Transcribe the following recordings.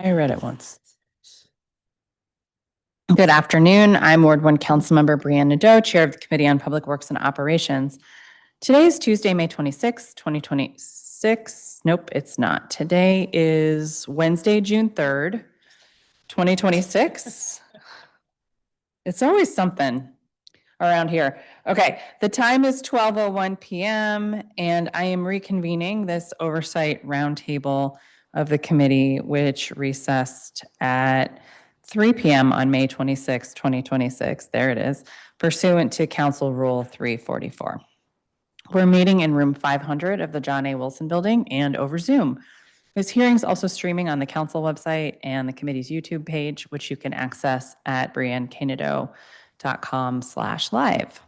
I read it once. Good afternoon. I'm Ward 1 Councilmember Brianne Nadeau, Chair of the Committee on Public Works and Operations. Today is Tuesday, May 26, 2026. Nope, it's not. Today is Wednesday, June 3rd, 2026. It's always something around here. Okay, the time is 12:01 p.m. and I am reconvening this oversight roundtable of the committee, which recessed at 3 p.m. on May 26, 2026. There it is, pursuant to Council Rule 344. We're meeting in room 500 of the John A. Wilson Building and over Zoom. This hearing is also streaming on the council website and the committee's YouTube page, which you can access at briannenadeau.com/live.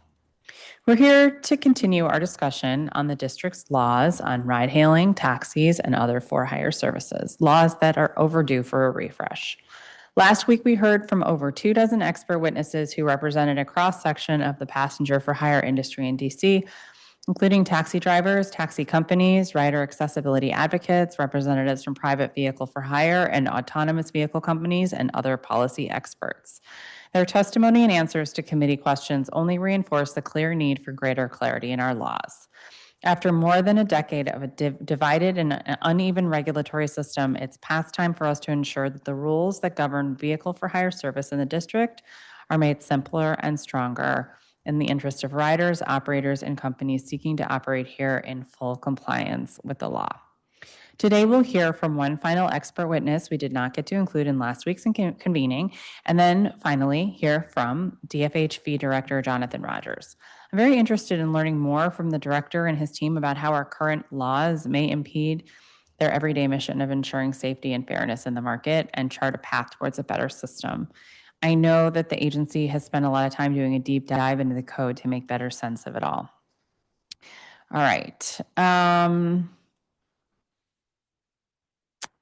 We're here to continue our discussion on the district's laws on ride-hailing, taxis, and other for-hire services, laws that are overdue for a refresh. Last week, we heard from over 24 expert witnesses who represented a cross-section of the passenger for-hire industry in DC, including taxi drivers, taxi companies, rider accessibility advocates, representatives from private vehicle for hire and autonomous vehicle companies, and other policy experts. Their testimony and answers to committee questions only reinforce the clear need for greater clarity in our laws. After more than a decade of a divided and uneven regulatory system, it's past time for us to ensure that the rules that govern vehicle for hire service in the district are made simpler and stronger in the interest of riders, operators, and companies seeking to operate here in full compliance with the law. Today, we'll hear from one final expert witness we did not get to include in last week's convening, and then finally hear from DFHV Director Jonathan Rogers. I'm very interested in learning more from the director and his team about how our current laws may impede their everyday mission of ensuring safety and fairness in the market and chart a path towards a better system. I know that the agency has spent a lot of time doing a deep dive into the code to make better sense of it all. All right.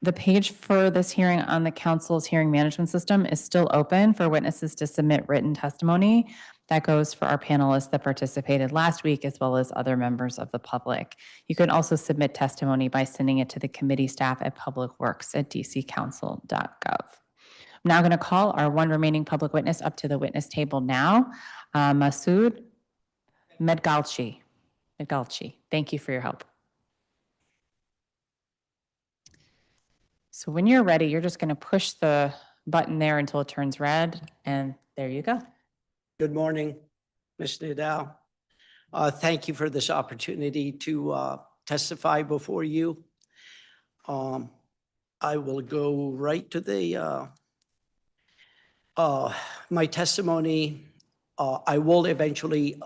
The page for this hearing on the council's hearing management system is still open for witnesses to submit written testimony. That goes for our panelists that participated last week, as well as other members of the public. You can also submit testimony by sending it to the committee staff at publicworks@dccouncil.gov. I'm now going to call our one remaining public witness up to the witness table now, Masood Medgalchi. Thank you for your help. So when you're ready, you're just going to push the button there until it turns red, and there you go. Good morning, Ms. Nadeau. Thank you for this opportunity to testify before you. I will go right to the my testimony. I will eventually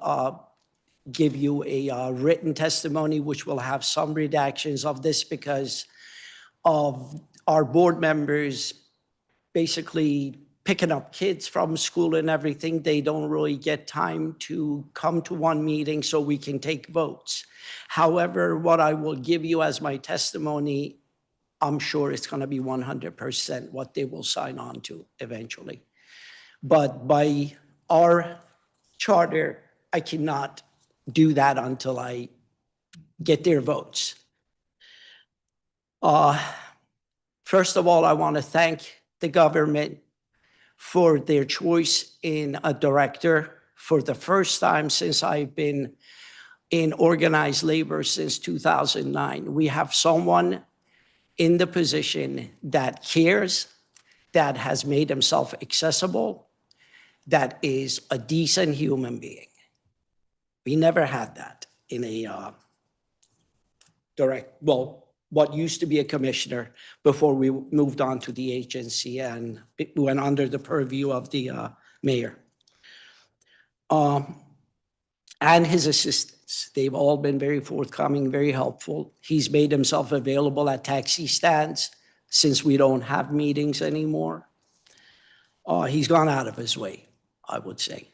give you a written testimony, which will have some redactions of this because of our board members basically picking up kids from school and everything. They don't really get time to come to one meeting so we can take votes. However, what I will give you as my testimony, I'm sure it's going to be 100% what they will sign on to eventually. But by our charter, I cannot do that until I get their votes. First of all, I want to thank the government for their choice in a director. For the first time since I've been in organized labor since 2009, we have someone in the position that cares, that has made himself accessible, that is a decent human being. We never had that in a what used to be a commissioner before we moved on to the agency and it went under the purview of the mayor. And his assistants, they've all been very forthcoming, very helpful. He's made himself available at taxi stands since we don't have meetings anymore. He's gone out of his way, I would say.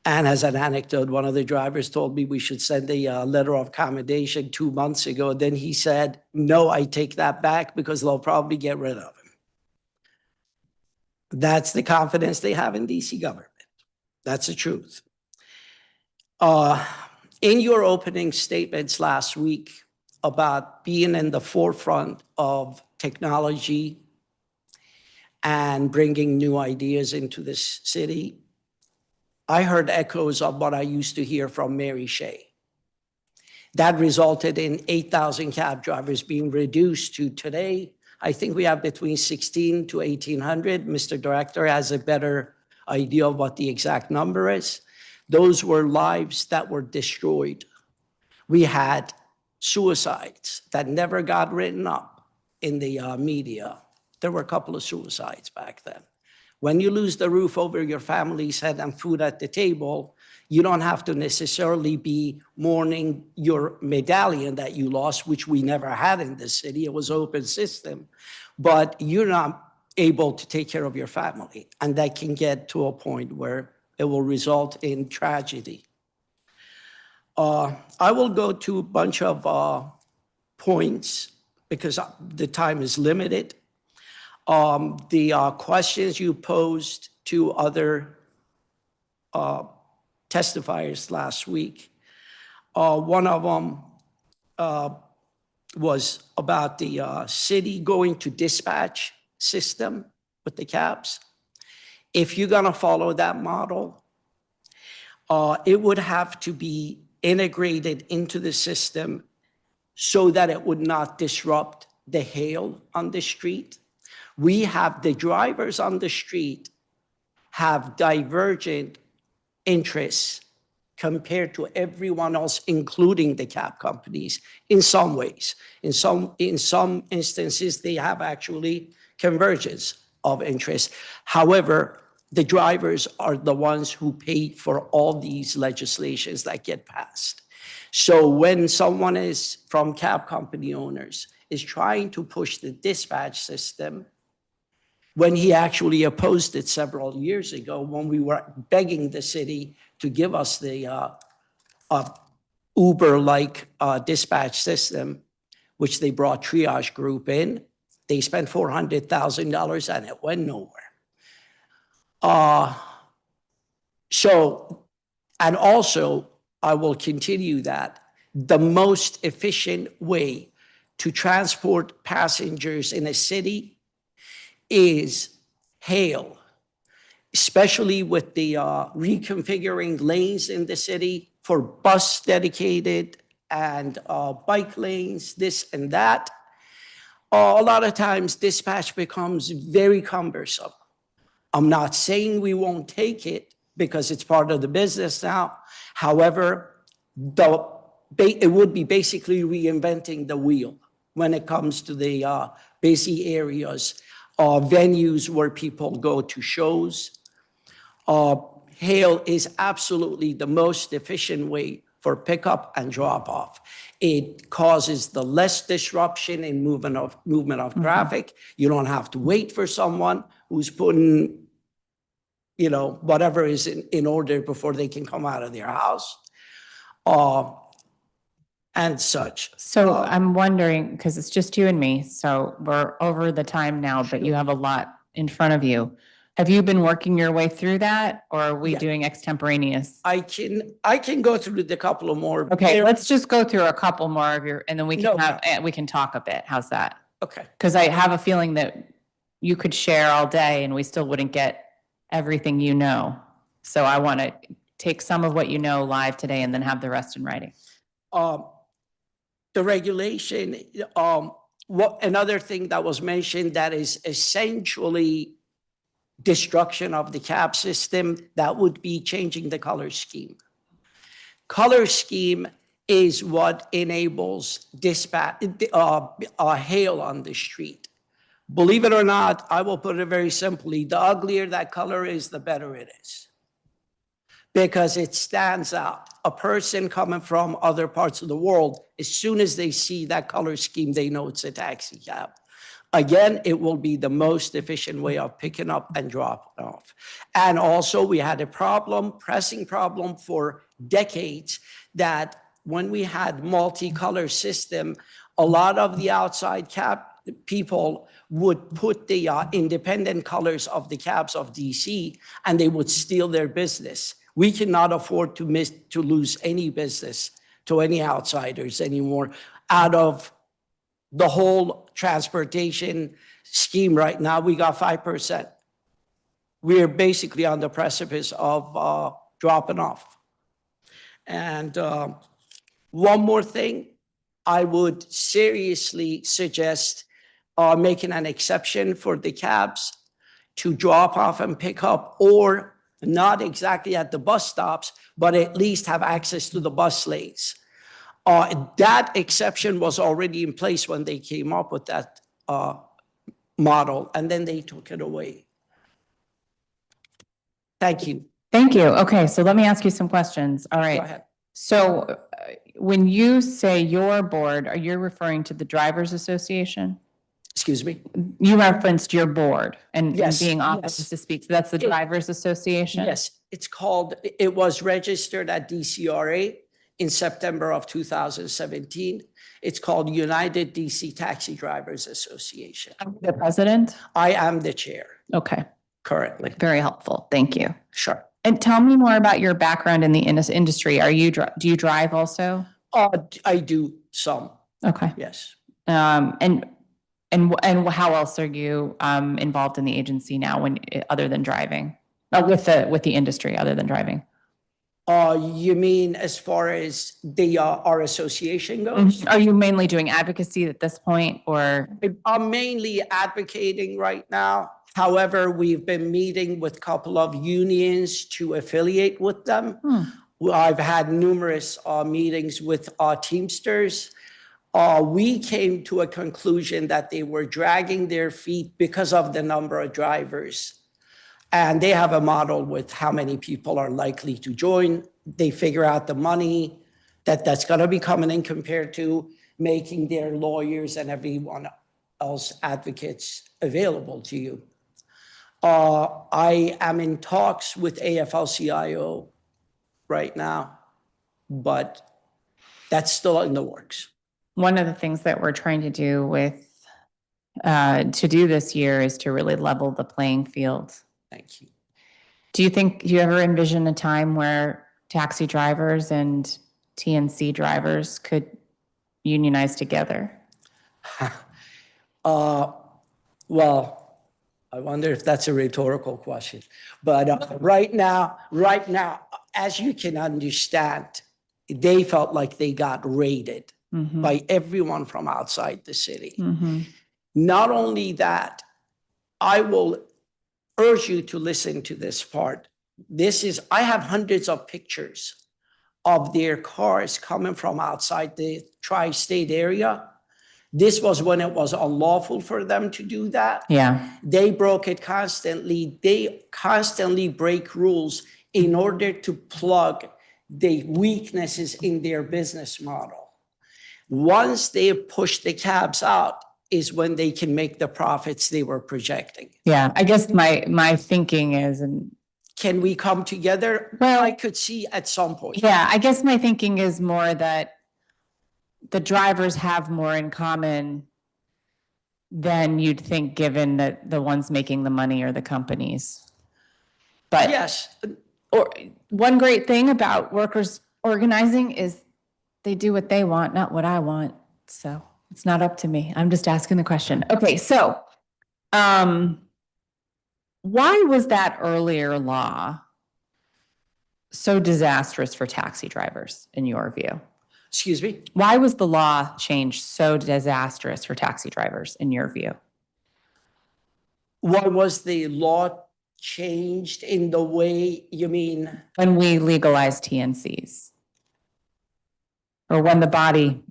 And as an anecdote, one of the drivers told me we should send a letter of commendation 2 months ago. Then he said, no, I take that back because they'll probably get rid of him. That's the confidence they have in DC government. That's the truth. In your opening statements last week about being in the forefront of technology and bringing new ideas into this city, I heard echoes of what I used to hear from Mary Shea. That resulted in 8,000 cab drivers being reduced to today. I think we have between 16 to 1,800. Mr. Director has a better idea of what the exact number is. Those were lives that were destroyed. We had suicides that never got written up in the media. There were a couple of suicides back then. When you lose the roof over your family's head and food at the table, you don't have to necessarily be mourning your medallion that you lost, which we never had in this city. It was an open system, but you're not able to take care of your family. And that can get to a point where it will result in tragedy. I will go to a bunch of points because the time is limited. The questions you posed to other testifiers last week, one of them was about the city going to dispatch system with the cabs. If you're gonna follow that model, it would have to be integrated into the system so that it would not disrupt the hail on the street. We have the drivers on the street have divergent interests compared to everyone else, including the cab companies, in some ways. In some instances, they have actually convergence of interest. However, the drivers are the ones who pay for all these legislations that get passed. So when someone is from cab company owners is trying to push the dispatch system, when he actually opposed it several years ago, when we were begging the city to give us the Uber-like dispatch system, which they brought Triage Group in, they spent $400,000 and it went nowhere. And also, I will continue that the most efficient way to transport passengers in a city is hail, especially with the reconfiguring lanes in the city for bus dedicated and bike lanes, this and that. A lot of times dispatch becomes very cumbersome. I'm not saying we won't take it because it's part of the business now. However, it would be basically reinventing the wheel when it comes to the busy areas, venues where people go to shows. Hail is absolutely the most efficient way for pickup and drop off. It causes the less disruption in movement of traffic. You don't have to wait for someone who's putting, whatever is in order before they can come out of their house, and such. So I'm wondering, because it's just you and me, so we're over the time now, but you have a lot in front of you. Have you been working your way through that, or are we doing extemporaneous? I can go through the couple of more. Okay, let's just go through a couple more of your, and then we can talk a bit. How's that? Okay. Because I have a feeling that you could share all day and we still wouldn't get everything you know. So I want to take some of what you know live today and then have the rest in writing. The regulation, another thing that was mentioned that is essentially destruction of the cab system, that would be changing the color scheme. Color scheme is what enables dispatch, hail on the street. Believe it or not, I will put it very simply, the uglier that color is, the better it is. Because it stands out. A person coming from other parts of the world, as soon as they see that color scheme, they know it's a taxi cab. Again, it will be the most efficient way of picking up and dropping off. And also, we had a pressing problem for decades, that when we had multicolor system, a lot of the outside cab people would put the independent colors of the cabs of DC, and they would steal their business. We cannot afford to lose any business to any outsiders anymore out of the whole transportation scheme right now, we got 5%. We're basically on the precipice of dropping off. And one more thing, I would seriously suggest making an exception for the cabs to drop off and pick up, or not exactly at the bus stops, but at least have access to the bus lanes. That exception was already in place when they came up with that model, and then they took it away. Thank you. Thank you. Okay, so let me ask you some questions. All right. Go ahead. So when you say your board, are you referring to the Drivers Association? Excuse me? You referenced your board and Yes, being authorized yes. to speak. So that's the Drivers Association? Yes, it was registered at DCRA in September of 2017. It's called United DC Taxi Drivers Association. The president? I am the chair Okay, currently. very helpful. Thank you. Sure. And tell me more about your background in the industry. Do you drive also? I do some, Okay. yes. And how else are you involved in the agency now other than driving? With the industry other than driving? You mean as far as our association goes? Are you mainly doing advocacy at this point, or? I'm mainly advocating right now. However, we've been meeting with a couple of unions to affiliate with them. I've had numerous meetings with Teamsters. We came to a conclusion that they were dragging their feet because of the number of drivers. And they have a model with how many people are likely to join. They figure out the money that's going to be coming in compared to making their lawyers and everyone else advocates available to you. I am in talks with AFL-CIO right now, but that's still in the works. One of the things that we're trying to do to do this year is to really level the playing field. Thank you. Do you ever envision a time where taxi drivers and TNC drivers could unionize together? Well, I wonder if that's a rhetorical question. But right now, as you can understand, they felt like they got raided by everyone from outside the city. Not only that, I will urge you to listen to this part. I have hundreds of pictures of their cars coming from outside the tri-state area. This was when it was unlawful for them to do that. Yeah. They broke it constantly. They constantly break rules in order to plug the weaknesses in their business model. Once they push the cabs out is when they can make the profits they were projecting. Yeah, I guess my thinking is, can we come together? Well, I could see at some point. Yeah, I guess my thinking is more that the drivers have more in common than you'd think, given that the ones making the money are the companies. But yes, or one great thing about workers organizing is they do what they want, not what I want. So it's not up to me. I'm just asking the question. Okay, so why was that earlier law so disastrous for taxi drivers, in your view? Excuse me? Why was the law change so disastrous for taxi drivers, in your view? Why was the law changed in the way you mean? When we legalized TNCs. Or when the body,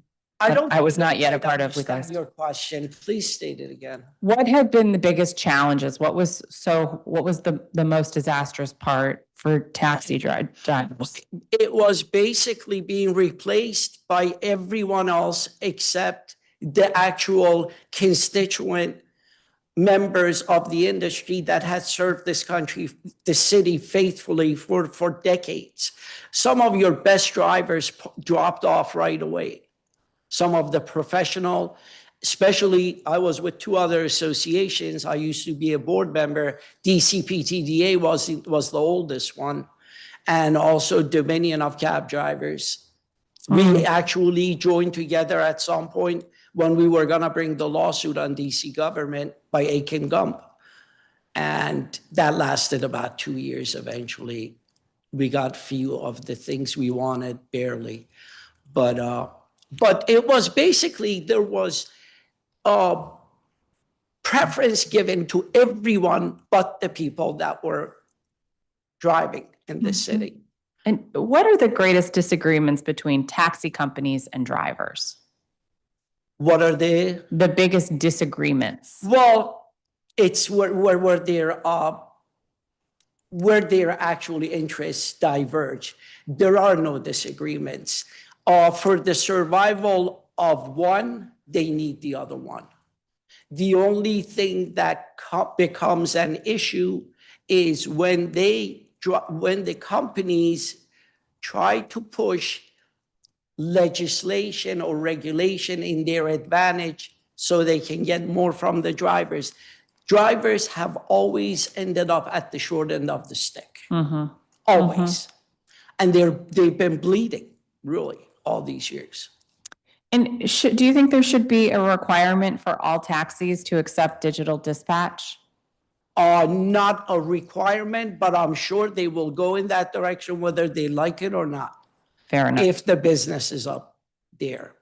I was not yet a part of legalized. Your question, please state it again. What had been the biggest challenges? What was the most disastrous part for taxi drivers? It was basically being replaced by everyone else except the actual constituent members of the industry that had served this country, the city, faithfully for decades. Some of your best drivers dropped off right away. Some of the professional, especially I was with two other associations. I used to be a board member. DCPTDA was the oldest one, and also Dominion of Cab Drivers. We actually joined together at some point, when we were going to bring the lawsuit on DC government by Aiken Gump. And that lasted about 2 years eventually. We got few of the things we wanted, barely. But it was basically, there was preference given to everyone but the people that were driving in the city. And what are the greatest disagreements between taxi companies and drivers? What are the biggest disagreements? Well, it's where their actually interests diverge. There are no disagreements. For the survival of one, they need the other one. The only thing that becomes an issue is when the companies try to push legislation or regulation in their advantage so they can get more from the drivers. Drivers have always ended up at the short end of the stick. Always. And they've been bleeding, really, all these years. And do you think there should be a requirement for all taxis to accept digital dispatch? Not a requirement, but I'm sure they will go in that direction whether they like it or not. Fair enough. If the business is up there.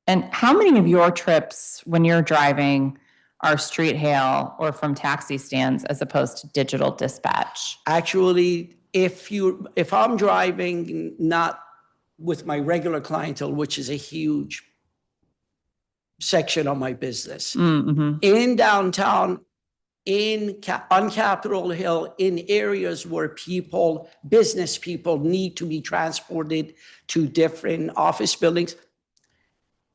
And how many of your trips when you're driving are street hail or from taxi stands as opposed to digital dispatch? Actually, if I'm driving not with my regular clientele, which is a huge section of my business, in downtown, on Capitol Hill, in areas where business people need to be transported to different office buildings,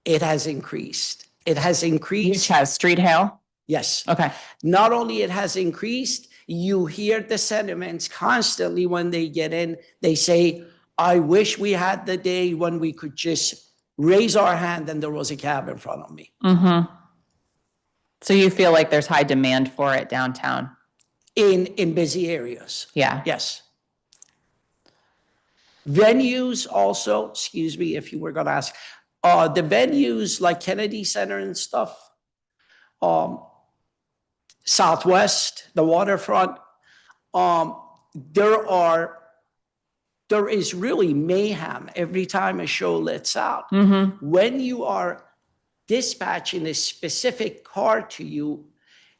it has increased. It has increased. Which has street hail? Yes. Okay. Not only it has increased, you hear the sentiments constantly when they get in. They say, I wish we had the day when we could just raise our hand and there was a cab in front of me. So you feel like there's high demand for it downtown? In busy areas. Yeah. Yes. Venues also, excuse me if you were going to ask, the venues like Kennedy Center and stuff, Southwest, the waterfront, there is really mayhem every time a show lets out. When you are dispatching a specific car to you,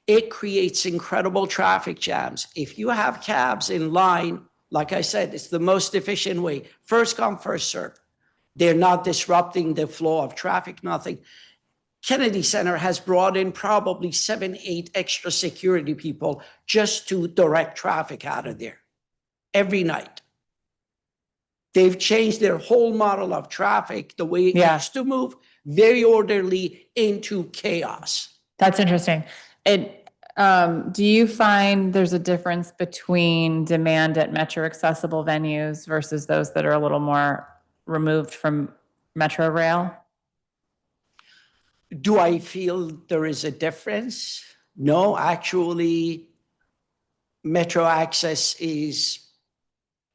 it creates incredible traffic jams. If you have cabs in line, like I said, it's the most efficient way. First come, first serve. They're not disrupting the flow of traffic, nothing. Kennedy Center has brought in probably 7, 8 extra security people just to direct traffic out of there every night. They've changed their whole model of traffic, the way it used to move, very orderly into chaos. That's interesting. Do you find there's a difference between demand at metro accessible venues versus those that are a little more removed from metro rail? Do I feel there is a difference? No, actually, metro access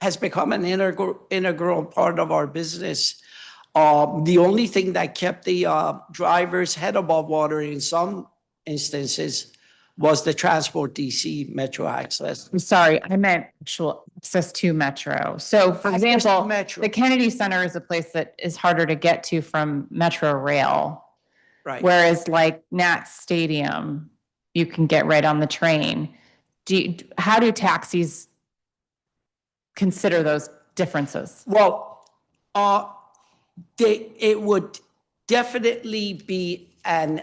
has become an integral part of our business. The only thing that kept the drivers' head above water in some instances was the Transport DC metro access. I'm sorry, I meant actual access to metro. So for example, the Kennedy Center is a place that is harder to get to from metro rail. Right. Whereas like Nats Stadium, you can get right on the train. How do taxis consider those differences? Well, it would definitely be an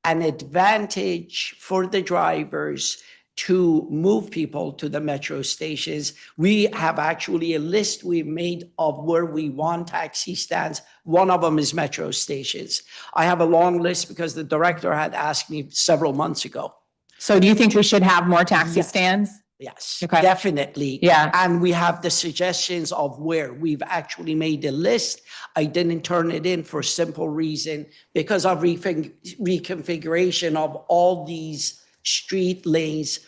advantage for the drivers to move people to the metro stations. We have actually a list we've made of where we want taxi stands. One of them is metro stations. I have a long list because the director had asked me several months ago. So do you think we should have more taxi stands? Yes, okay. Definitely. Yeah. And we have the suggestions of where. We've actually made a list. I didn't turn it in for a simple reason because of reconfiguration of all these street lanes.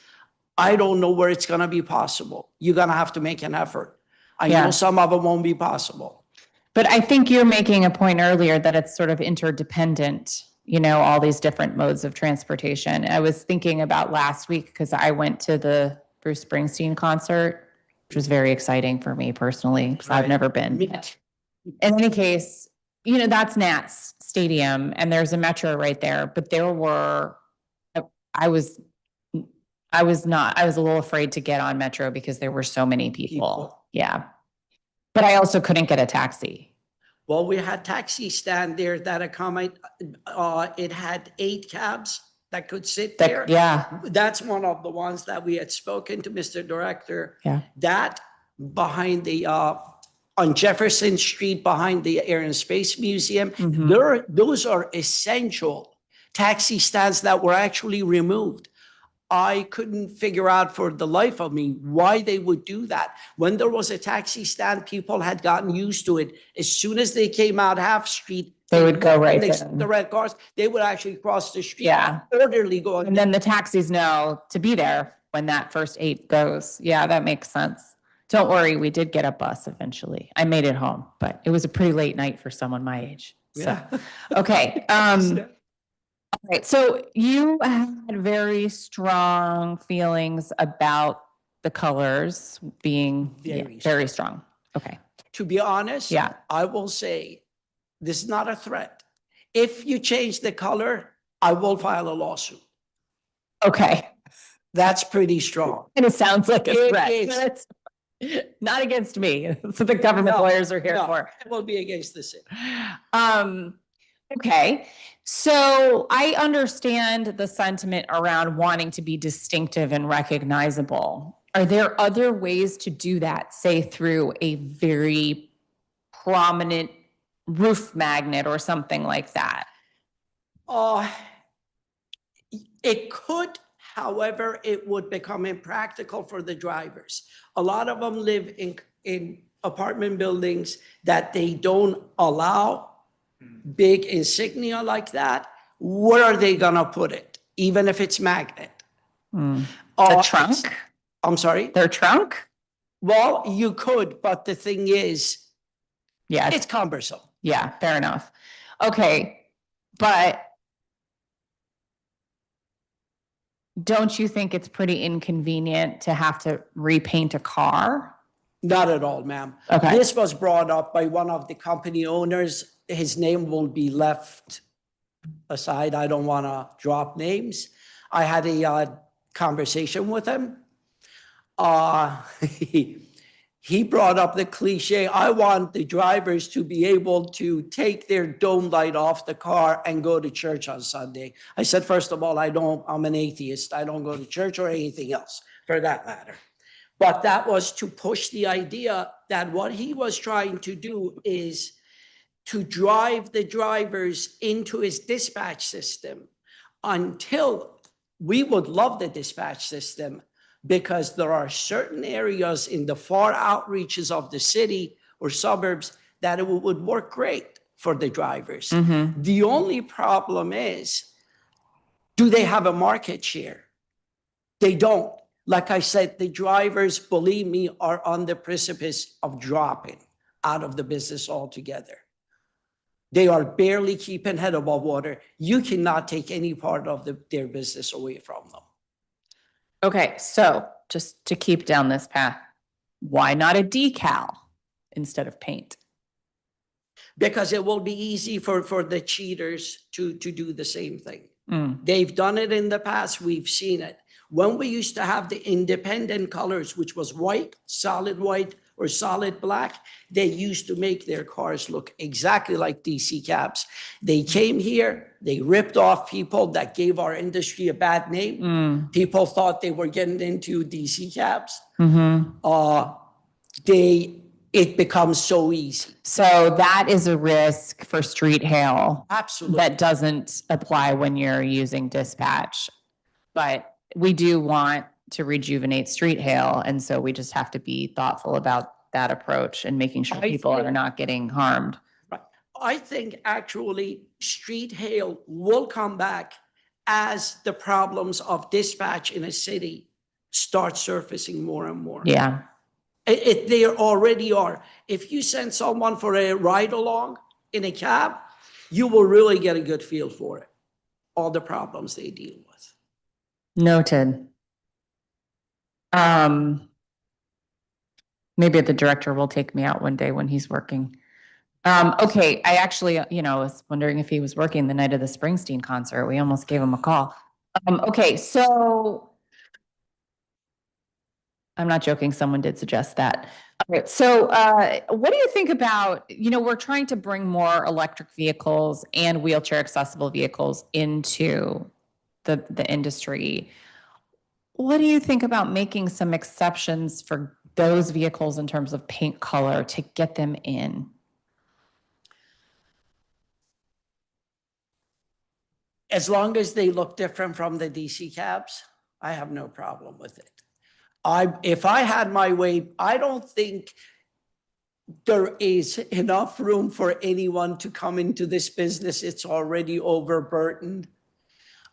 I don't know where it's going to be possible. You're going to have to make an effort. I know some of it won't be possible. But I think you're making a point earlier that it's sort of interdependent, all these different modes of transportation. I was thinking about last week because I went to the Bruce Springsteen concert, which was very exciting for me personally because I've Right. never been. Me- In any case, that's Nats Stadium and there's a metro right there, but I was a little afraid to get on metro because there were so many people. Yeah. But I also couldn't get a taxi. Well, we had taxi stand there that it had 8 cabs that could sit there. Yeah. That's one of the ones that we had spoken to Mr. Director. Yeah. That behind on Jefferson Street, behind the Air and Space Museum, those are essential taxi stands that were actually removed. I couldn't figure out for the life of me why they would do that. When there was a taxi stand, people had gotten used to it. As soon as they came out Half Street, They would go right next in. the red cars, they would actually cross the street. Yeah. Orderly going. And then the taxis know to be there when that first 8 goes. Yeah, that makes sense. Don't worry, we did get a bus eventually. I made it home, but it was a pretty late night for someone my age. So, Yeah. okay. All right. So you had very strong feelings about the colors being very strong. Okay. To be honest, Yeah. I will say this is not a threat. If you change the color, I will file a lawsuit. Okay. That's pretty strong. And it sounds like a It threat. is. But it's not against me. That's what the government lawyers are here for. It will be against the city. Okay. So I understand the sentiment around wanting to be distinctive and recognizable. Are there other ways to do that, say through a very prominent roof magnet or something like that? It could, however, it would become impractical for the drivers. A lot of them live in apartment buildings that they don't allow big insignia like that. Where are they gonna put it? Even if it's magnet. The trunk? I'm sorry? Their trunk? Well, you could, but the thing is, Yeah. it's cumbersome. Yeah, fair enough. Okay. But don't you think it's pretty inconvenient to have to repaint a car? Not at all, ma'am. Okay. This was brought up by one of the company owners. His name will be left aside. I don't want to drop names. I had a conversation with him. He brought up the cliche, I want the drivers to be able to take their dome light off the car and go to church on Sunday. I said, first of all, I'm an atheist. I don't go to church or anything else for that matter. But that was to push the idea that what he was trying to do is to drive the drivers into his dispatch system until we would love the dispatch system, because there are certain areas in the far outreaches of the city or suburbs that it would work great for the drivers. The only problem is, do they have a market share? They don't. Like I said, the drivers, believe me, are on the precipice of dropping out of the business altogether. They are barely keeping head above water. You cannot take any part of their business away from them. Okay, so just to keep down this path, why not a decal instead of paint? Because it will be easy for the cheaters to do the same thing. They've done it in the past. We've seen it. When we used to have the independent colors, which was white, solid white, or solid black, they used to make their cars look exactly like DC cabs. They came here, they ripped off people that gave our industry a bad name. People thought they were getting into DC cabs. It becomes so easy. So that is a risk for street hail. Absolutely. That doesn't apply when you're using dispatch. But we do want to rejuvenate street hail. And so we just have to be thoughtful about that approach and making sure people are not getting harmed. Right. I think actually street hail will come back as the problems of dispatch in a city start surfacing more and more. Yeah. They already are. If you send someone for a ride along in a cab, you will really get a good feel for it, all the problems they deal with. Noted. Maybe the director will take me out one day when he's working. Okay, I actually, was wondering if he was working the night of the Springsteen concert. We almost gave him a call. Okay, so I'm not joking, someone did suggest that. All right, so what do you think about, we're trying to bring more electric vehicles and wheelchair accessible vehicles into the industry. What do you think about making some exceptions for those vehicles in terms of paint color to get them in? As long as they look different from the DC cabs, I have no problem with it. If I had my way, I don't think there is enough room for anyone to come into this business. It's already overburdened.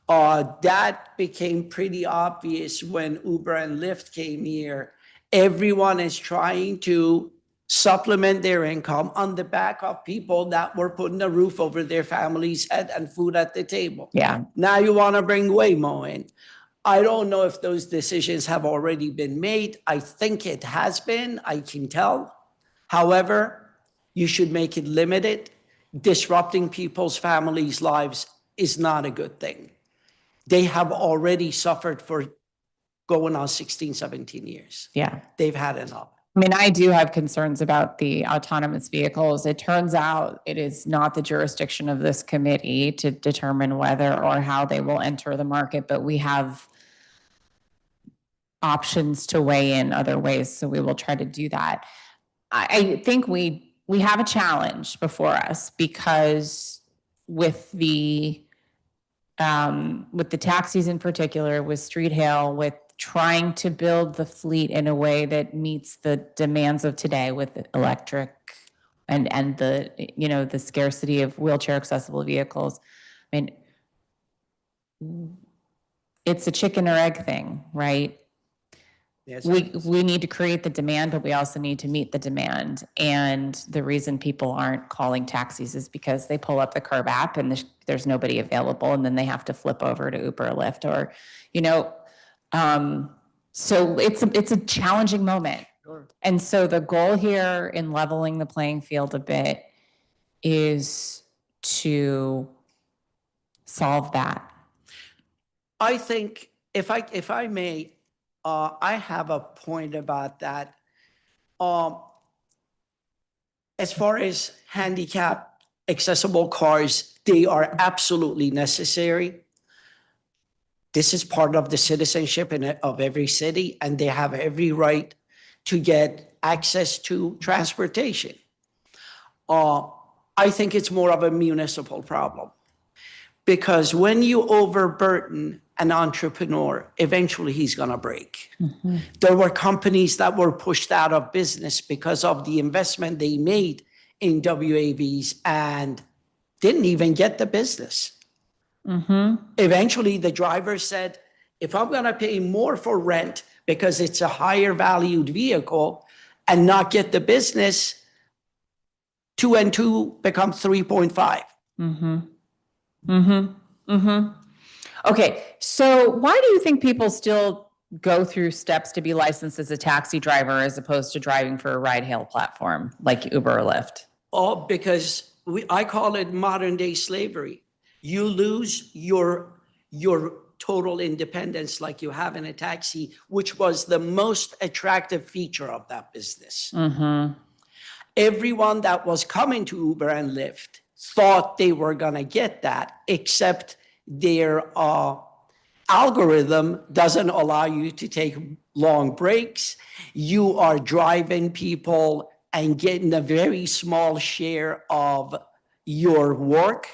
That became pretty obvious when Uber and Lyft came here. Everyone is trying to supplement their income on the back of people that were putting a roof over their family's head and food at the table. Yeah. Now you want to bring Waymo in. I don't know if those decisions have already been made. I think it has been, I can tell. However, you should make it limited. Disrupting people's families' lives is not a good thing. They have already suffered for going on 16, 17 years. Yeah. They've had enough. I mean, I do have concerns about the autonomous vehicles. It turns out it is not the jurisdiction of this committee to determine whether or how they will enter the market, but we have options to weigh in other ways, so we will try to do that. I think we have a challenge before us because with the taxis in particular, with street hail, with trying to build the fleet in a way that meets the demands of today with electric and the, the scarcity of wheelchair accessible vehicles. I mean, it's a chicken or egg thing, right? Yes. We need to create the demand, but we also need to meet the demand. And the reason people aren't calling taxis is because they pull up the Curb app and there's nobody available, and then they have to flip over to Uber or Lyft, or, so it's a challenging moment. Sure. And so the goal here in leveling the playing field a bit is to solve that. I think if I may, I have a point about that. As far as handicap accessible cars, they are absolutely necessary. This is part of the citizenship of every city, and they have every right to get access to transportation. I think it's more of a municipal problem, because when you overburden an entrepreneur, eventually he's going to break. Mm-hmm. There were companies that were pushed out of business because of the investment they made in WAVs and didn't even get the business. Mm-hmm. Eventually, the driver said, if I'm going to pay more for rent because it's a higher valued vehicle and not get the business, 2 and 2 become 3.5. Mm-hmm. Mm-hmm. Mm-hmm. Okay, so why do you think people still go through steps to be licensed as a taxi driver as opposed to driving for a ride-hail platform like Uber or Lyft? Oh, because I call it modern day slavery. You lose your total independence like you have in a taxi, which was the most attractive feature of that business. Mm-hmm. Everyone that was coming to Uber and Lyft thought they were going to get that, except their algorithm doesn't allow you to take long breaks. You are driving people and getting a very small share of your work.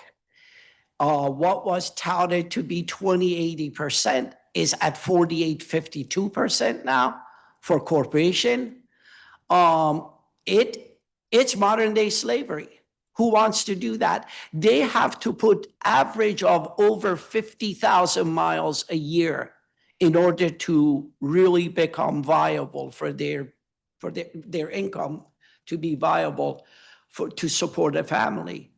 What was touted to be 20-80% is at 48-52% now for corporation. It's modern day slavery. Who wants to do that? They have to put average of over 50,000 miles a year in order to really become viable for their for their income to be viable to support a family.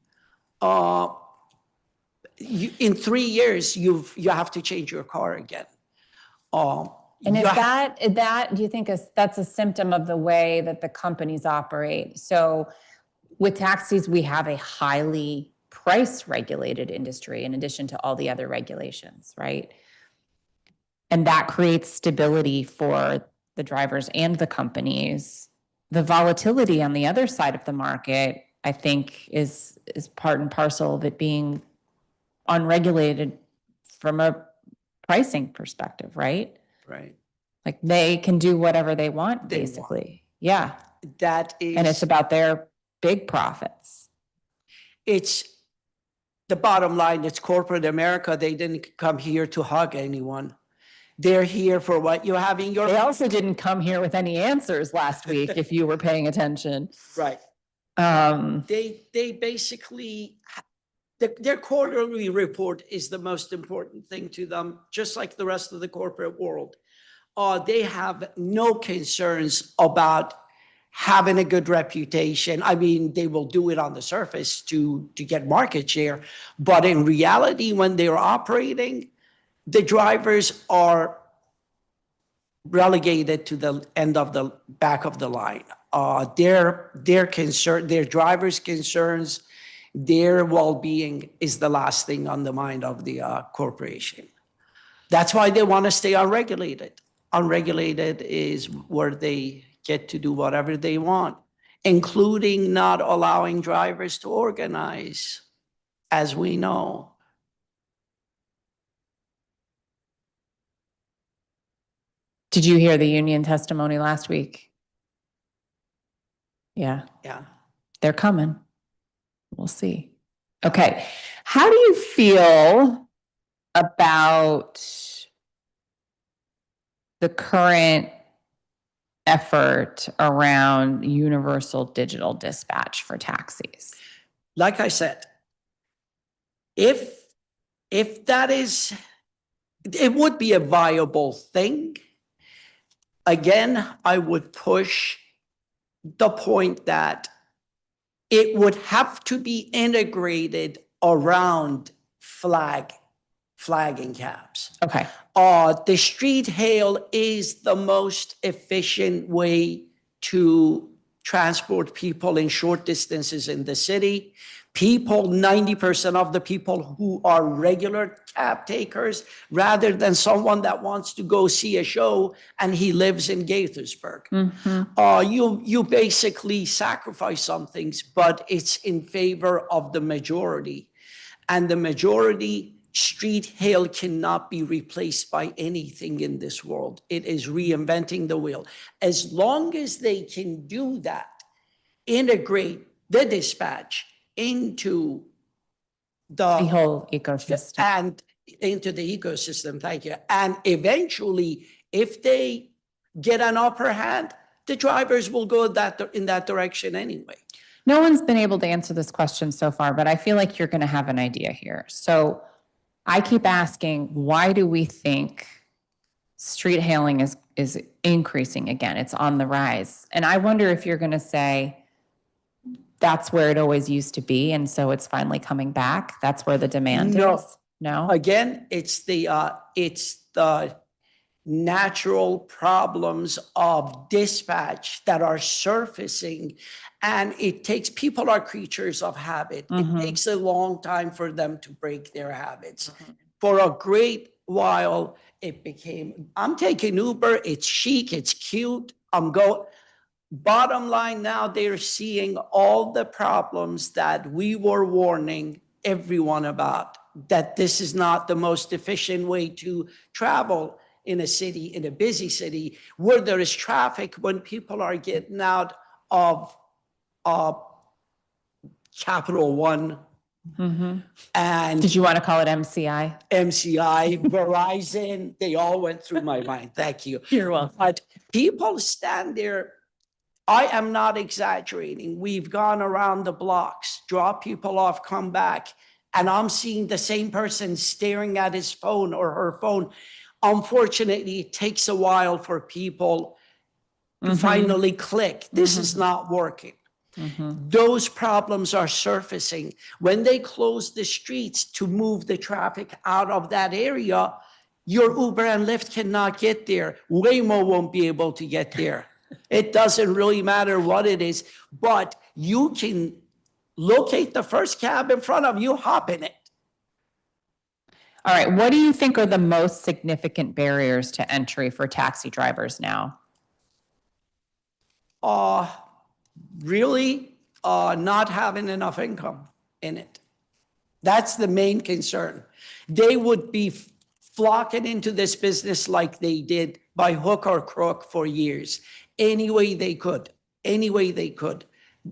In 3 years, you have to change your car again. And is that do you think that's a symptom of the way that the companies operate? So with taxis, we have a highly price regulated industry in addition to all the other regulations, right? And that creates stability for the drivers and the companies. The volatility on the other side of the market, I think, is part and parcel of it being unregulated from a pricing perspective, right? Right. Like they can do whatever they want, basically. Yeah. That is. And it's about their big profits. It's the bottom line. It's corporate America. They didn't come here to hug anyone. They're here for what you have in your. They also didn't come here with any answers last week, if you were paying attention. Right. They basically, their quarterly report is the most important thing to them, just like the rest of the corporate world. They have no concerns about having a good reputation. I mean, they will do it on the surface to get market share, but in reality, when they're operating, the drivers are relegated to the end of the back of the line. Their concern, their drivers' concerns, their well-being is the last thing on the mind of the corporation. That's why they want to stay unregulated. Unregulated is where they get to do whatever they want, including not allowing drivers to organize, as we know. Did you hear the union testimony last week? Yeah. Yeah. They're coming. We'll see. Okay. How do you feel about the current effort around universal digital dispatch for taxis? Like I said, if that is, it would be a viable thing. Again, I would push the point that it would have to be integrated around flagging cabs. Okay. The street hail is the most efficient way to transport people in short distances in the city. 90% of the people who are regular cab takers, rather than someone that wants to go see a show and he lives in Gaithersburg. You basically sacrifice some things, but it's in favor of the majority. And the majority, street hail cannot be replaced by anything in this world. It is reinventing the wheel. As long as they can do that, integrate the dispatch into the whole ecosystem. And into the ecosystem, thank you. And eventually, if they get an upper hand, the drivers will go in that direction anyway. No one's been able to answer this question so far, but I feel like you're going to have an idea here. So I keep asking, why do we think street hailing is increasing again? It's on the rise. And I wonder if you're going to say, that's where it always used to be, and so it's finally coming back. That's where the demand is. No. Again, it's the natural problems of dispatch that are surfacing, and people are creatures of habit. It takes a long time for them to break their habits. For a great while, it became, I'm taking Uber. It's chic. It's cute. Bottom line, now they're seeing all the problems that we were warning everyone about, that this is not the most efficient way to travel in a city, in a busy city, where there is traffic, when people are getting out of Capital One. And did you want to call it MCI? MCI, Verizon, they all went through my mind. Thank you. You're welcome. But people stand there. I am not exaggerating. We've gone around the blocks, drop people off, come back, and I'm seeing the same person staring at his phone or her phone. Unfortunately, it takes a while for people to finally click, this is not working. Those problems are surfacing. When they close the streets to move the traffic out of that area, your Uber and Lyft cannot get there. Waymo won't be able to get there. It doesn't really matter what it is, but you can locate the first cab in front of you, hop in it. All right, what do you think are the most significant barriers to entry for taxi drivers now? Really not having enough income in it. That's the main concern. They would be flocking into this business like they did by hook or crook for years. Any way they could, any way they could.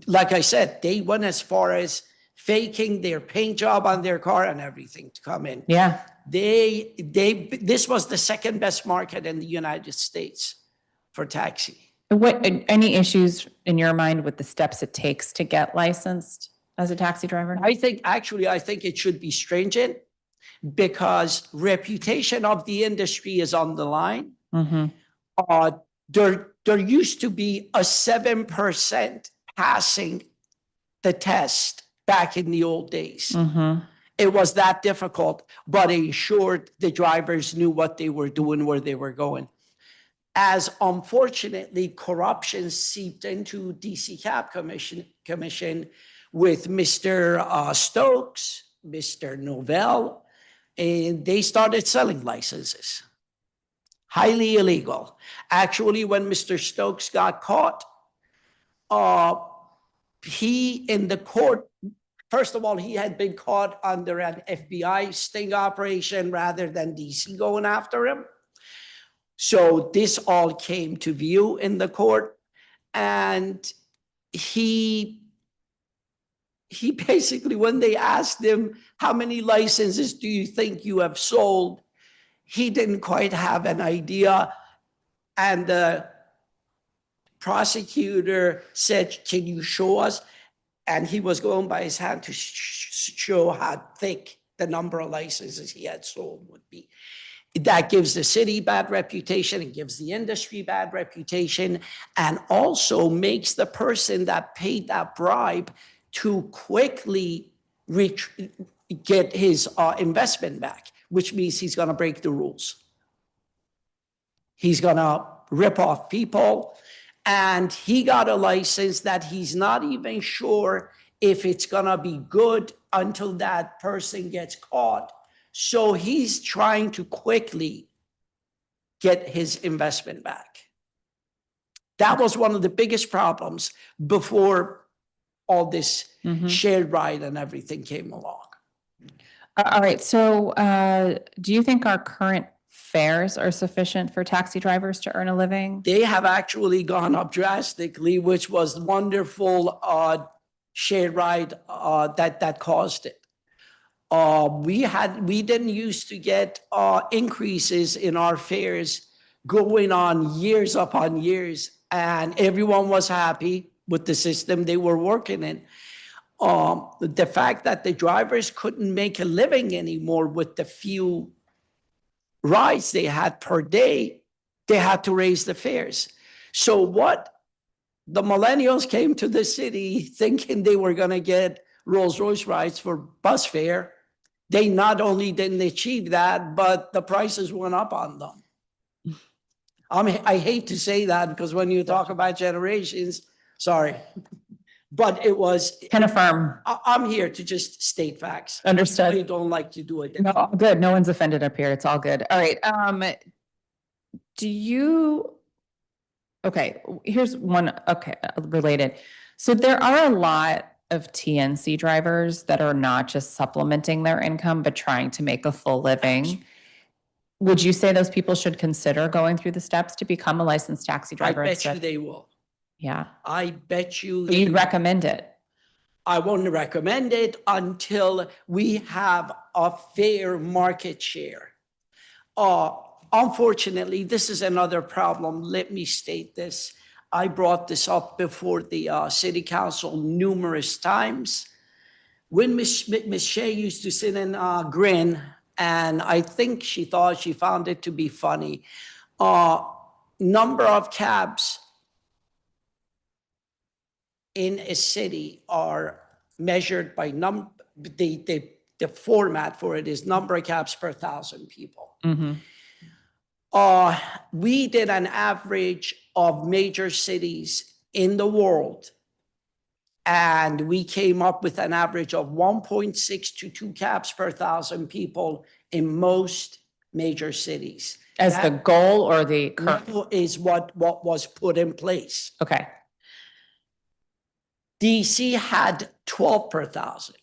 Like I said, they went as far as faking their paint job on their car and everything to come in. Yeah. This was the second best market in the United States for taxi. Any issues in your mind with the steps it takes to get licensed as a taxi driver? I think it should be stringent because reputation of the industry is on the line. There used to be a 7% passing the test back in the old days. It was that difficult, but it ensured the drivers knew what they were doing, where they were going. As unfortunately corruption seeped into DC Cab Commission with Mr. Stokes, Mr. Novell, and they started selling licenses. Highly illegal. Actually, when Mr. Stokes got caught, he in the court, first of all, he had been caught under an FBI sting operation rather than DC going after him. So this all came to view in the court, and he basically, when they asked him, how many licenses do you think you have sold? He didn't quite have an idea. And the prosecutor said, can you show us? And he was going by his hand to show how thick the number of licenses he had sold would be. That gives the city bad reputation, it gives the industry bad reputation, and also makes the person that paid that bribe to quickly get his investment back, which means he's going to break the rules. He's going to rip off people, and he got a license that he's not even sure if it's going to be good until that person gets caught. So he's trying to quickly get his investment back. That was one of the biggest problems before all this shared ride and everything came along. All right. So do you think our current fares are sufficient for taxi drivers to earn a living? They have actually gone up drastically, which was wonderful shared ride that caused it. We didn't used to get increases in our fares going on years upon years, and everyone was happy with the system they were working in. The fact that the drivers couldn't make a living anymore with the few rides they had per day, they had to raise the fares. So what the millennials came to the city thinking they were going to get Rolls-Royce rides for bus fare. They not only didn't achieve that, but the prices went up on them. I hate to say that because when you talk about generations, sorry, but it was. Can affirm. I'm here to just state facts. Understood. I don't like to do it. No, good. No one's offended up here. It's all good. All right. Okay, here's one, related. So there are a lot of TNC drivers that are not just supplementing their income, but trying to make a full living. Would you say those people should consider going through the steps to become a licensed taxi driver? I bet you they will. Yeah. I bet you. But you'd recommend it? I won't recommend it until we have a fair market share. Unfortunately, this is another problem. Let me state this. I brought this up before the city council numerous times. When Ms. Shea used to sit and grin, and I think she thought she found it to be funny, number of cabs in a city are measured by the format for it is number of cabs per 1,000 people. We did an average of major cities in the world, and we came up with an average of 1.6 to 2 cabs per 1,000 people in most major cities. As the goal or the current? Is what was put in place. Okay. DC had 12 per 1,000.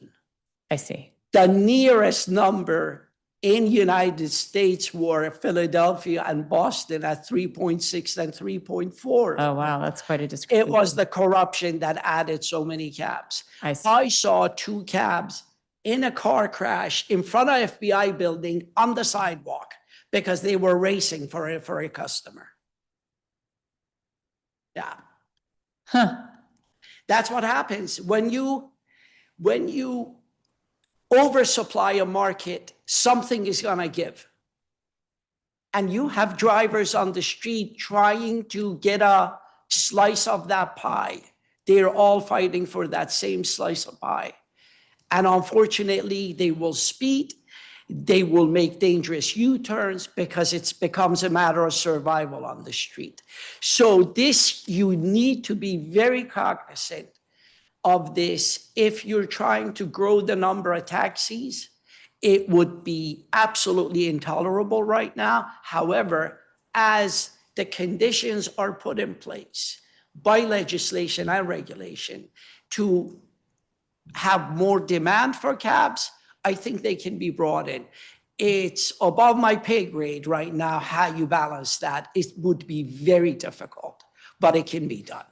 I see. The nearest number in United States were Philadelphia and Boston at 3.6 and 3.4. Oh, wow. That's quite a discrepancy. It was the corruption that added so many cabs. I see. I saw 2 cabs in a car crash in front of FBI building on the sidewalk because they were racing for a customer. Yeah. Huh. That's what happens when you oversupply a market, something is going to give. And you have drivers on the street trying to get a slice of that pie. They're all fighting for that same slice of pie. And unfortunately, they will speed. They will make dangerous U-turns because it becomes a matter of survival on the street. So this, you need to be very cognizant of this. If you're trying to grow the number of taxis, it would be absolutely intolerable right now. However, as the conditions are put in place by legislation and regulation to have more demand for cabs, I think they can be brought in. It's above my pay grade right now how you balance that. It would be very difficult, but it can be done.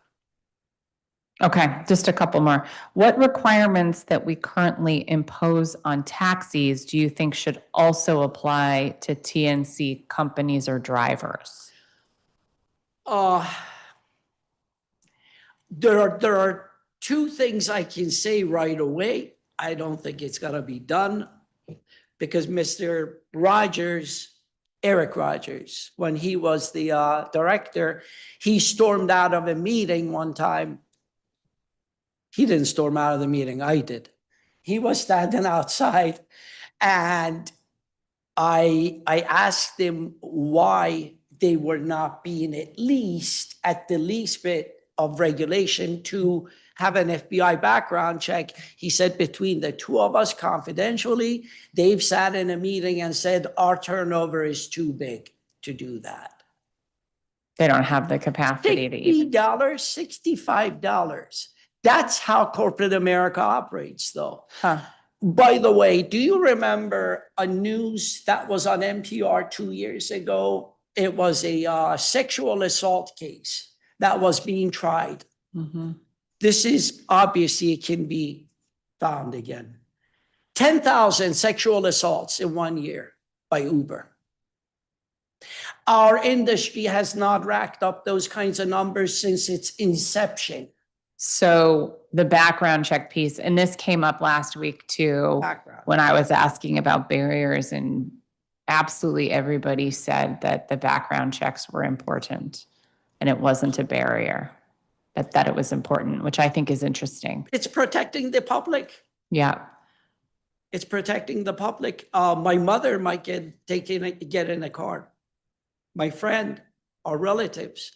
Okay, just a couple more. What requirements that we currently impose on taxis do you think should also apply to TNC companies or drivers? There are 2 things I can say right away. I don't think it's going to be done because Mr. Rogers, Eric Rogers, when he was the director, he stormed out of a meeting one time. He didn't storm out of the meeting, I did. He was standing outside, and I asked him why they were not being at the least bit of regulation to have an FBI background check. He said, between the 2 of us confidentially, they've sat in a meeting and said, our turnover is too big to do that. They don't have the capacity to even. $60, $65. That's how corporate America operates, though. Huh. By the way, do you remember a news that was on NPR 2 years ago? It was a sexual assault case that was being tried. Mm-hmm. This is obviously, it can be found again. 10,000 sexual assaults in 1 year by Uber. Our industry has not racked up those kinds of numbers since its inception. So the background check piece, and this came up last week too, when I was asking about barriers, and absolutely everybody said that the background checks were important and it wasn't a barrier, but that it was important, which I think is interesting. It's protecting the public. Yeah. It's protecting the public. My mother might get in a car. My friend, our relatives.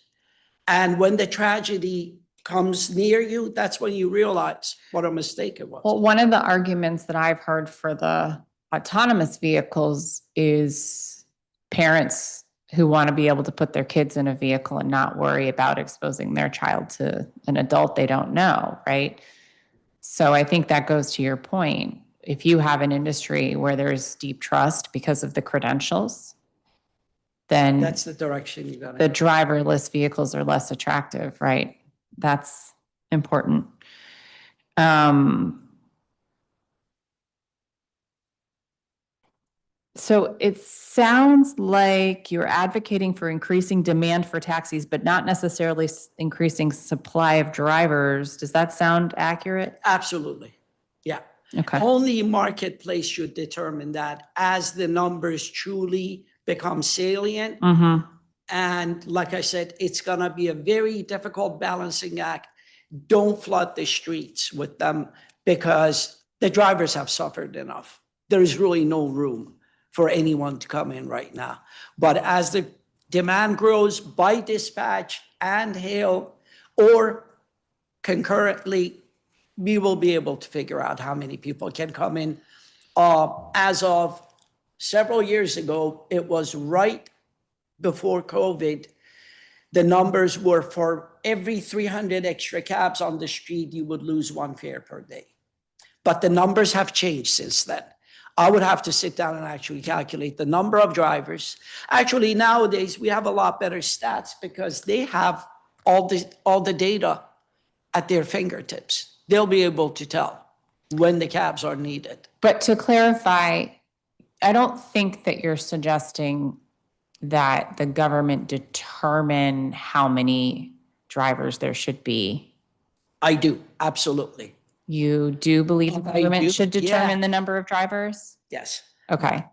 And when the tragedy comes near you, that's when you realize what a mistake it was. Well, one of the arguments that I've heard for the autonomous vehicles is parents who want to be able to put their kids in a vehicle and not worry about exposing their child to an adult they don't know, right? So I think that goes to your point. If you have an industry where there's deep trust because of the credentials, then that's the direction you got to the driverless vehicles are less attractive, right? That's important. So it sounds like you're advocating for increasing demand for taxis, but not necessarily increasing supply of drivers. Does that sound accurate? Absolutely. Yeah. Okay. Only marketplace should determine that as the numbers truly become salient. Mm-hmm. And like I said, it's going to be a very difficult balancing act don't flood the streets with them because the drivers have suffered enough. There is really no room for anyone to come in right now. But as the demand grows by dispatch and hail or concurrently, we will be able to figure out how many people can come in. As of several years ago, it was right before COVID, the numbers were for every 300 extra cabs on the street, you would lose one fare per day. But the numbers have changed since then. I would have to sit down and actually calculate the number of drivers. Actually, nowadays, we have a lot better stats because they have all the data at their fingertips. They'll be able to tell when the cabs are needed. But to clarify, I don't think that you're suggesting that the government determine how many drivers there should be. I do, absolutely. You do believe the I government do, should determine yeah. the number of drivers? Yes. Okay.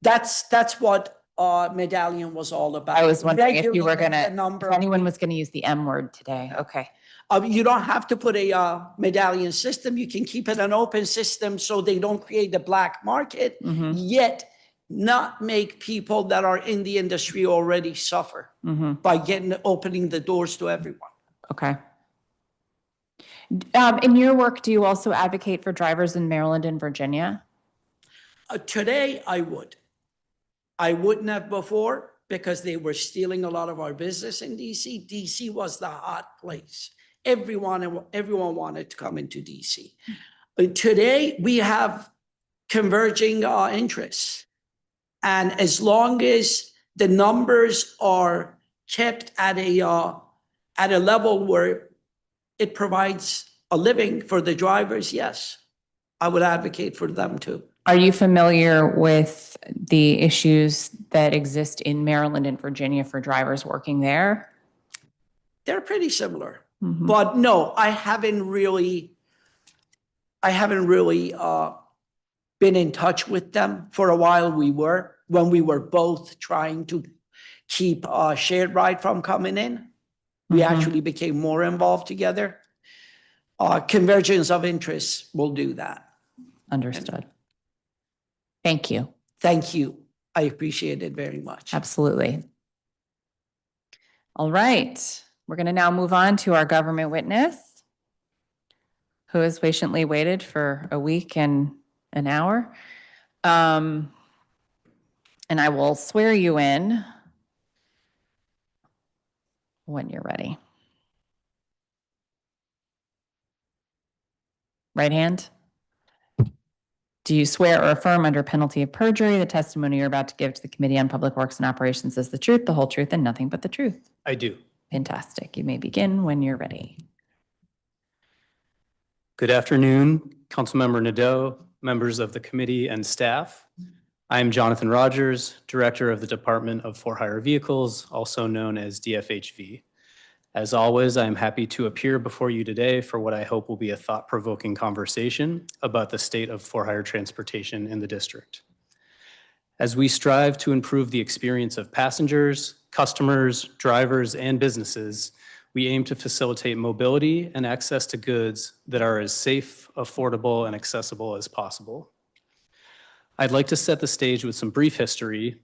That's what Medallion was all about. I was wondering if you were Regulating gonna, the number if anyone was gonna use the M word today. Okay. You don't have to put a medallion system. You can keep it an open system so they don't create a black market, yet not make people that are in the industry already suffer by opening the doors to everyone. Okay. In your work, do you also advocate for drivers in Maryland and Virginia? Today, I would. I wouldn't have before because they were stealing a lot of our business in DC. DC was the hot place. Everyone wanted to come into DC. Today, we have converging interests. And as long as the numbers are kept at a level where it provides a living for the drivers, yes, I would advocate for them too. Are you familiar with the issues that exist in Maryland and Virginia for drivers working there? They're pretty similar. But no, I haven't really been in touch with them. For a while when we were both trying to keep shared ride from coming in. We actually became more involved together. Convergence of interests will do that. Understood. Thank you. Thank you. I appreciate it very much. Absolutely. All right. We're going to now move on to our government witness, who has patiently waited for a week and an hour. And I will swear you in when you're ready. Right hand. Do you swear or affirm under penalty of perjury the testimony you're about to give to the Committee on Public Works and Operations is the truth, the whole truth, and nothing but the truth? I do. Fantastic. You may begin when you're ready. Good afternoon, Councilmember Nadeau, members of the committee and staff. I am Jonathan Rogers, Director of the Department of For-Hire Vehicles, also known as DFHV. As always, I am happy to appear before you today for what I hope will be a thought-provoking conversation about the state of for-hire transportation in the district. As we strive to improve the experience of passengers, customers, drivers, and businesses, we aim to facilitate mobility and access to goods that are as safe, affordable, and accessible as possible. I'd like to set the stage with some brief history.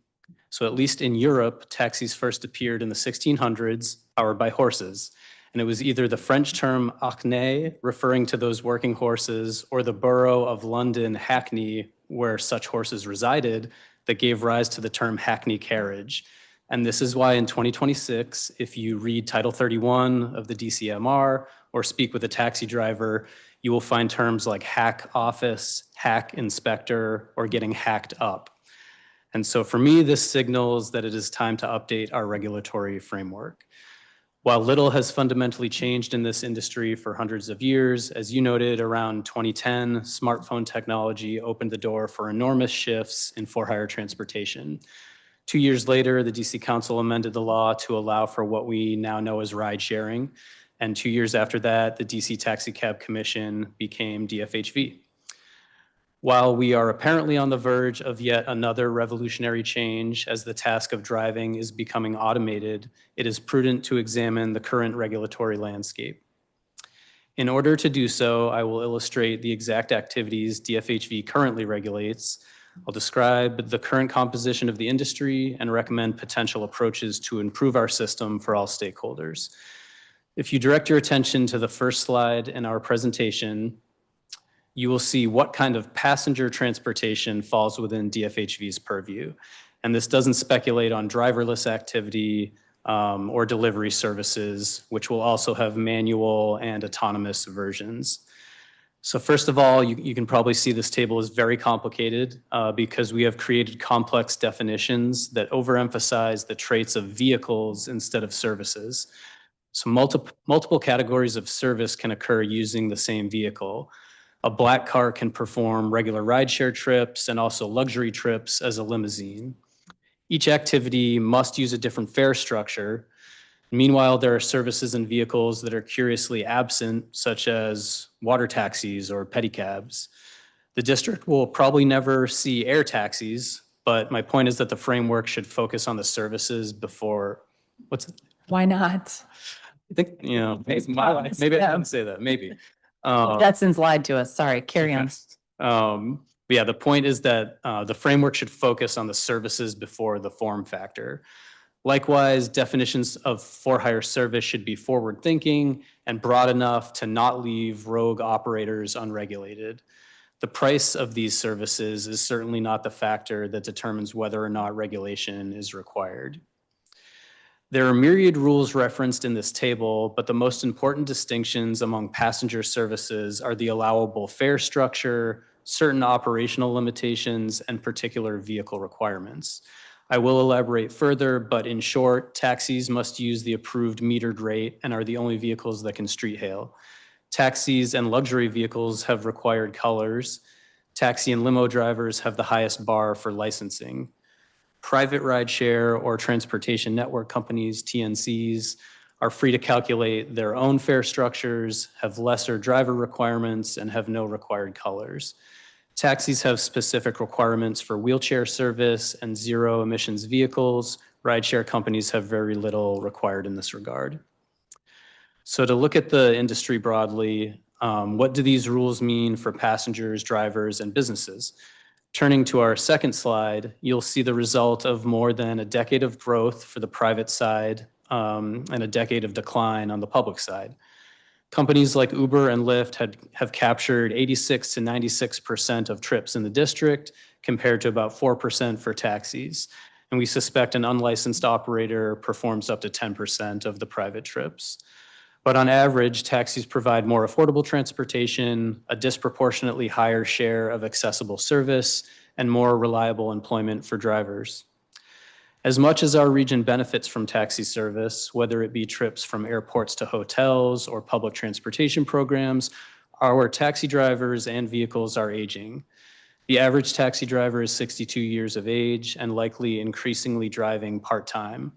So at least in Europe, taxis first appeared in the 1600s, powered by horses. And it was either the French term hackney, referring to those working horses, or the borough of London, Hackney, where such horses resided, that gave rise to the term hackney carriage. And this is why in 2026, if you read Title 31 of the DCMR or speak with a taxi driver, you will find terms like hack office, hack inspector, or getting hacked up. And so for me, this signals that it is time to update our regulatory framework. While little has fundamentally changed in this industry for hundreds of years, as you noted, around 2010, smartphone technology opened the door for enormous shifts in for-hire transportation. 2 years later, the DC Council amended the law to allow for what we now know as ride sharing. And 2 years after that, the DC Taxi Cab Commission became DFHV. While we are apparently on the verge of yet another revolutionary change as the task of driving is becoming automated, it is prudent to examine the current regulatory landscape. In order to do so, I will illustrate the exact activities DFHV currently regulates. I'll describe the current composition of the industry and recommend potential approaches to improve our system for all stakeholders. If you direct your attention to the first slide in our presentation, you will see what kind of passenger transportation falls within DFHV's purview. And this doesn't speculate on driverless activity or delivery services, which will also have manual and autonomous versions. So first of all, you can probably see this table is very complicated because we have created complex definitions that overemphasize the traits of vehicles instead of services. So multiple categories of service can occur using the same vehicle. A black car can perform regular rideshare trips and also luxury trips as a limousine. Each activity must use a different fare structure. Meanwhile, there are services and vehicles that are curiously absent, such as water taxis or pedicabs. The district will probably never see air taxis, but my point is that the framework should focus on the services before, Why not? I think, maybe I shouldn't say that, maybe. Jetson's lied to us. Sorry, carry on. But yeah, the point is that the framework should focus on the services before the form factor. Likewise, definitions of for-hire service should be forward-thinking and broad enough to not leave rogue operators unregulated. The price of these services is certainly not the factor that determines whether or not regulation is required. There are myriad rules referenced in this table, but the most important distinctions among passenger services are the allowable fare structure, certain operational limitations, and particular vehicle requirements. I will elaborate further, but in short, taxis must use the approved metered rate and are the only vehicles that can street hail. Taxis and luxury vehicles have required colors. Taxi and limo drivers have the highest bar for licensing. Private rideshare or transportation network companies, TNCs, are free to calculate their own fare structures, have lesser driver requirements, and have no required colors. Taxis have specific requirements for wheelchair service and zero emissions vehicles. Rideshare companies have very little required in this regard. So to look at the industry broadly, what do these rules mean for passengers, drivers, and businesses? Turning to our second slide, you'll see the result of more than a decade of growth for the private side and a decade of decline on the public side. Companies like Uber and Lyft have captured 86 to 96% of trips in the district, compared to about 4% for taxis. And we suspect an unlicensed operator performs up to 10% of the private trips. But on average, taxis provide more affordable transportation, a disproportionately higher share of accessible service, and more reliable employment for drivers. As much as our region benefits from taxi service, whether it be trips from airports to hotels or public transportation programs, our taxi drivers and vehicles are aging. The average taxi driver is 62 years of age and likely increasingly driving part-time.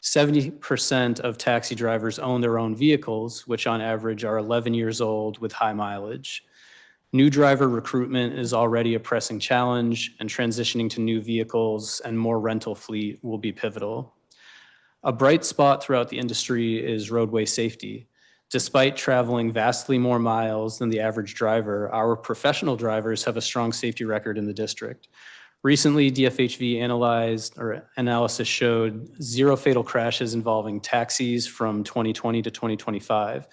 70% of taxi drivers own their own vehicles, which on average are 11 years old with high mileage. New driver recruitment is already a pressing challenge, and transitioning to new vehicles and more rental fleet will be pivotal. A bright spot throughout the industry is roadway safety. Despite traveling vastly more miles than the average driver, our professional drivers have a strong safety record in the district. Recently, DFHV analysis showed 0 fatal crashes involving taxis from 2020 to 2025.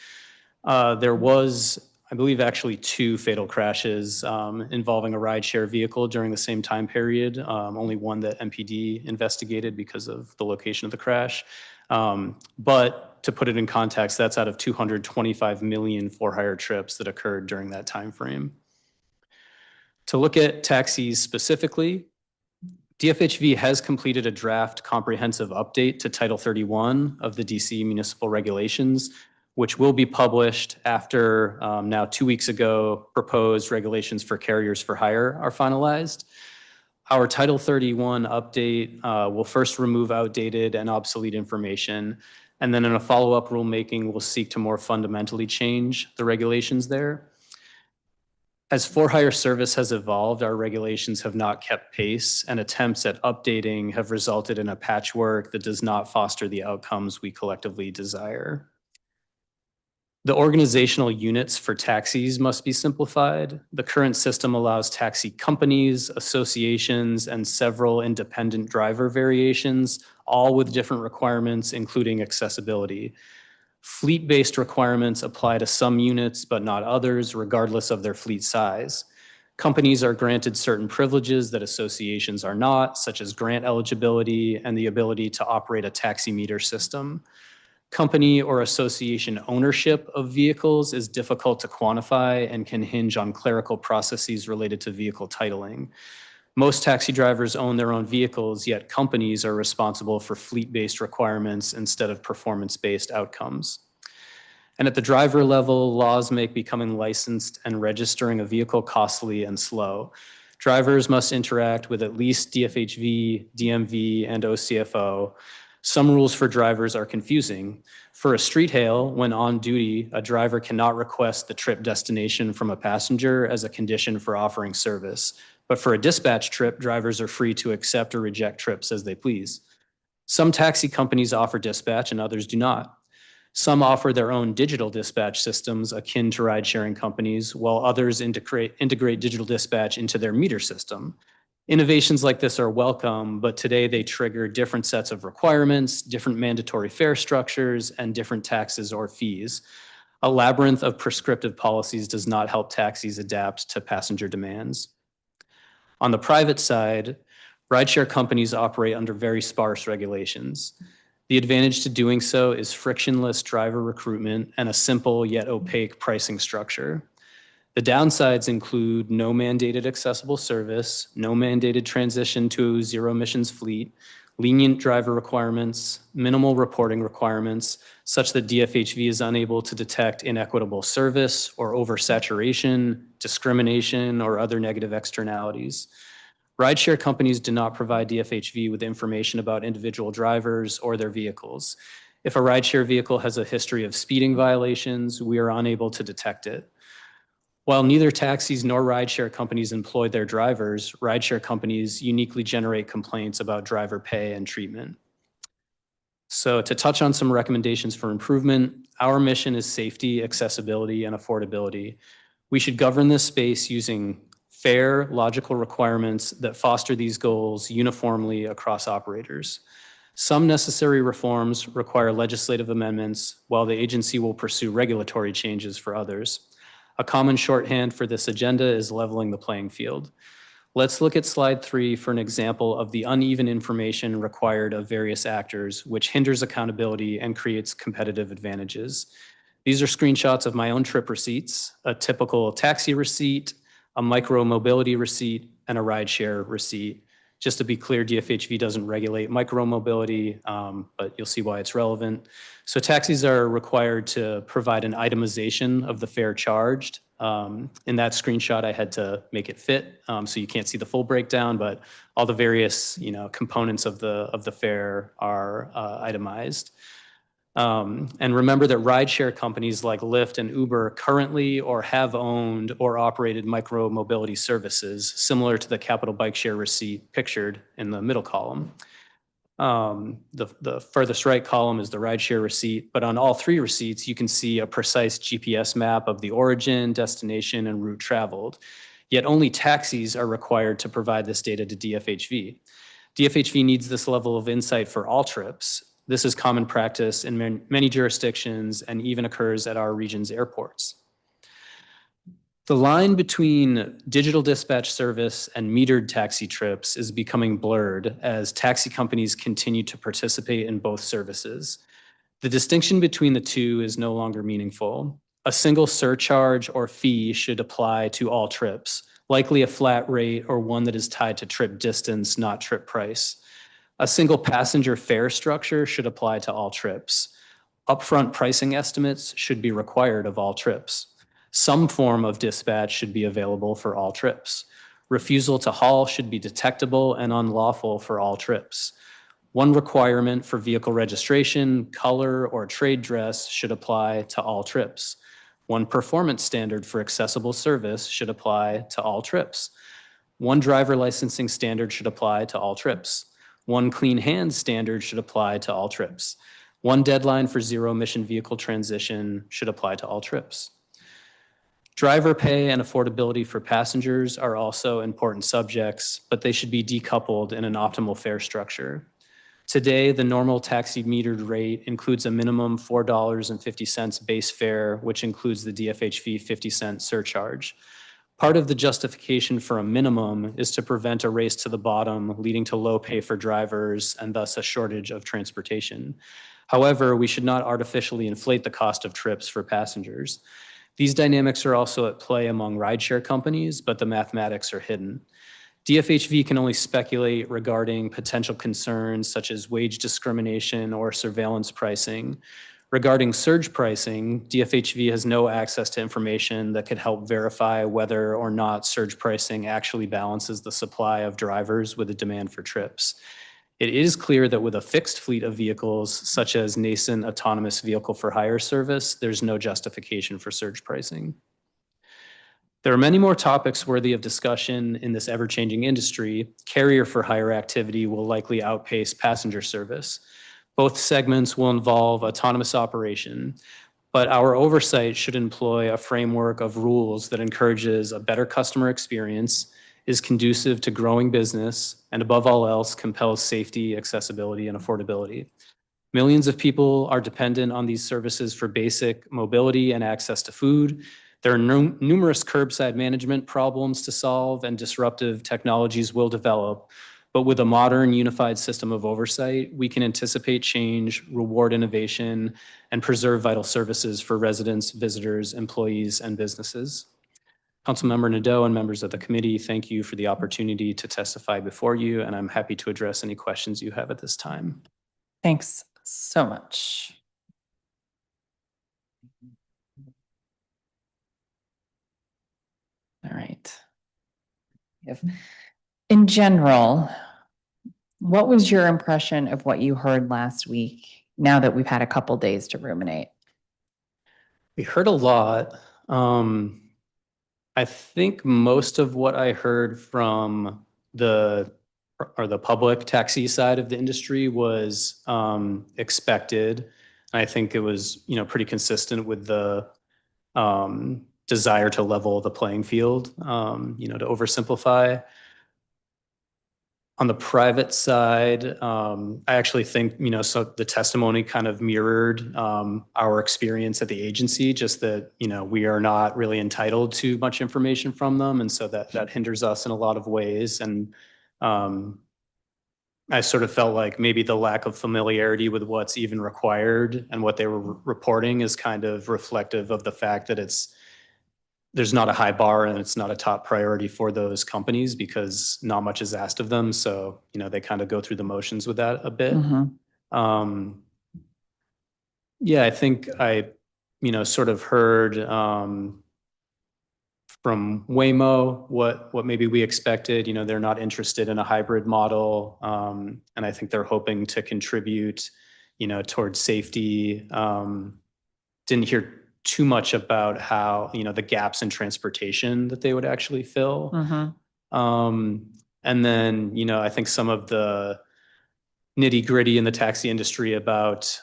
There was, I believe, actually 2 fatal crashes involving a rideshare vehicle during the same time period, only one that MPD investigated because of the location of the crash. But to put it in context, that's out of 225 million for-hire trips that occurred during that time frame. To look at taxis specifically, DFHV has completed a draft comprehensive update to Title 31 of the DC municipal regulations, which will be published after now 2 weeks ago, proposed regulations for carriers for hire are finalized. Our Title 31 update will first remove outdated and obsolete information, and then in a follow-up rulemaking, we'll seek to more fundamentally change the regulations there. As for-hire service has evolved, our regulations have not kept pace, and attempts at updating have resulted in a patchwork that does not foster the outcomes we collectively desire. The organizational units for taxis must be simplified. The current system allows taxi companies, associations, and several independent driver variations, all with different requirements, including accessibility. Fleet-based requirements apply to some units, but not others, regardless of their fleet size. Companies are granted certain privileges that associations are not, such as grant eligibility and the ability to operate a taxi meter system. Company or association ownership of vehicles is difficult to quantify and can hinge on clerical processes related to vehicle titling. Most taxi drivers own their own vehicles, yet companies are responsible for fleet-based requirements instead of performance-based outcomes. And at the driver level, laws make becoming licensed and registering a vehicle costly and slow. Drivers must interact with at least DFHV, DMV, and OCFO. Some rules for drivers are confusing. For a street hail, when on duty, a driver cannot request the trip destination from a passenger as a condition for offering service. But for a dispatch trip, drivers are free to accept or reject trips as they please. Some taxi companies offer dispatch and others do not. Some offer their own digital dispatch systems akin to ride-sharing companies, while others integrate digital dispatch into their meter system. Innovations like this are welcome, but today they trigger different sets of requirements, different mandatory fare structures, and different taxes or fees. A labyrinth of prescriptive policies does not help taxis adapt to passenger demands. On the private side, rideshare companies operate under very sparse regulations. The advantage to doing so is frictionless driver recruitment and a simple yet opaque pricing structure. The downsides include no mandated accessible service, no mandated transition to zero emissions fleet, lenient driver requirements, minimal reporting requirements, such that DFHV is unable to detect inequitable service or oversaturation, discrimination, or other negative externalities. Rideshare companies do not provide DFHV with information about individual drivers or their vehicles. If a rideshare vehicle has a history of speeding violations, we are unable to detect it. While neither taxis nor rideshare companies employ their drivers, rideshare companies uniquely generate complaints about driver pay and treatment. So to touch on some recommendations for improvement, our mission is safety, accessibility, and affordability. We should govern this space using fair, logical requirements that foster these goals uniformly across operators. Some necessary reforms require legislative amendments, while the agency will pursue regulatory changes for others. A common shorthand for this agenda is leveling the playing field. Let's look at slide 3 for an example of the uneven information required of various actors, which hinders accountability and creates competitive advantages. These are screenshots of my own trip receipts, a typical taxi receipt, a micro-mobility receipt, and a rideshare receipt. Just to be clear, DFHV doesn't regulate micro-mobility, but you'll see why it's relevant. So taxis are required to provide an itemization of the fare charged. In that screenshot, I had to make it fit, so you can't see the full breakdown, but all the various components of the fare are itemized. And remember that rideshare companies like Lyft and Uber currently or have owned or operated micro-mobility services similar to the Capital Bike Share receipt pictured in the middle column. The furthest right column is the rideshare receipt, but on all 3 receipts, you can see a precise GPS map of the origin, destination, and route traveled. Yet only taxis are required to provide this data to DFHV. DFHV needs this level of insight for all trips. This is common practice in many jurisdictions and even occurs at our region's airports. The line between digital dispatch service and metered taxi trips is becoming blurred as taxi companies continue to participate in both services. The distinction between the two is no longer meaningful. A single surcharge or fee should apply to all trips, likely a flat rate or one that is tied to trip distance, not trip price. A single passenger fare structure should apply to all trips. Upfront pricing estimates should be required of all trips. Some form of dispatch should be available for all trips. Refusal to haul should be detectable and unlawful for all trips. One requirement for vehicle registration, color, or trade dress should apply to all trips. One performance standard for accessible service should apply to all trips. One driver licensing standard should apply to all trips. One clean hands standard should apply to all trips. One deadline for zero emission vehicle transition should apply to all trips. Driver pay and affordability for passengers are also important subjects, but they should be decoupled in an optimal fare structure. Today, the normal taxi metered rate includes a minimum $4.50 base fare, which includes the DFHV 50-cent surcharge. Part of the justification for a minimum is to prevent a race to the bottom, leading to low pay for drivers and thus a shortage of transportation. However, we should not artificially inflate the cost of trips for passengers. These dynamics are also at play among rideshare companies, but the mathematics are hidden. DFHV can only speculate regarding potential concerns such as wage discrimination or surveillance pricing. Regarding surge pricing, DFHV has no access to information that could help verify whether or not surge pricing actually balances the supply of drivers with the demand for trips. It is clear that with a fixed fleet of vehicles, such as nascent autonomous vehicle for hire service, there's no justification for surge pricing. There are many more topics worthy of discussion in this ever-changing industry. Carrier for hire activity will likely outpace passenger service. Both segments will involve autonomous operation, but our oversight should employ a framework of rules that encourages a better customer experience, is conducive to growing business, and above all else, compels safety, accessibility, and affordability. Millions of people are dependent on these services for basic mobility and access to food. There are numerous curbside management problems to solve, and disruptive technologies will develop. But with a modern, unified system of oversight, we can anticipate change, reward innovation, and preserve vital services for residents, visitors, employees, and businesses. Councilmember Nadeau and members of the committee, thank you for the opportunity to testify before you, and I'm happy to address any questions you have at this time. Thanks so much. All right. In general, what was your impression of what you heard last week, now that we've had a couple days to ruminate? We heard a lot. I think most of what I heard from the public taxi side of the industry was expected. I think it was, pretty consistent with the desire to level the playing field, to oversimplify. On the private side, I actually think, so the testimony kind of mirrored our experience at the agency, just that, we are not really entitled to much information from them. And so that hinders us in a lot of ways. And I sort of felt like maybe the lack of familiarity with what's even required and what they were reporting is kind of reflective of the fact that there's not a high bar and it's not a top priority for those companies because not much is asked of them. So, they kind of go through the motions with that a bit. Yeah, I think I, sort of heard from Waymo what maybe we expected. They're not interested in a hybrid model. And I think they're hoping to contribute, towards safety. Didn't hear too much about how, the gaps in transportation that they would actually fill. And then, I think some of the nitty gritty in the taxi industry about,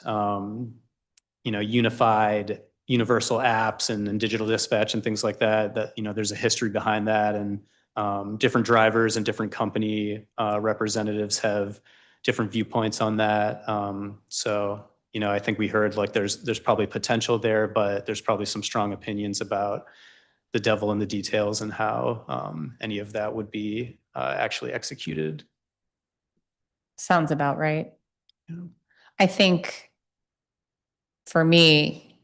unified universal apps and digital dispatch and things like that, there's a history behind that. And different drivers and different company representatives have different viewpoints on that. So, I think we heard like there's probably potential there, but there's probably some strong opinions about the devil in the details and how any of that would be actually executed. Sounds about right. Yeah. I think for me,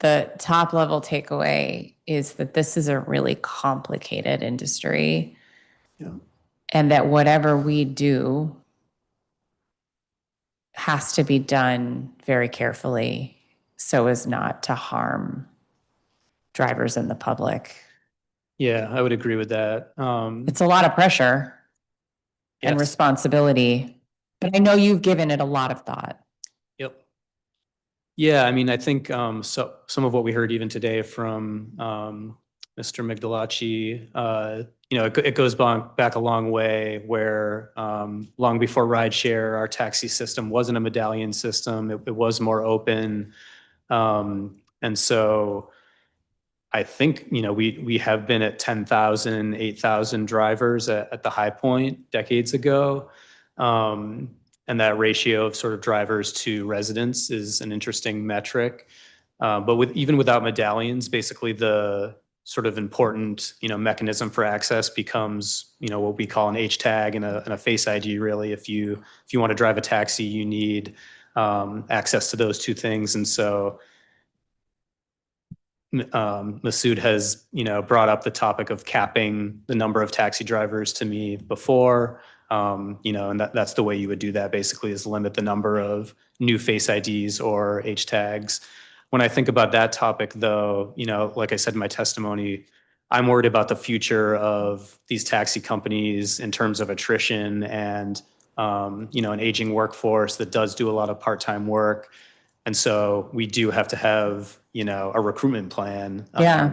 the top level takeaway is that this is a really complicated industry. Yeah. And that whatever we do has to be done very carefully so as not to harm drivers and the public. Yeah, I would agree with that. It's a lot of pressure and Yes. responsibility, but I know you've given it a lot of thought. Yep. Yeah, I mean, I think some of what we heard even today from Mr. Migdalachi, it goes back a long way where long before rideshare, our taxi system wasn't a medallion system. It was more open. And so I think, we have been at 10,000, 8,000 drivers at the high point decades ago. And that ratio of sort of drivers to residents is an interesting metric. But even without medallions, basically the sort of important, mechanism for access becomes, what we call an H tag and a face ID, really. If you want to drive a taxi, you need access to those two things. And so Masood has, brought up the topic of capping the number of taxi drivers to me before. And that's the way you would do that basically, is limit the number of new face IDs or H tags. When I think about that topic though, like I said in my testimony, I'm worried about the future of these taxi companies in terms of attrition and, an aging workforce that does do a lot of part-time work. And so we do have to have, a recruitment plan Yeah.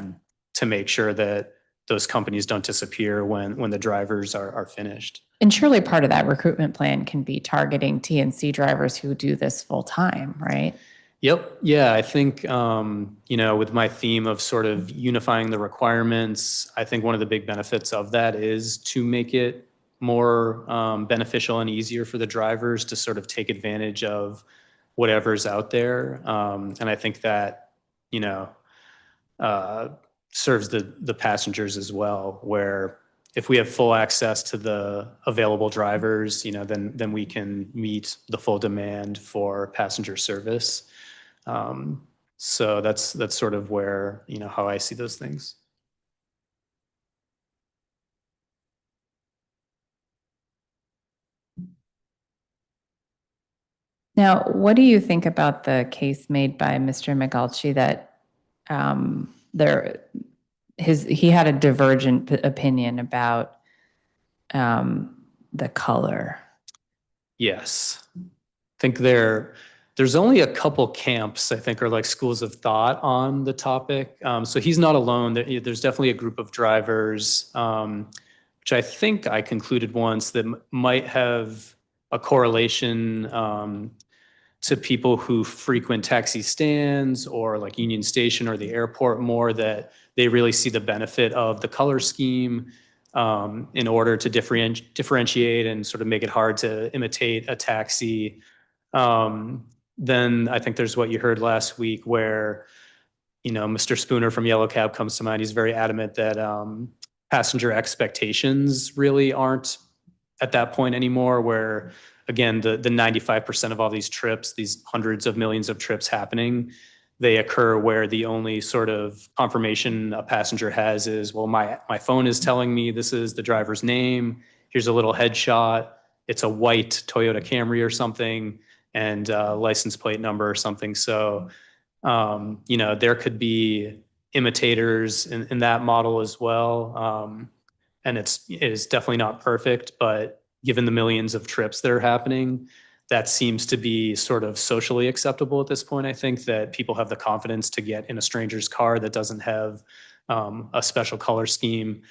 to make sure that those companies don't disappear when the drivers are finished. And surely part of that recruitment plan can be targeting TNC drivers who do this full time, right? Yep. Yeah. I think, with my theme of sort of unifying the requirements, I think one of the big benefits of that is to make it more beneficial and easier for the drivers to sort of take advantage of whatever's out there. And I think that, uh, serves the passengers as well, where if we have full access to the available drivers, then we can meet the full demand for passenger service. So that's sort of where, how I see those things. Now, what do you think about the case made by Mr. McAlchie that he had a divergent opinion about the color? Yes. I think there's only a couple camps, I think, are like schools of thought on the topic. So he's not alone. There's definitely a group of drivers, which I think I concluded once that might have a correlation to people who frequent taxi stands or like Union Station or the airport more, that they really see the benefit of the color scheme in order to differentiate and sort of make it hard to imitate a taxi. Then I think there's what you heard last week where, Mr. Spooner from Yellow Cab comes to mind. He's very adamant that passenger expectations really aren't at that point anymore, where again, the 95% of all these trips, these hundreds of millions of trips happening, they occur where the only sort of confirmation a passenger has is, well, my phone is telling me this is the driver's name. Here's a little headshot. It's a white Toyota Camry or something, and license plate number or something. So, there could be imitators in that model as well. And it is definitely not perfect, but given the millions of trips that are happening, that seems to be sort of socially acceptable at this point. I think that people have the confidence to get in a stranger's car that doesn't have a special color scheme.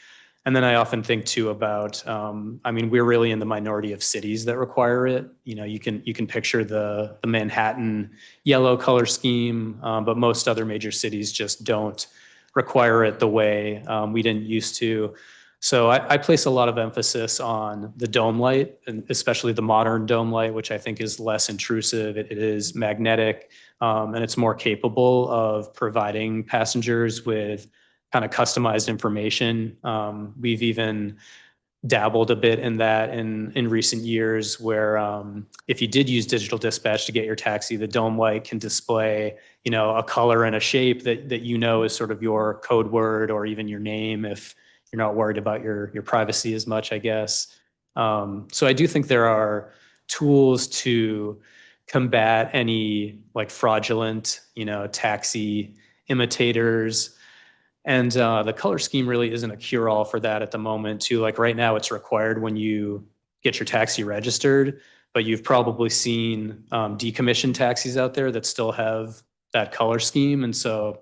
And then I often think too about, we're really in the minority of cities that require it. You can picture the Manhattan yellow color scheme, but most other major cities just don't require it the way we didn't used to. So I place a lot of emphasis on the dome light, and especially the modern dome light, which I think is less intrusive. It is magnetic, and it's more capable of providing passengers with kind of customized information. We've even dabbled a bit in that in recent years, where if you did use digital dispatch to get your taxi, the dome light can display, a color and a shape that is sort of your code word or even your name, if you're not worried about your privacy as much, I guess. So I do think there are tools to combat any like fraudulent, taxi imitators. And the color scheme really isn't a cure-all for that at the moment too. Like right now it's required when you get your taxi registered, but you've probably seen decommissioned taxis out there that still have that color scheme. And so,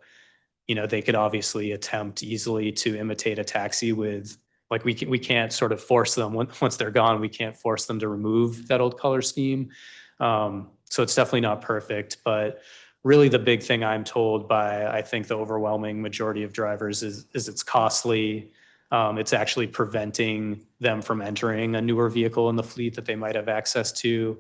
they could obviously attempt easily to imitate a taxi with, like, we can't sort of force them, once they're gone, we can't force them to remove that old color scheme. So it's definitely not perfect, but really the big thing I'm told by, I think, the overwhelming majority of drivers is it's costly. It's actually preventing them from entering a newer vehicle in the fleet that they might have access to.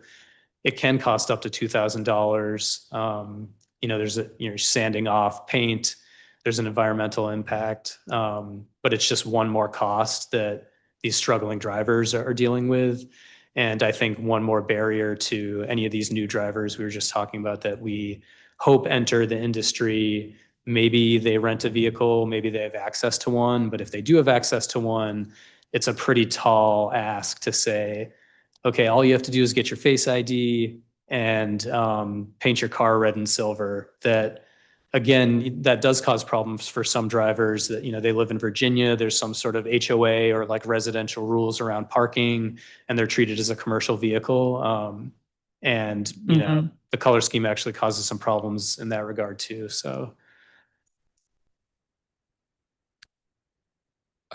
It can cost up to $2,000. There's sanding off paint. There's an environmental impact, but it's just one more cost that these struggling drivers are dealing with. And I think one more barrier to any of these new drivers we were just talking about that we hope enter the industry. Maybe they rent a vehicle, maybe they have access to one, but if they do have access to one, it's a pretty tall ask to say, okay, all you have to do is get your Face ID and paint your car red and silver. That, again, that does cause problems for some drivers that, they live in Virginia. There's some sort of HOA or like residential rules around parking, and they're treated as a commercial vehicle. And, the color scheme actually causes some problems in that regard too. So.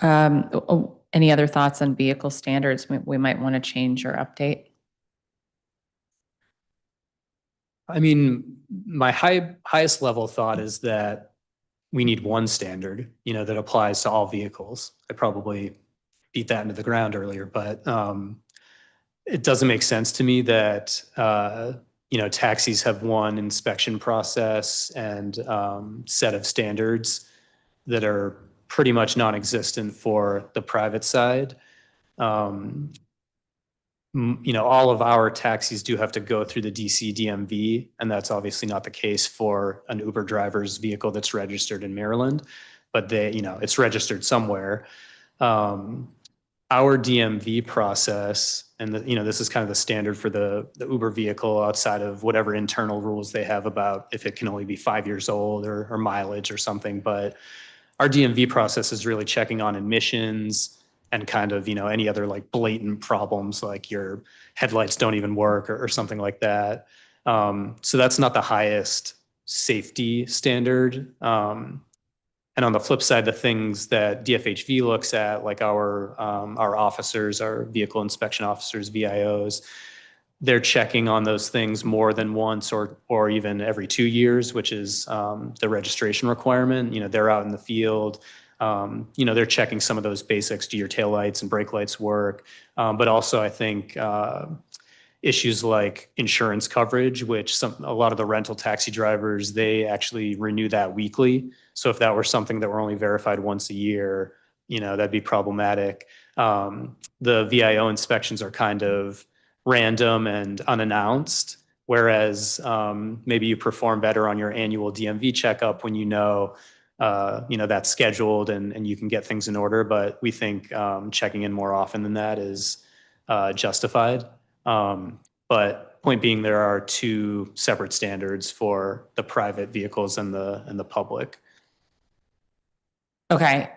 Any other thoughts on vehicle standards we might want to change or update? I mean, my highest level thought is that we need one standard, that applies to all vehicles. I probably beat that into the ground earlier, but it doesn't make sense to me that taxis have one inspection process and set of standards that are pretty much non-existent for the private side. All of our taxis do have to go through the DC DMV, and that's obviously not the case for an Uber driver's vehicle that's registered in Maryland, but it's registered somewhere. Our DMV process, and this is kind of the standard for the Uber vehicle outside of whatever internal rules they have about if it can only be 5 years old or mileage or something. But our DMV process is really checking on emissions and kind of, any other like blatant problems, like your headlights don't even work or something like that. So that's not the highest safety standard. And on the flip side, the things that DFHV looks at, like our officers, our vehicle inspection officers, VIOs, they're checking on those things more than once or even every 2 years, which is the registration requirement. They're out in the field. They're checking some of those basics. Do your taillights and brake lights work? But also, I think issues like insurance coverage, which a lot of the rental taxi drivers, they actually renew that weekly. So if that were something that were only verified once a year, that'd be problematic. The VIO inspections are kind of random and unannounced, whereas maybe you perform better on your annual DMV checkup when that's scheduled and you can get things in order. But we think checking in more often than that is justified. But point being, there are two separate standards for the private vehicles and the public. Okay.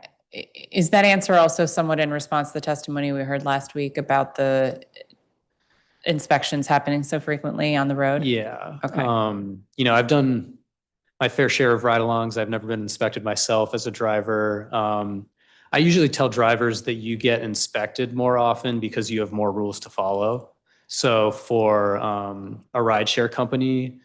Is that answer also somewhat in response to the testimony we heard last week about the inspections happening so frequently on the road? Yeah. Okay. I've done my fair share of ride-alongs. I've never been inspected myself as a driver. I usually tell drivers that you get inspected more often because you have more rules to follow. So for a rideshare company,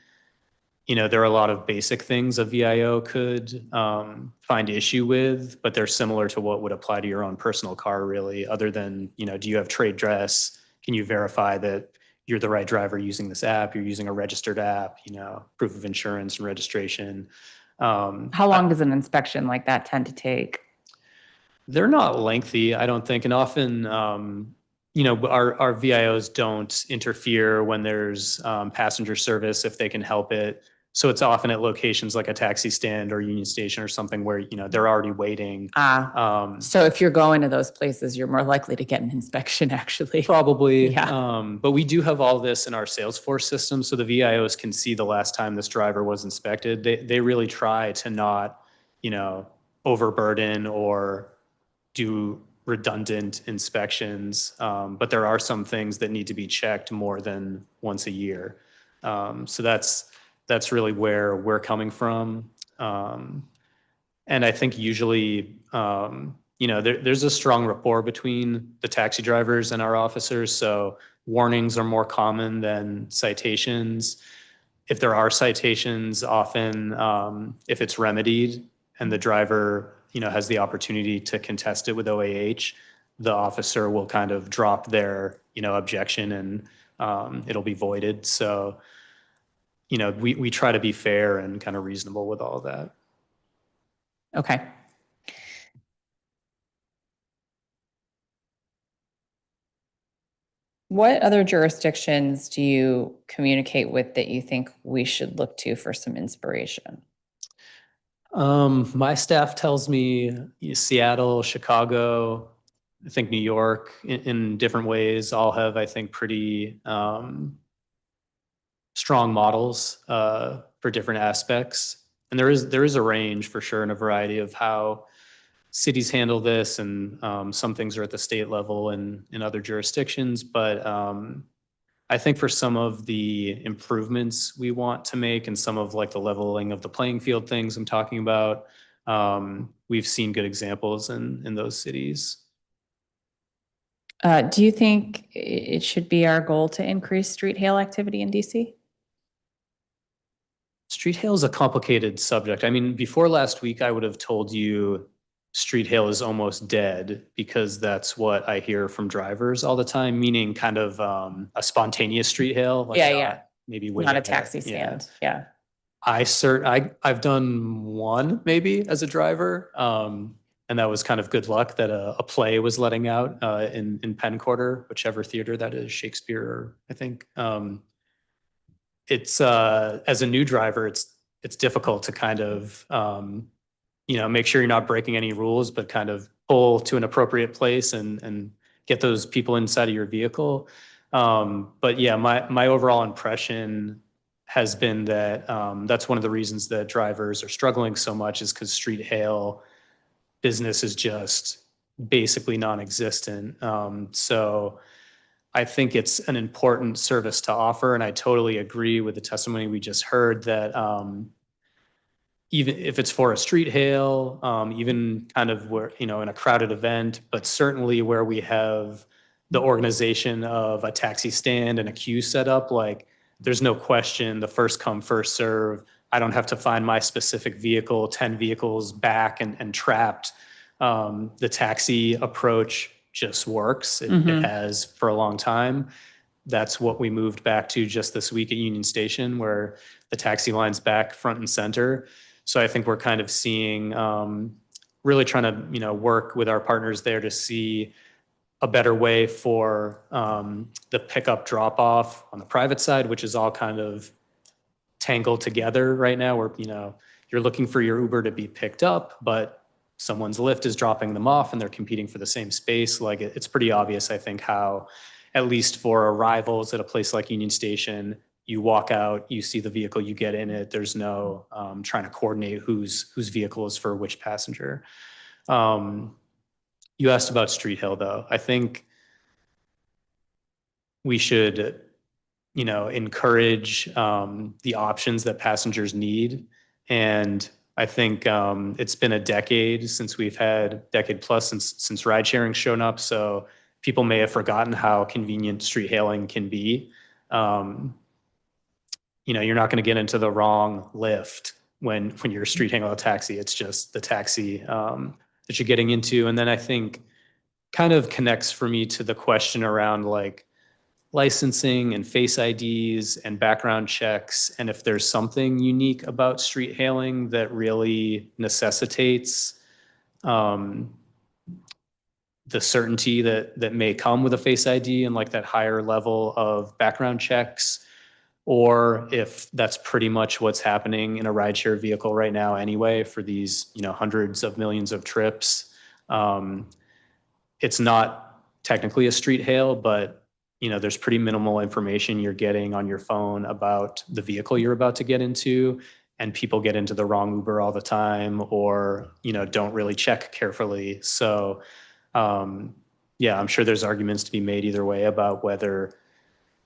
there are a lot of basic things a VIO could find issue with, but they're similar to what would apply to your own personal car, really, other than, do you have trade dress? Can you verify that you're the right driver using this app? You're using a registered app, proof of insurance and registration. How long does an inspection like that tend to take? They're not lengthy, I don't think. And often, our VIOs don't interfere when there's passenger service if they can help it. So it's often at locations like a taxi stand or Union Station or something where, they're already waiting. So if you're going to those places, you're more likely to get an inspection, actually. Probably. Yeah. But we do have all this in our Salesforce system, so the VIOs can see the last time this driver was inspected. They really try to not, overburden or do redundant inspections, but there are some things that need to be checked more than once a year. So that's really where we're coming from. And I think usually, there's a strong rapport between the taxi drivers and our officers. So warnings are more common than citations. If there are citations, often if it's remedied and the driver, has the opportunity to contest it with OAH, the officer will kind of drop their, objection and it'll be voided. So, we try to be fair and kind of reasonable with all of that. Okay. What other jurisdictions do you communicate with that you think we should look to for some inspiration? My staff tells me Seattle, Chicago, I think New York in different ways all have, I think, pretty strong models for different aspects. And there is a range for sure and a variety of how cities handle this, and some things are at the state level and in other jurisdictions. But I think for some of the improvements we want to make and some of like the leveling of the playing field things I'm talking about, we've seen good examples in those cities. Do you think it should be our goal to increase street hail activity in DC? Street hail is a complicated subject. I mean, before last week, I would have told you street hail is almost dead because that's what I hear from drivers all the time, meaning kind of a spontaneous street hail. Like Yeah. maybe Not a waving taxi at- stand. Yeah. I've done one maybe as a driver. And that was kind of good luck that a play was letting out in Penn Quarter, whichever theater that is, Shakespeare, I think. It's as a new driver, it's difficult to kind of make sure you're not breaking any rules, but kind of pull to an appropriate place and get those people inside of your vehicle. But yeah, my overall impression has been that that's one of the reasons that drivers are struggling so much is because street hail business is just basically non-existent. So I think it's an important service to offer, and I totally agree with the testimony we just heard that even if it's for a street hail, even kind of where, in a crowded event, but certainly where we have the organization of a taxi stand and a queue set up, like there's no question the first come, first serve. I don't have to find my specific vehicle, 10 vehicles back and trapped. The taxi approach just works. It has for a long time. That's what we moved back to just this week at Union Station, where the taxi line's back front and center. So I think we're kind of seeing, really trying to, work with our partners there to see a better way for the pickup drop off on the private side, which is all kind of tangled together right now, where, you're looking for your Uber to be picked up, but someone's Lyft is dropping them off and they're competing for the same space. Like it's pretty obvious, I think, how, at least for arrivals at a place like Union Station, you walk out, you see the vehicle, you get in it. There's no trying to coordinate whose vehicle is for which passenger. You asked about street hail, though. I think we should, encourage the options that passengers need. And I think it's been a decade since decade plus since ride sharing shown up. So people may have forgotten how convenient street hailing can be. You're not going to get into the wrong Lyft when you're street hailing a taxi. It's just the taxi that you're getting into. And then I think kind of connects for me to the question around like licensing and face IDs and background checks. And if there's something unique about street hailing that really necessitates the certainty that may come with a face ID and like that higher level of background checks, or if that's pretty much what's happening in a rideshare vehicle right now anyway for these, hundreds of millions of trips. It's not technically a street hail, but there's pretty minimal information you're getting on your phone about the vehicle you're about to get into, and people get into the wrong Uber all the time, or don't really check carefully. So Yeah, I'm sure there's arguments to be made either way about whether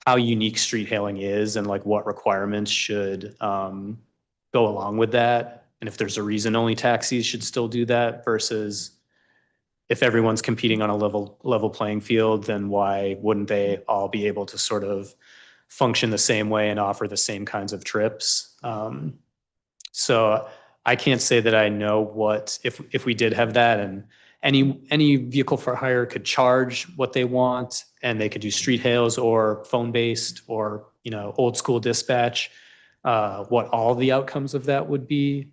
how unique street hailing is and like what requirements should go along with that. And if there's a reason only taxis should still do that versus if everyone's competing on a level playing field, then why wouldn't they all be able to sort of function the same way and offer the same kinds of trips? So I can't say that I know what if we did have that and any vehicle for hire could charge what they want and they could do street hails or phone based or old school dispatch. What all the outcomes of that would be.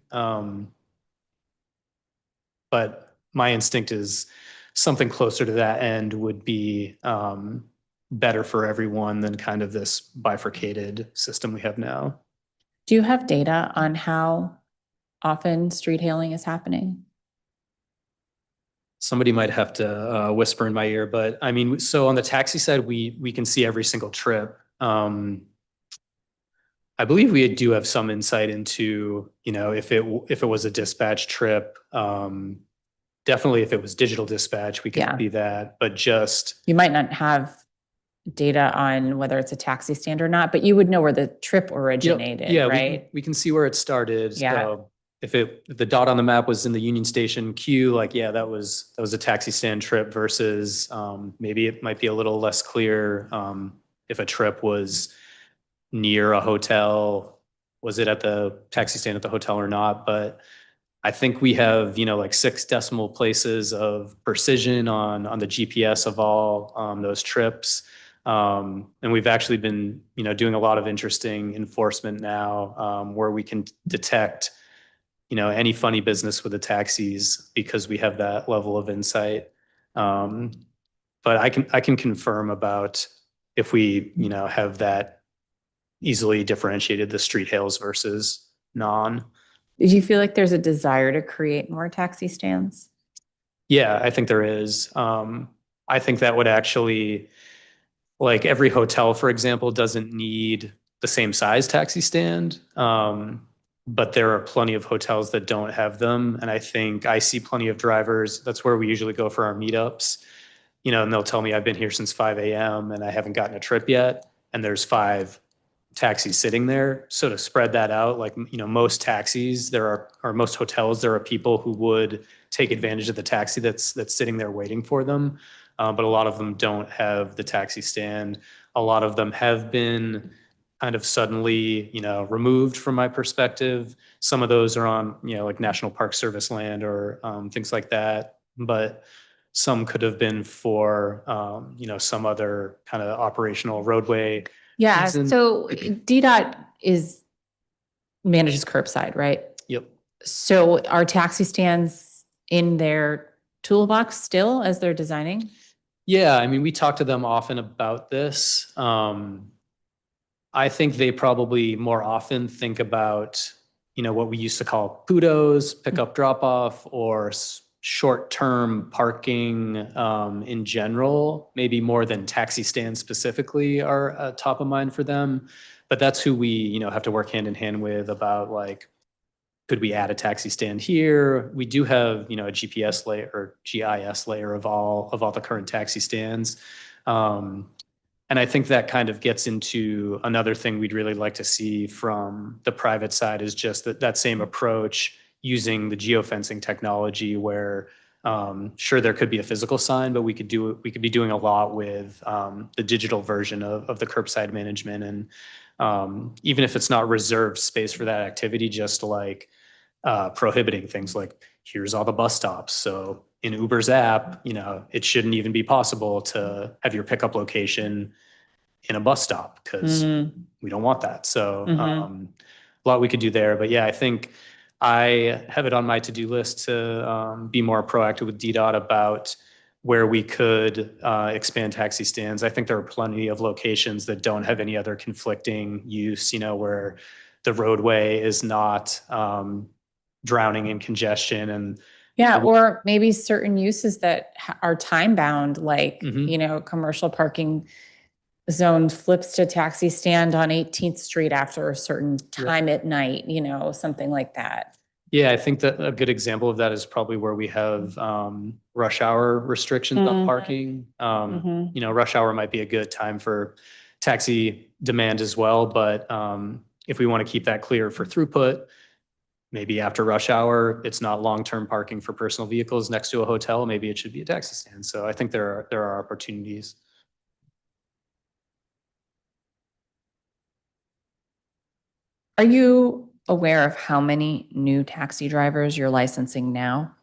But my instinct is something closer to that end would be better for everyone than kind of this bifurcated system we have now. Do you have data on how often street hailing is happening? Somebody might have to whisper in my ear, but I mean, so on the taxi side, we can see every single trip. I believe we do have some insight into, if it was a dispatch trip. Definitely, if it was digital dispatch, we could see that. But just you might not have data on whether it's a taxi stand or not, but you would know where the trip originated, right? We can see where it started. Yeah. So if the dot on the map was in the Union Station queue, like, yeah, that was a taxi stand trip versus maybe it might be a little less clear if a trip was near a hotel, was it at the taxi stand at the hotel or not? But I think we have, like 6 decimal places of precision on the GPS of all those trips. And we've actually been, doing a lot of interesting enforcement now where we can detect, any funny business with the taxis because we have that level of insight. But I can confirm about if we, have that easily differentiated the street hails versus non. Do you feel like there's a desire to create more taxi stands? Yeah, I think there is. I think that would actually, like every hotel, for example, doesn't need the same size taxi stand. But there are plenty of hotels that don't have them. And I think I see plenty of drivers. That's where we usually go for our meetups, and they'll tell me I've been here since 5 a.m. and I haven't gotten a trip yet. And there's 5 taxis sitting there. So to spread that out, like, most taxis, or most hotels, there are people who would take advantage of the taxi that's sitting there waiting for them. But a lot of them don't have the taxi stand. A lot of them have been kind of suddenly, removed from my perspective. Some of those are on, like National Park Service land or things like that. But some could have been for, some other kind of operational roadway. Yeah. reason. So DDOT manages curbside, right? Yep. So are taxi stands in their toolbox still as they're designing? Yeah, I mean, we talk to them often about this. I think they probably more often think about, what we used to call PWOs, pickup drop off, or short-term parking in general, maybe more than taxi stands specifically are top of mind for them. But that's who we, have to work hand in hand with about like, could we add a taxi stand here? We do have, a GPS layer or GIS layer of all the current taxi stands. And I think that kind of gets into another thing we'd really like to see from the private side is just that same approach using the geofencing technology where sure there could be a physical sign, but we could be doing a lot with the digital version of the curbside management. And even if it's not reserved space for that activity, just like prohibiting things like here's all the bus stops. So in Uber's app, it shouldn't even be possible to have your pickup location in a bus stop because we don't want that. So a lot we could do there. But yeah, I think I have it on my to-do list to be more proactive with DDOT about where we could expand taxi stands. I think there are plenty of locations that don't have any other conflicting use, where the roadway is not drowning in congestion and yeah, or maybe certain uses that are time bound, like, Mhm. Commercial parking zone flips to taxi stand on 18th Street after a certain time at night, something like that. Yeah, I think that a good example of that is probably where we have rush hour restrictions on parking. Rush hour might be a good time for taxi demand as well, but if we want to keep that clear for throughput, maybe after rush hour, it's not long-term parking for personal vehicles next to a hotel. Maybe it should be a taxi stand. So I think there are opportunities. Are you aware of how many new taxi drivers you're licensing now?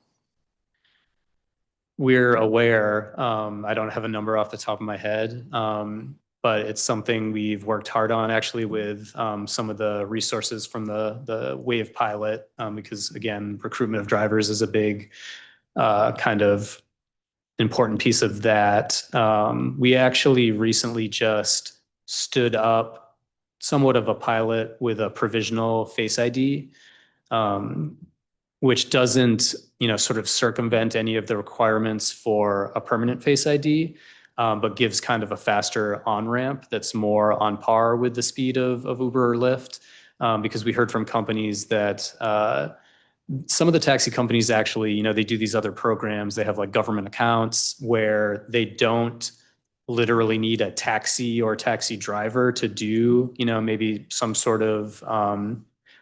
We're aware, I don't have a number off the top of my head, but it's something we've worked hard on actually with some of the resources from the Wave pilot, because again, recruitment of drivers is a big kind of important piece of that. We actually recently just stood up somewhat of a pilot with a provisional Face ID, which doesn't, sort of circumvent any of the requirements for a permanent Face ID, but gives kind of a faster on-ramp that's more on par with the speed of Uber or Lyft. Because we heard from companies that some of the taxi companies actually, they do these other programs. They have like government accounts where they don't literally need a taxi or taxi driver to do, maybe some sort of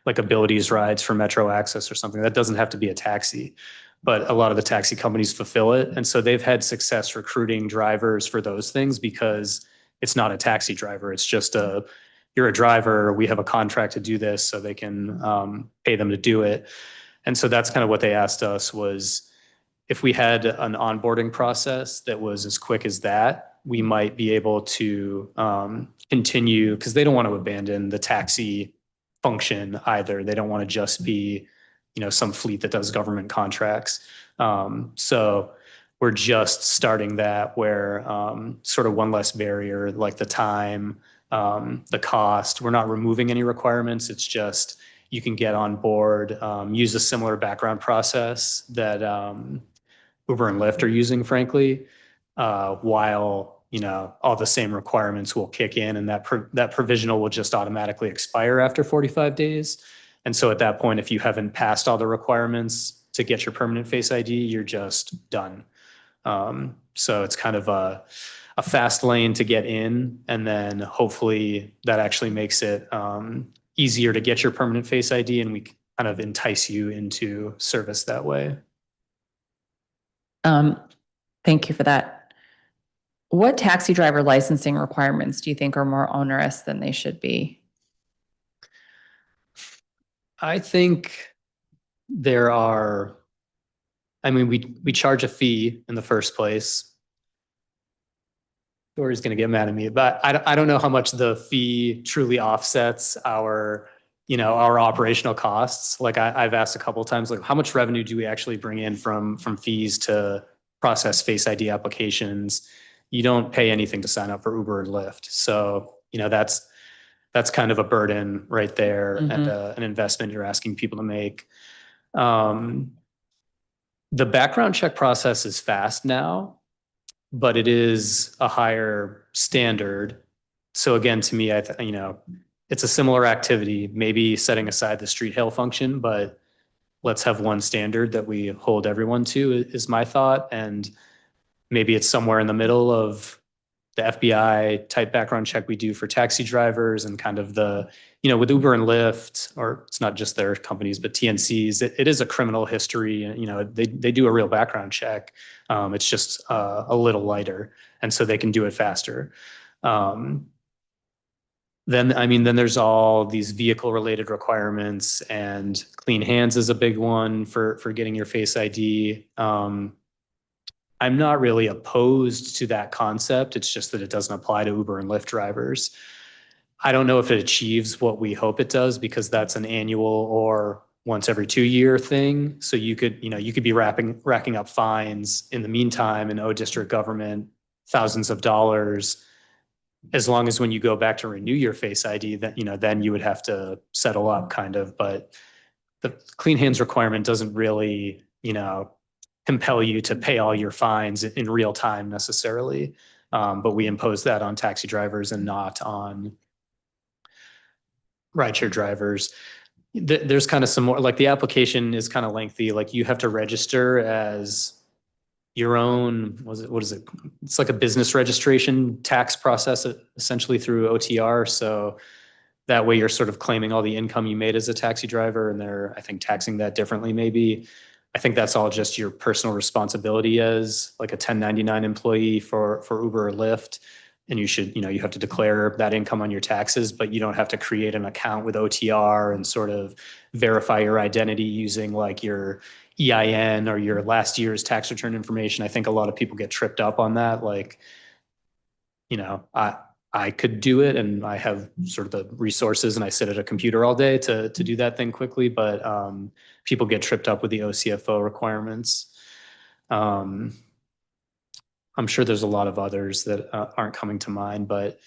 like abilities rides for Metro Access or something. That doesn't have to be a taxi, but a lot of the taxi companies fulfill it. And so they've had success recruiting drivers for those things because it's not a taxi driver. It's just you're a driver. We have a contract to do this, so they can pay them to do it. And so that's kind of what they asked us was if we had an onboarding process that was as quick as that, we might be able to continue because they don't want to abandon the taxi function either. They don't want to just be, some fleet that does government contracts. So we're just starting that where sort of one less barrier, like the time, the cost. We're not removing any requirements. It's just you can get on board, use a similar background process that Uber and Lyft are using, frankly, while all the same requirements will kick in, and that provisional will just automatically expire after 45 days. And so at that point, if you haven't passed all the requirements to get your permanent Face ID, you're just done. So it's kind of a fast lane to get in, and then hopefully that actually makes it easier to get your permanent Face ID, and we kind of entice you into service that way. Thank you for that. What taxi driver licensing requirements do you think are more onerous than they should be? I think there are, we charge a fee in the first place. Dory's going to get mad at me, but I don't know how much the fee truly offsets our operational costs. Like I've asked a couple of times, like how much revenue do we actually bring in from fees to process Face ID applications? You don't pay anything to sign up for Uber or Lyft. So, that's kind of a burden right there and an investment you're asking people to make. The background check process is fast now, but it is a higher standard. So again, to me, it's a similar activity, maybe setting aside the street hail function, but let's have one standard that we hold everyone to is my thought. And maybe it's somewhere in the middle of the FBI type background check we do for taxi drivers and kind of with Uber and Lyft, or it's not just their companies, but TNCs, it is a criminal history. They do a real background check. It's just a little lighter, and so they can do it faster. Then there's all these vehicle related requirements, and clean hands is a big one for getting your Face ID. I'm not really opposed to that concept. It's just that it doesn't apply to Uber and Lyft drivers. I don't know if it achieves what we hope it does because that's an annual or once every 2 year thing. So you could be racking up fines in the meantime and owe district government thousands of dollars. As long as when you go back to renew your Face ID, that then you would have to settle up kind of. But the clean hands requirement doesn't really compel you to pay all your fines in real time necessarily. But we impose that on taxi drivers and not on rideshare drivers. There's kind of some more, like the application is kind of lengthy. Like you have to register as your own, what is it? It's like a business registration tax process essentially through OTR. So that way you're sort of claiming all the income you made as a taxi driver, and they're, I think, taxing that differently maybe. I think that's all just your personal responsibility as like a 1099 employee for Uber or Lyft. And you should, you have to declare that income on your taxes, but you don't have to create an account with OTR and sort of verify your identity using like your EIN or your last year's tax return information. I think a lot of people get tripped up on that. Like, I could do it, and I have sort of the resources, and I sit at a computer all day to do that thing quickly. But people get tripped up with the OCFO requirements. I'm sure there's a lot of others that aren't coming to mind, but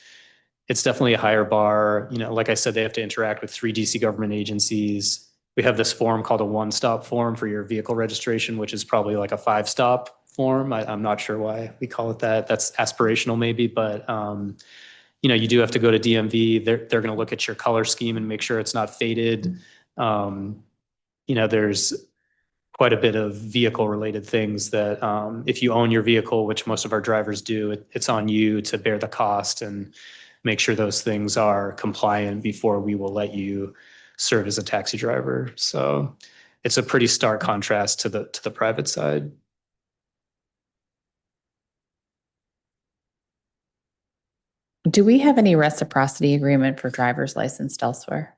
it's definitely a higher bar. Like I said, they have to interact with 3 DC government agencies. We have this form called a one-stop form for your vehicle registration, which is probably like a 5-stop form. I'm not sure why we call it that. That's aspirational maybe, but you do have to go to DMV. They're going to look at your color scheme and make sure it's not faded. There's quite a bit of vehicle related things that if you own your vehicle, which most of our drivers do, it's on you to bear the cost and make sure those things are compliant before we will let you serve as a taxi driver. So it's a pretty stark contrast to the private side. Do we have any reciprocity agreement for drivers licensed elsewhere?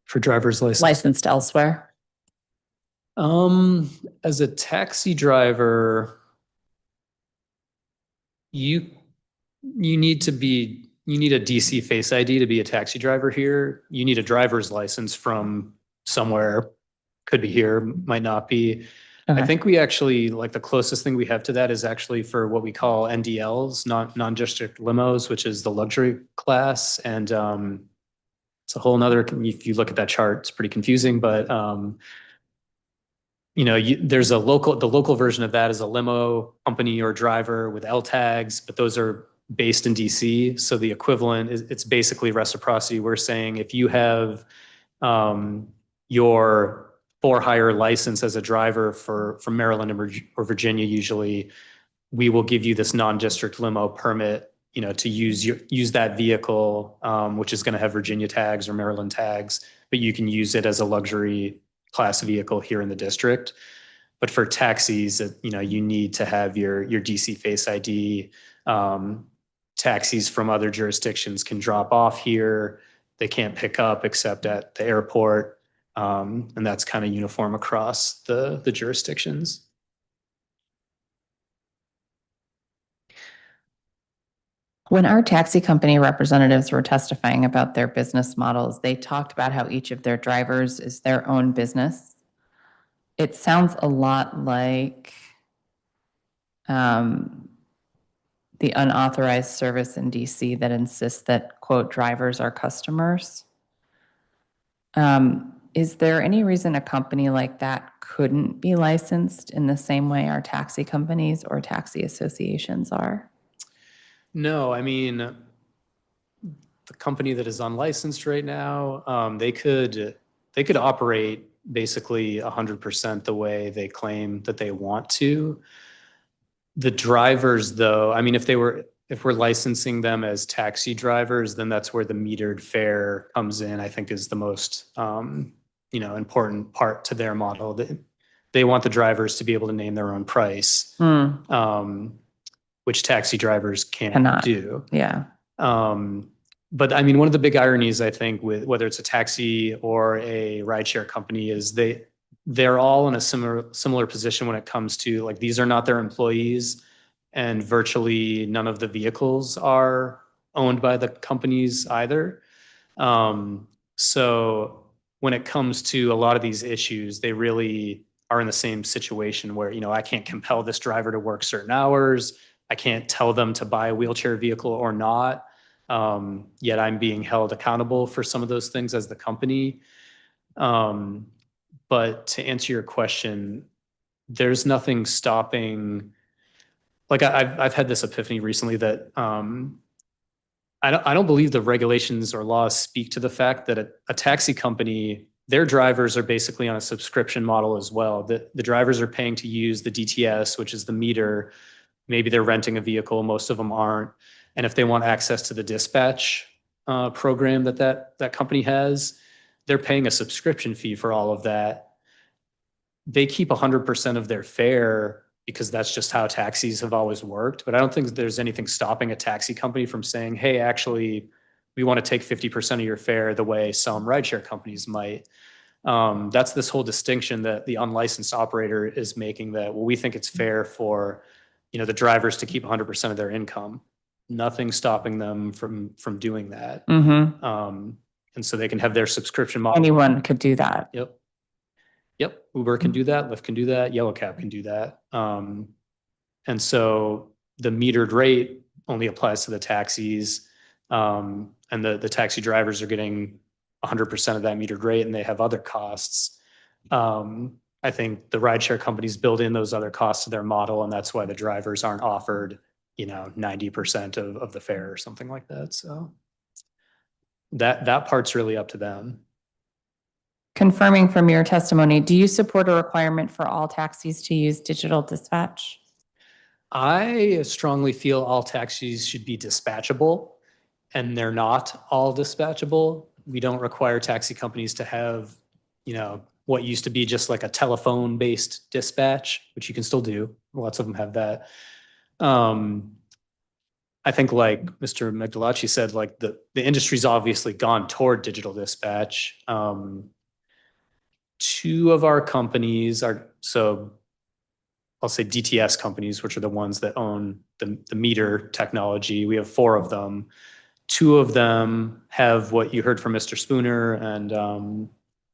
For driver's license? Licensed elsewhere? As a taxi driver, you need a DC Face ID to be a taxi driver here. You need a driver's license from somewhere. Could be here, might not be. Okay. I think we actually, like the closest thing we have to that is actually for what we call NDLs, non-district limos, which is the luxury class. And it's a whole nother, if you look at that chart, it's pretty confusing, but there's the local version of that is a limo company or driver with L tags, but those are based in DC. So the equivalent is, it's basically reciprocity. We're saying if you have your for-hire license as a driver from Maryland or Virginia, usually we will give you this non-district limo permit, to use that vehicle, which is going to have Virginia tags or Maryland tags, but you can use it as a luxury class vehicle here in the district. But for taxis, you need to have your DC Face ID. Taxis from other jurisdictions can drop off here. They can't pick up except at the airport. And that's kind of uniform across the jurisdictions. When our taxi company representatives were testifying about their business models, they talked about how each of their drivers is their own business. It sounds a lot like the unauthorized service in DC that insists that, quote, drivers are customers. Is there any reason a company like that couldn't be licensed in the same way our taxi companies or taxi associations are? No, I mean, the company that is unlicensed right now, they could operate basically 100% the way they claim that they want to. The drivers, though, I mean, if we're licensing them as taxi drivers, then that's where the metered fare comes in, I think is the most, important part to their model. They want the drivers to be able to name their own price, which taxi drivers cannot do. Yeah. But I mean, one of the big ironies, I think, with whether it's a taxi or a rideshare company is they're all in a similar position when it comes to, like, these are not their employees, and virtually none of the vehicles are owned by the companies either. So when it comes to a lot of these issues, they really are in the same situation where, I can't compel this driver to work certain hours. I can't tell them to buy a wheelchair vehicle or not. Yet I'm being held accountable for some of those things as the company. But to answer your question, there's nothing stopping. Like I've had this epiphany recently that I don't believe the regulations or laws speak to the fact that a taxi company their drivers are basically on a subscription model as well. The drivers are paying to use the DTS, which is the meter. Maybe they're renting a vehicle, most of them aren't. And if they want access to the dispatch program that company has, they're paying a subscription fee for all of that. They keep 100% of their fare because that's just how taxis have always worked. But I don't think there's anything stopping a taxi company from saying, hey, actually, we want to take 50% of your fare the way some rideshare companies might. That's this whole distinction that the unlicensed operator is making, that, well, we think it's fair for, the drivers to keep 100% of their income. Nothing stopping them from doing that. And so they can have their subscription model. Anyone could do that. Yep. Uber can do that. Lyft can do that. Yellow Cab can do that. And so the metered rate only applies to the taxis. And the taxi drivers are getting 100% of that metered rate, and they have other costs. I think the rideshare companies build in those other costs to their model, and that's why the drivers aren't offered, 90% of the fare or something like that. So that part's really up to them. Confirming from your testimony, do you support a requirement for all taxis to use digital dispatch? I strongly feel all taxis should be dispatchable, and they're not all dispatchable. We don't require taxi companies to have, what used to be just like a telephone-based dispatch, which you can still do. Lots of them have that. I think, like Mr. Magdalacci said, like the industry's obviously gone toward digital dispatch. Two of our companies are, so I'll say DTS companies, which are the ones that own the meter technology. We have 4 of them. 2 of them have what you heard from Mr. Spooner and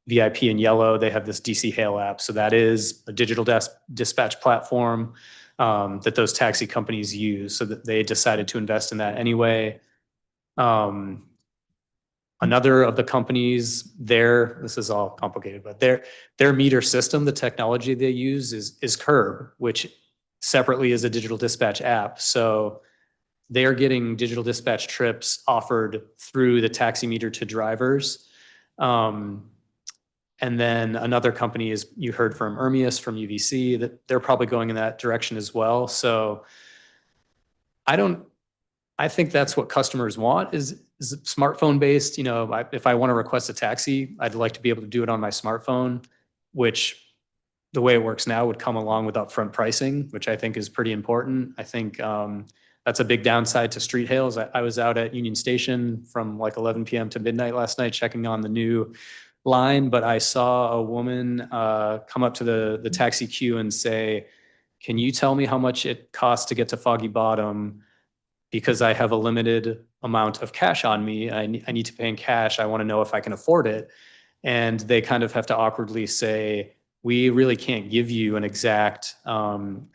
VIP and Yellow. They have this DC Hail app. So that is a digital dispatch platform that those taxi companies use. So that they decided to invest in that anyway. Another of the companies, this is all complicated, but their meter system, the technology they use is Curb, which separately is a digital dispatch app. So they're getting digital dispatch trips offered through the taxi meter to drivers. And then another company is, you heard from Ermias from UVC, that they're probably going in that direction as well. So I think that's what customers want is smartphone based. If I want to request a taxi, I'd like to be able to do it on my smartphone, which the way it works now would come along with upfront pricing, which I think is pretty important. I think that's a big downside to street hails. I was out at Union Station from like 11 p.m. to midnight last night checking on the new line, but I saw a woman come up to the taxi queue and say, "Can you tell me how much it costs to get to Foggy Bottom? Because I have a limited amount of cash on me. I need to pay in cash. I want to know if I can afford it." And they kind of have to awkwardly say, "We really can't give you an exact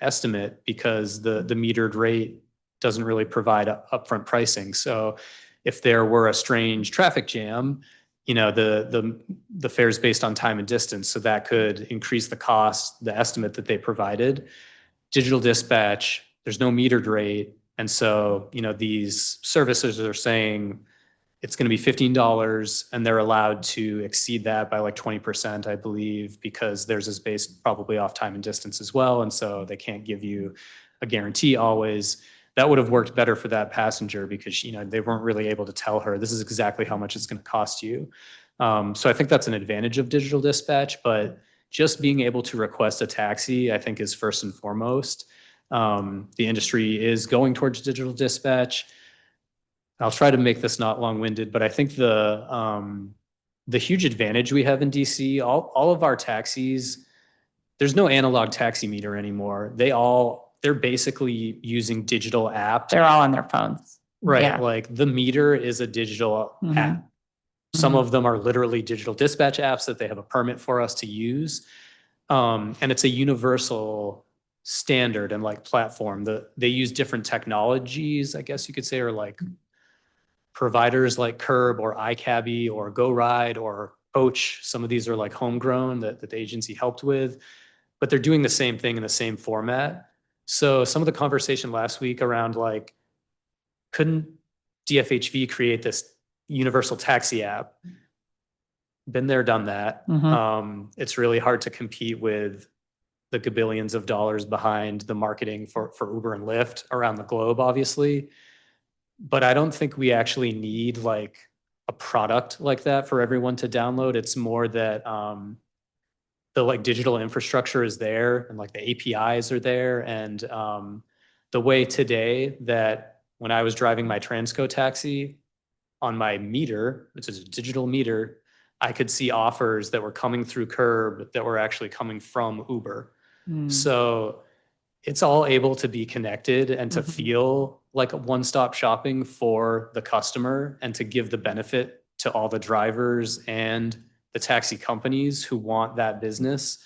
estimate because the metered rate doesn't really provide upfront pricing." So if there were a strange traffic jam, the fare is based on time and distance. So that could increase the cost, the estimate that they provided. Digital dispatch, there's no metered rate. And so, these services are saying it's going to be $15, and they're allowed to exceed that by like 20%, I believe, because theirs is based probably off time and distance as well. And so they can't give you a guarantee always. That would have worked better for that passenger because, they weren't really able to tell her, this is exactly how much it's going to cost you. So I think that's an advantage of digital dispatch, but just being able to request a taxi, I think, is first and foremost. The industry is going towards digital dispatch. I'll try to make this not long-winded, but I think the huge advantage we have in DC, all of our taxis, there's no analog taxi meter anymore. They're basically using digital apps. They're all on their phones. Right. Yeah. Like the meter is a digital app. Some of them are literally digital dispatch apps that they have a permit for us to use. And it's a universal standard and like platform. They use different technologies, I guess you could say, or like providers like Curb or iCabby or GoRide or Coach. Some of these are like homegrown that the agency helped with, but they're doing the same thing in the same format. So some of the conversation last week around like, couldn't DFHV create this universal taxi app? been there, done that. It's really hard to compete with the gabillions of dollars behind the marketing for Uber and Lyft around the globe, obviously. But I don't think we actually need like a product like that for everyone to download. It's more that the like digital infrastructure is there and like the APIs are there. And the way today that when I was driving my Transco taxi on my meter, which is a digital meter, I could see offers that were coming through Curb that were actually coming from Uber. So it's all able to be connected and to feel like a one-stop shopping for the customer and to give the benefit to all the drivers and the taxi companies who want that business.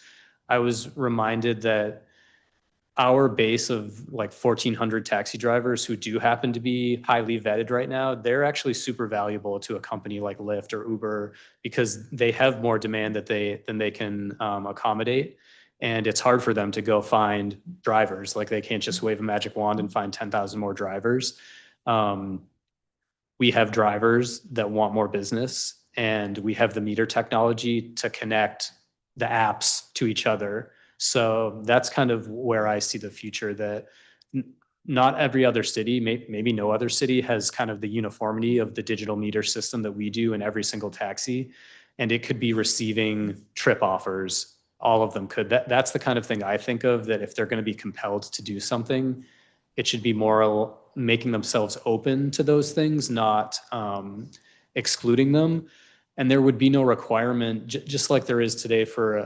I was reminded that our base of like 1,400 taxi drivers who do happen to be highly vetted right now, they're actually super valuable to a company like Lyft or Uber because they have more demand than they can accommodate. And it's hard for them to go find drivers. Like they can't just wave a magic wand and find 10,000 more drivers. We have drivers that want more business, and we have the meter technology to connect the apps to each other. So that's kind of where I see the future, that not every other city, maybe no other city, has kind of the uniformity of the digital meter system that we do in every single taxi. And it could be receiving trip offers. All of them could. That's the kind of thing I think of, that if they're going to be compelled to do something, it should be more making themselves open to those things, not excluding them. And there would be no requirement, just like there is today for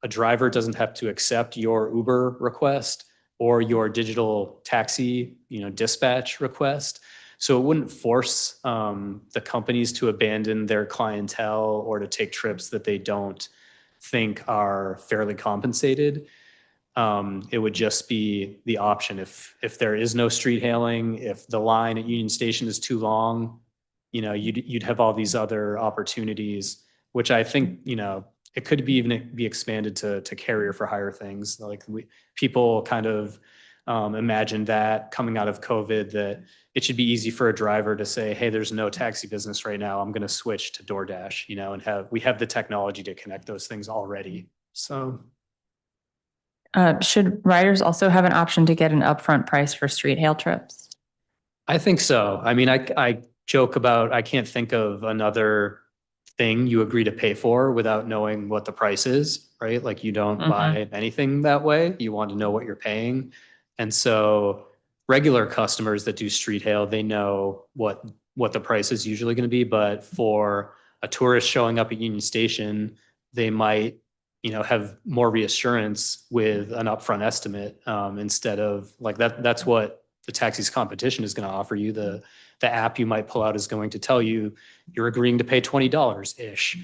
a driver doesn't have to accept your Uber request or your digital taxi, dispatch request. So it wouldn't force the companies to abandon their clientele or to take trips that they don't think are fairly compensated. It would just be the option if there is no street hailing, if the line at Union Station is too long, you'd have all these other opportunities, which I think, it could be even be expanded to carrier for hire things. Like people kind of imagined that coming out of COVID, that it should be easy for a driver to say, hey, there's no taxi business right now, I'm going to switch to DoorDash, and we have the technology to connect those things already. So. Should riders also have an option to get an upfront price for street hail trips? I think so. I mean, I joke about, I can't think of another thing you agree to pay for without knowing what the price is, right? Like you don't buy anything that way. You want to know what you're paying. And so regular customers that do street hail, they know what the price is usually going to be. But for a tourist showing up at Union Station, they might, have more reassurance with an upfront estimate instead of like that's what the taxi's competition is going to offer you. The app you might pull out is going to tell you you're agreeing to pay $20-ish.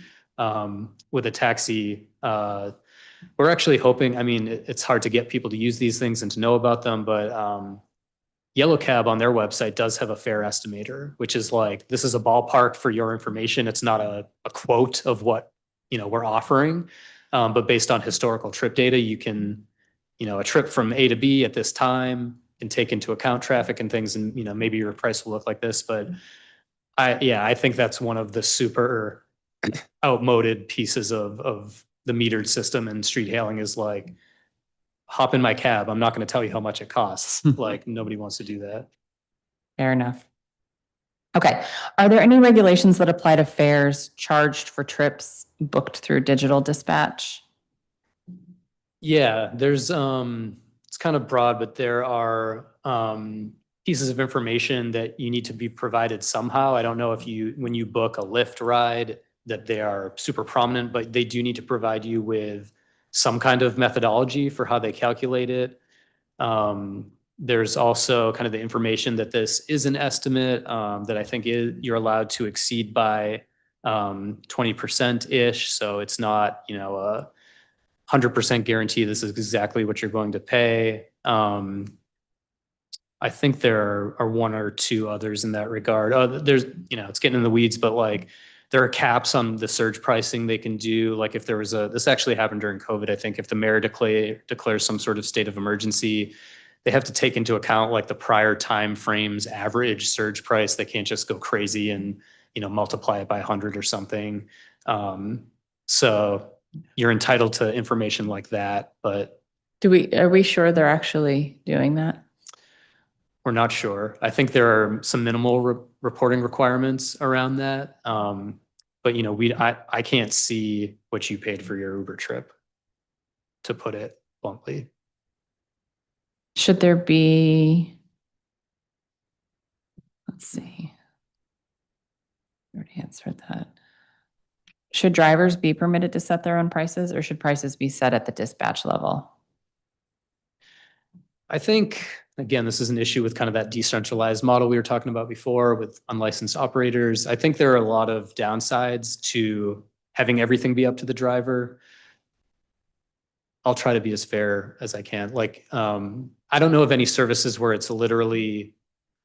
With a taxi, we're actually hoping, I mean, it's hard to get people to use these things and to know about them, but Yellow Cab on their website does have a fare estimator, which is like, this is a ballpark for your information. It's not a quote of what, we're offering. But based on historical trip data, you can, a trip from A to B at this time can take into account traffic and things, and maybe your price will look like this. But I think that's one of the super outmoded pieces of the metered system, and street hailing is like, hop in my cab. I'm not going to tell you how much it costs. Like nobody wants to do that. Fair enough. Okay. Are there any regulations that apply to fares charged for trips booked through digital dispatch? Yeah, there's it's kind of broad, but there are pieces of information that you need to be provided somehow. I don't know if when you book a Lyft ride, that they are super prominent, but they do need to provide you with some kind of methodology for how they calculate it. There's also kind of the information that this is an estimate that I think you're allowed to exceed by 20%-ish. So it's not, a 100% guarantee this is exactly what you're going to pay. I think there are one or two others in that regard. There's, it's getting in the weeds, but like there are caps on the surge pricing they can do. Like if there was this actually happened during COVID, I think if the mayor declares some sort of state of emergency, they have to take into account like the prior time frames average surge price. They can't just go crazy and, multiply it by 100 or something. So you're entitled to information like that, but Are we sure they're actually doing that? we're not sure. I think there are some minimal reporting requirements around that. But I can't see what you paid for your Uber trip, to put it bluntly. Should there be, let's see. I already answered that. Should drivers be permitted to set their own prices, or should prices be set at the dispatch level? I think, again, this is an issue with kind of that decentralized model we were talking about before with unlicensed operators. I think there are a lot of downsides to having everything be up to the driver. I'll try to be as fair as I can. Like, I don't know of any services where it's literally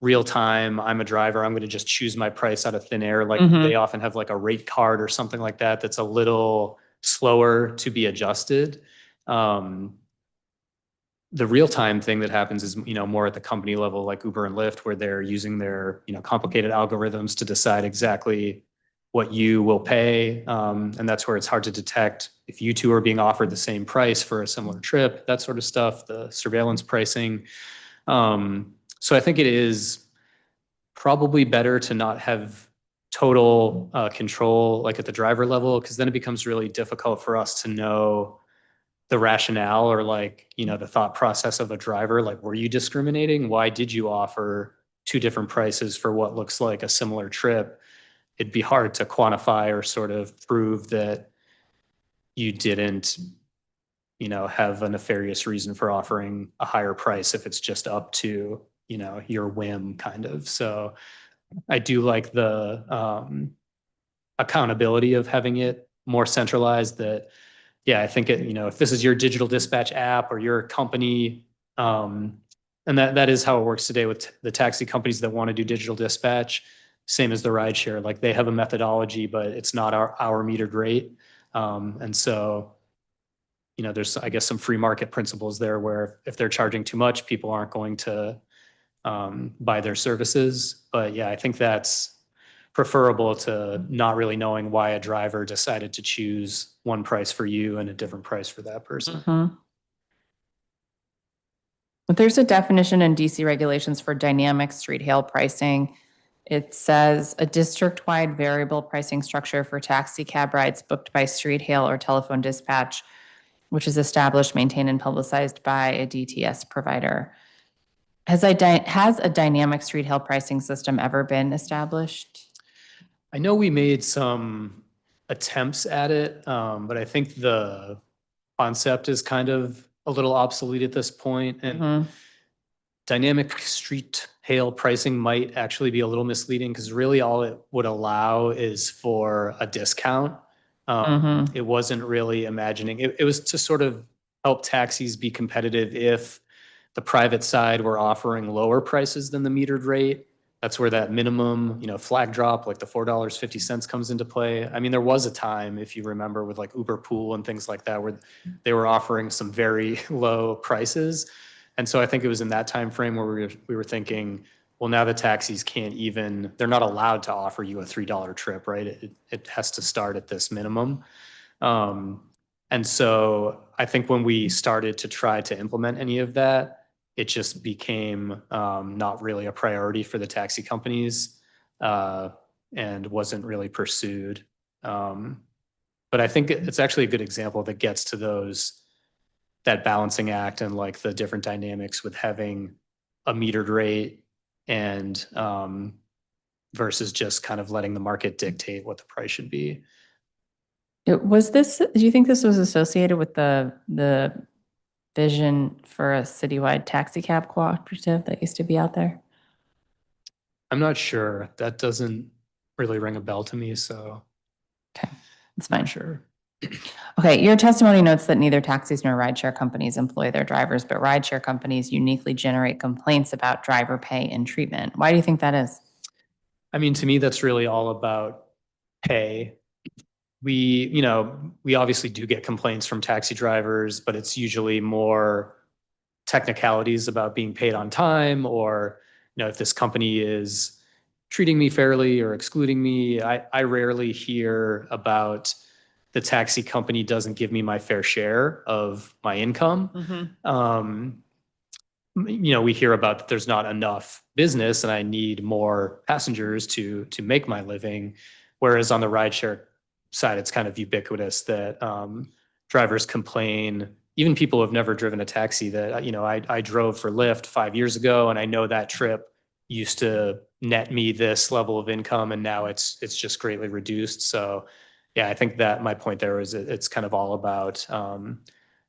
real time. I'm a driver. I'm going to just choose my price out of thin air. Like they often have like a rate card or something like that that's a little slower to be adjusted. The real time thing that happens is, more at the company level, like Uber and Lyft, where they're using their, complicated algorithms to decide exactly what you will pay. And that's where it's hard to detect if you two are being offered the same price for a similar trip, that sort of stuff, the surveillance pricing. So I think it is probably better to not have total control like at the driver level, because then it becomes really difficult for us to know the rationale or the thought process of a driver. Like, were you discriminating? Why did you offer two different prices for what looks like a similar trip? It'd be hard to quantify or sort of prove that you didn't, have a nefarious reason for offering a higher price if it's just up to, your whim kind of. So I do like the accountability of having it more centralized. That, yeah, I think if this is your digital dispatch app or your company, and that is how it works today with the taxi companies that want to do digital dispatch, same as the rideshare. Like they have a methodology, but it's not our metered rate. And so, there's, I guess, some free market principles there where if they're charging too much, people aren't going to buy their services. But yeah, I think that's preferable to not really knowing why a driver decided to choose one price for you and a different price for that person. But there's a definition in DC regulations for dynamic street hail pricing. It says a district-wide variable pricing structure for taxi cab rides booked by street hail or telephone dispatch, which is established, maintained, and publicized by a DTS provider. Has a dynamic street hail pricing system ever been established? I know we made some attempts at it, but I think the concept is kind of a little obsolete at this point. And dynamic street hail pricing might actually be a little misleading, because really all it would allow is for a discount. It wasn't really imagining, it was to sort of help taxis be competitive if the private side were offering lower prices than the metered rate. That's where that minimum, flag drop, like the $4.50 comes into play. I mean, there was a time, if you remember, with like Uber Pool and things like that, where they were offering some very low prices. And so I think it was in that time frame where we were thinking, well, now the taxis can't even, they're not allowed to offer you a $3 trip, right? It has to start at this minimum. And so I think when we started to try to implement any of that, it just became not really a priority for the taxi companies, and wasn't really pursued. But I think it's actually a good example that gets to that balancing act and like the different dynamics with having a metered rate and versus just kind of letting the market dictate what the price should be. Do you think this was associated with the vision for a citywide taxi cab cooperative that used to be out there? I'm not sure. That doesn't really ring a bell to me, so. Okay, that's fine. Not sure. Okay, your testimony notes that neither taxis nor rideshare companies employ their drivers, but rideshare companies uniquely generate complaints about driver pay and treatment. Why do you think that is? I mean, to me, that's really all about pay. We obviously do get complaints from taxi drivers, but it's usually more technicalities about being paid on time, or, if this company is treating me fairly or excluding me. I rarely hear about the taxi company doesn't give me my fair share of my income. We hear about that there's not enough business and I need more passengers to make my living. Whereas on the rideshare side, it's kind of ubiquitous that drivers complain. Even people who have never driven a taxi that, I drove for Lyft 5 years ago and I know that trip used to net me this level of income and now it's just greatly reduced. So yeah, I think that my point there is it's kind of all about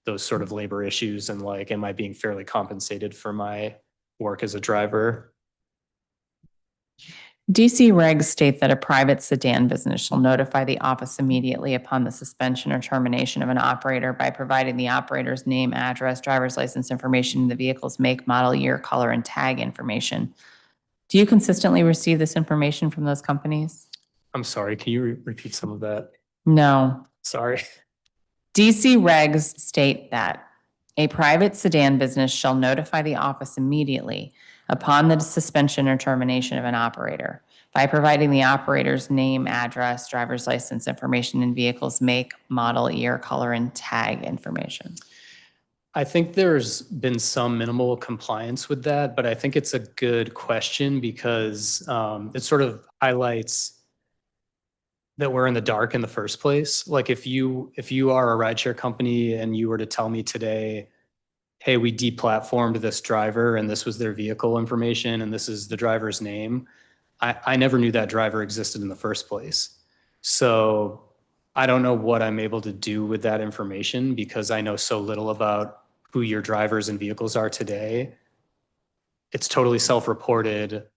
those sort of labor issues and like, am I being fairly compensated for my work as a driver? DC regs state that a private sedan business shall notify the office immediately upon the suspension or termination of an operator by providing the operator's name, address, driver's license information, the vehicle's make, model, year, color, and tag information. Do you consistently receive this information from those companies? I'm sorry, can you repeat some of that? No. Sorry. DC regs state that a private sedan business shall notify the office immediately upon the suspension or termination of an operator by providing the operator's name, address, driver's license information, and vehicle's make, model, year, color, and tag information. I think there's been some minimal compliance with that, but I think it's a good question because it sort of highlights that we're in the dark in the first place. Like if you are a rideshare company and you were to tell me today, hey, we deplatformed this driver and this was their vehicle information and this is the driver's name, I never knew that driver existed in the first place. So I don't know what I'm able to do with that information because I know so little about who your drivers and vehicles are today. It's totally self-reported.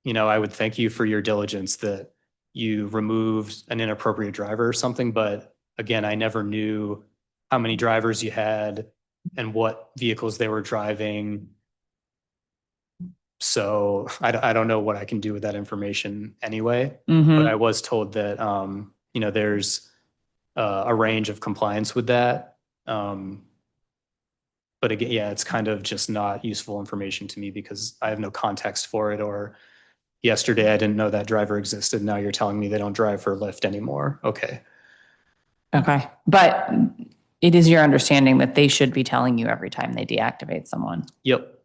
I would thank you for your diligence that you removed an inappropriate driver or something, but again, I never knew how many drivers you had and what vehicles they were driving. So I don't know what I can do with that information anyway, but I was told that, there's a range of compliance with that. But again, yeah, it's kind of just not useful information to me because I have no context for it. Or yesterday I didn't know that driver existed. Now you're telling me they don't drive for Lyft anymore. Okay. Okay. But it is your understanding that they should be telling you every time they deactivate someone. Yep.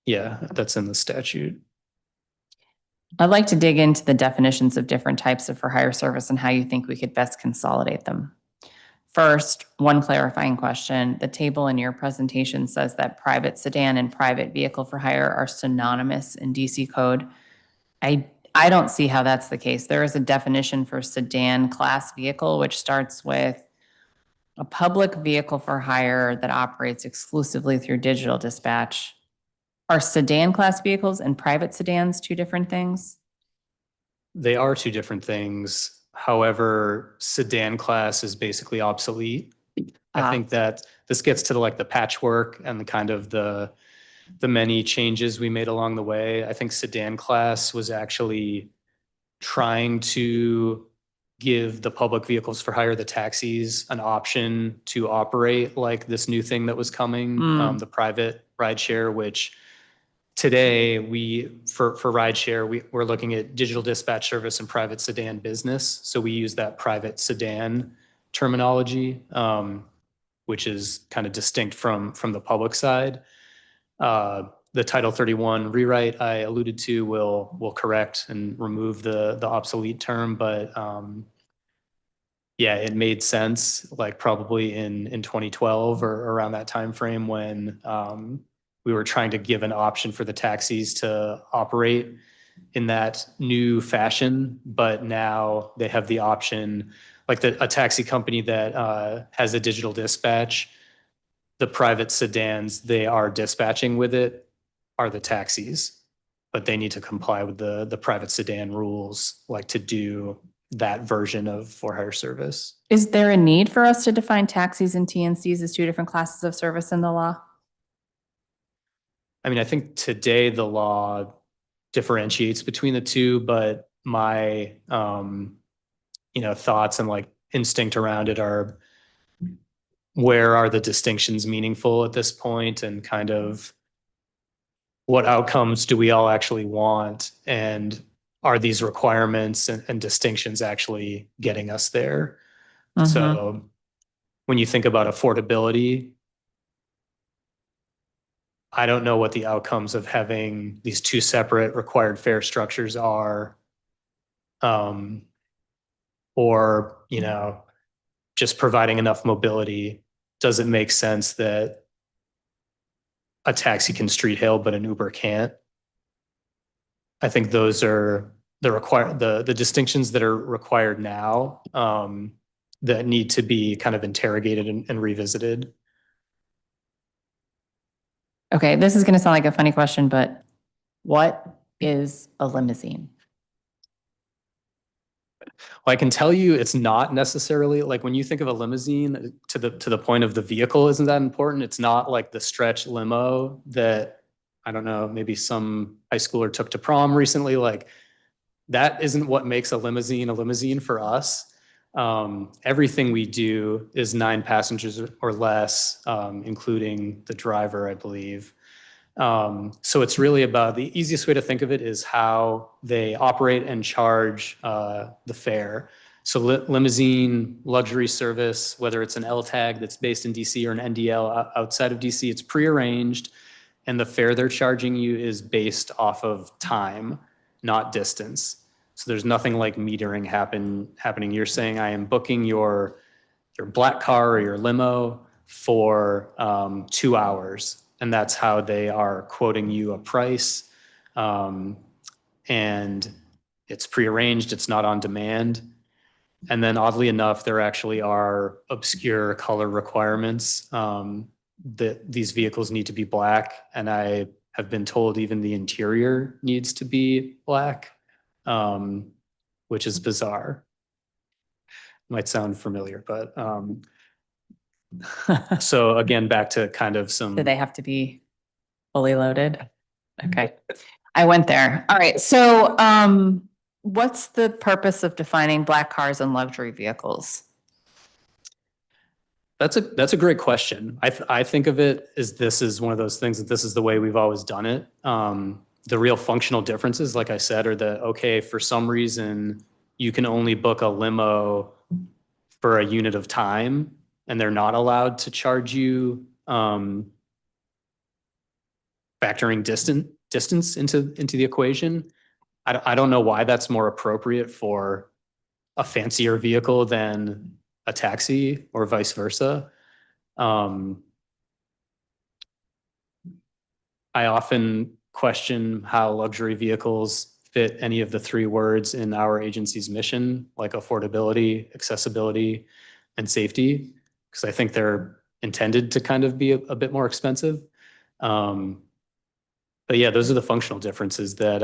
Yeah, that's in the statute. I'd like to dig into the definitions of different types of for-hire service and how you think we could best consolidate them. First, one clarifying question. The table in your presentation says that private sedan and private vehicle for hire are synonymous in DC code. I don't see how that's the case. There is a definition for sedan class vehicle, which starts with a public vehicle for hire that operates exclusively through digital dispatch. Are sedan class vehicles and private sedans two different things? They are two different things. However, sedan class is basically obsolete. I think that this gets to the patchwork and the kind of the many changes we made along the way. I think sedan class was actually trying to give the public vehicles for hire, the taxis, an option to operate like this new thing that was coming, the private rideshare, which today for rideshare, we're looking at digital dispatch service and private sedan business. So we use that private sedan terminology, which is kind of distinct from the public side. The Title 31 rewrite I alluded to will correct and remove the obsolete term, but yeah, it made sense probably in 2012 or around that time frame when we were trying to give an option for the taxis to operate in that new fashion, but now they have the option, a taxi company that has a digital dispatch, the private sedans they are dispatching with it are the taxis, but they need to comply with the private sedan rules, to do that version of for-hire service. Is there a need for us to define taxis and TNCs as two different classes of service in the law? I mean, I think today the law differentiates between the two, but my, thoughts and instinct around it are, where are the distinctions meaningful at this point and kind of what outcomes do we all actually want? And are these requirements and distinctions actually getting us there? Mhm. So when you think about affordability, I don't know what the outcomes of having these two separate required fare structures are. Or, just providing enough mobility. Does it make sense that a taxi can street hail, but an Uber can't? I think those are the distinctions that are required now, that need to be kind of interrogated and revisited. Okay, this is going to sound like a funny question, but what is a limousine? Well, I can tell you it's not necessarily like when you think of a limousine to the point of the vehicle, isn't that important? It's not like the stretch limo that, I don't know, maybe some high schooler took to prom recently. Like that isn't what makes a limousine for us. Everything we do is 9 passengers or less, including the driver, I believe. So it's really about, the easiest way to think of it is how they operate and charge the fare. So limousine luxury service, whether it's an L tag that's based in DC or an NDL outside of DC, it's prearranged, and the fare they're charging you is based off of time, not distance. So there's nothing like metering happening. You're saying, I am booking your black car or your limo for 2 hours. And that's how they are quoting you a price. And it's prearranged, it's not on demand. And then oddly enough, there actually are obscure color requirements, that these vehicles need to be black. And I have been told even the interior needs to be black, which is bizarre. Might sound familiar, but so again, back to kind of some. Do they have to be fully loaded? Okay, I went there. All right, so what's the purpose of defining black cars and luxury vehicles? That's a great question. I think of it as this is one of those things that this is the way we've always done it. The real functional differences, like I said, are that, okay, for some reason, you can only book a limo for a unit of time, and they're not allowed to charge you, factoring distance into the equation. I don't know why that's more appropriate for a fancier vehicle than a taxi or vice versa. I often question how luxury vehicles fit any of the 3 words in our agency's mission, like affordability, accessibility, and safety, because I think they're intended to kind of be a bit more expensive. But yeah, those are the functional differences that,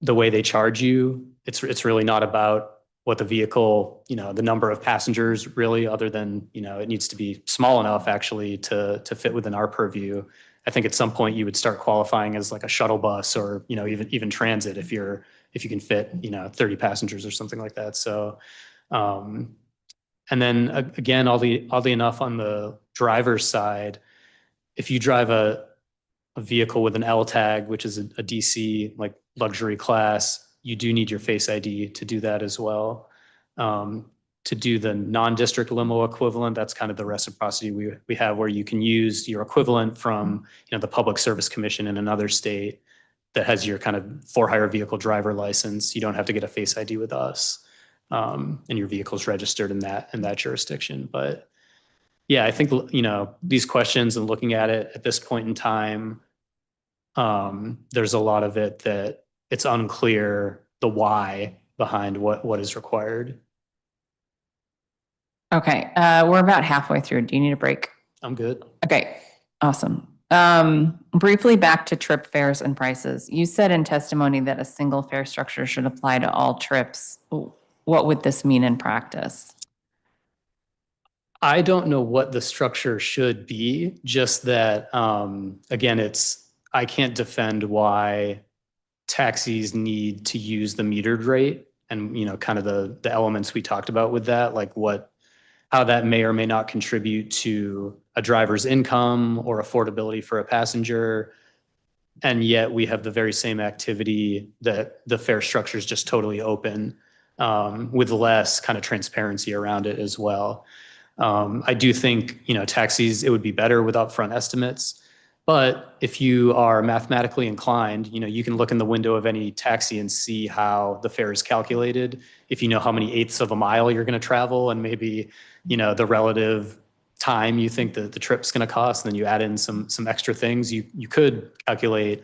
the way they charge you, it's really not about what the vehicle, the number of passengers really, other than, it needs to be small enough actually to fit within our purview. I think at some point you would start qualifying as like a shuttle bus or, even transit if you can fit, 30 passengers or something like that. So, and then again, oddly enough, on the driver's side, if you drive a vehicle with an L tag, which is a DC like luxury class, you do need your Face ID to do that as well. To do the non-district limo equivalent, that's kind of the reciprocity we have, where you can use your equivalent from the Public Service Commission in another state that has your kind of for-hire vehicle driver license. You don't have to get a Face ID with us, and your vehicle's registered in that jurisdiction. But yeah, I think these questions and looking at it at this point in time, there's a lot of it that it's unclear the why behind what is required. Okay, we're about halfway through. Do you need a break? I'm good. Okay, awesome. Briefly back to trip fares and prices. You said in testimony that a single fare structure should apply to all trips. What would this mean in practice? I don't know what the structure should be, just that, again, I can't defend why taxis need to use the metered rate and, kind of the elements we talked about with that, like how that may or may not contribute to a driver's income or affordability for a passenger. And yet we have the very same activity that the fare structure is just totally open, with less kind of transparency around it as well. I do think, taxis, it would be better with upfront estimates. But if you are mathematically inclined, you can look in the window of any taxi and see how the fare is calculated. If you know how many eighths of a mile you're going to travel and maybe, the relative time you think the trip's going to cost, and then you add in some extra things, you could calculate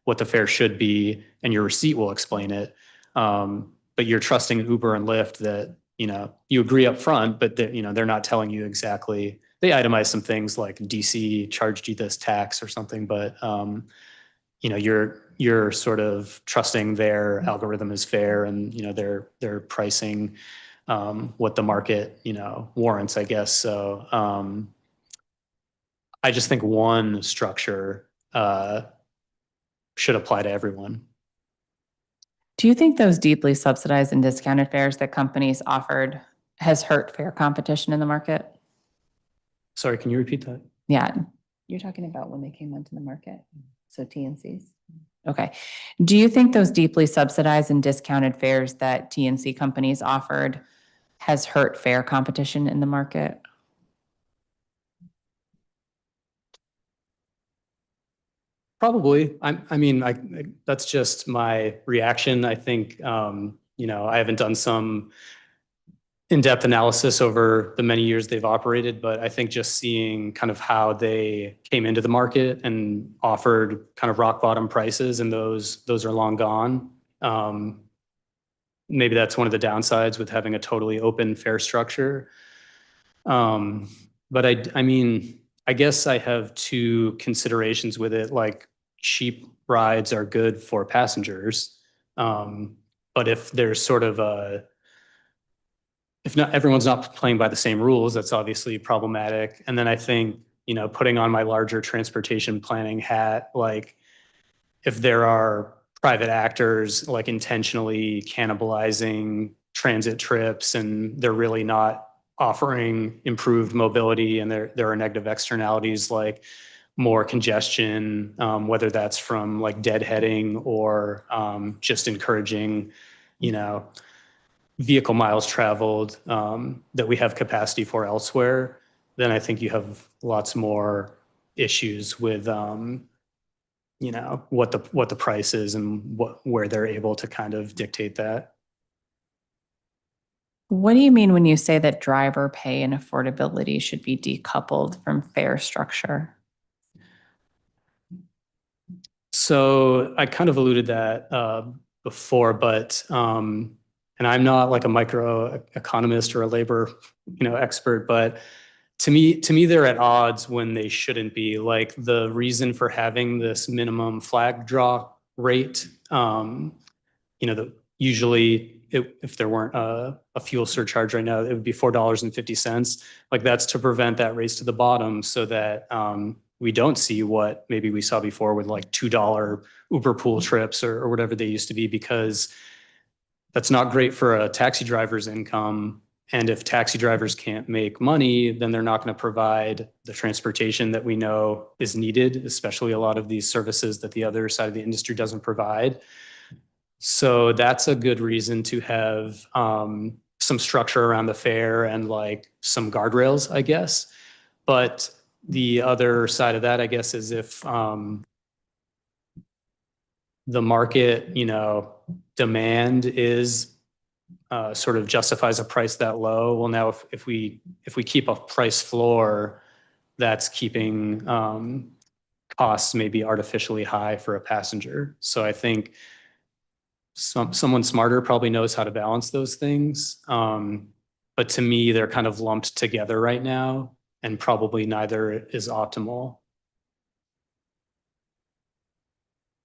what the fare should be, and your receipt will explain it. But you're trusting Uber and Lyft that, you agree up front, but they're not telling you exactly. They itemize some things like DC charged you this tax or something, but you're sort of trusting their algorithm is fair, and they're pricing what the market warrants, I guess. So I just think one structure should apply to everyone. Do you think those deeply subsidized and discounted fares that companies offered has hurt fair competition in the market? Sorry, can you repeat that? Yeah, you're talking about when they came onto the market, so TNCs. Okay. Do you think those deeply subsidized and discounted fares that TNC companies offered has hurt fair competition in the market? Probably. I mean, that's just my reaction. I think, I haven't done some in-depth analysis over the many years they've operated, but I think just seeing kind of how they came into the market and offered kind of rock bottom prices, and those are long gone. Maybe that's one of the downsides with having a totally open fare structure. But I mean, I guess I have two considerations with it. Like, cheap rides are good for passengers. But if there's sort of if not everyone's not playing by the same rules, that's obviously problematic. And then I think, putting on my larger transportation planning hat, like if there are private actors like intentionally cannibalizing transit trips and they're really not offering improved mobility, and there are negative externalities like more congestion, whether that's from like deadheading or just encouraging, vehicle miles traveled that we have capacity for elsewhere, then I think you have lots more issues with what the price is and where they're able to kind of dictate that. What do you mean when you say that driver pay and affordability should be decoupled from fare structure? So I kind of alluded that before, but and I'm not like a microeconomist or a labor expert, but to me they're at odds when they shouldn't be. Like, the reason for having this minimum flag draw rate, that usually if there weren't a fuel surcharge right now, it would be $4.50. Like, that's to prevent that race to the bottom, so that we don't see what maybe we saw before with like $2 Uber pool trips or whatever they used to be, because that's not great for a taxi driver's income. And if taxi drivers can't make money, then they're not going to provide the transportation that we know is needed, especially a lot of these services that the other side of the industry doesn't provide. So that's a good reason to have some structure around the fare and like some guardrails, I guess. But the other side of that, I guess, is if the market, demand is sort of justifies a price that low. Well, now if we keep a price floor, that's keeping costs maybe artificially high for a passenger. So I think someone smarter probably knows how to balance those things. But to me, they're kind of lumped together right now, and probably neither is optimal.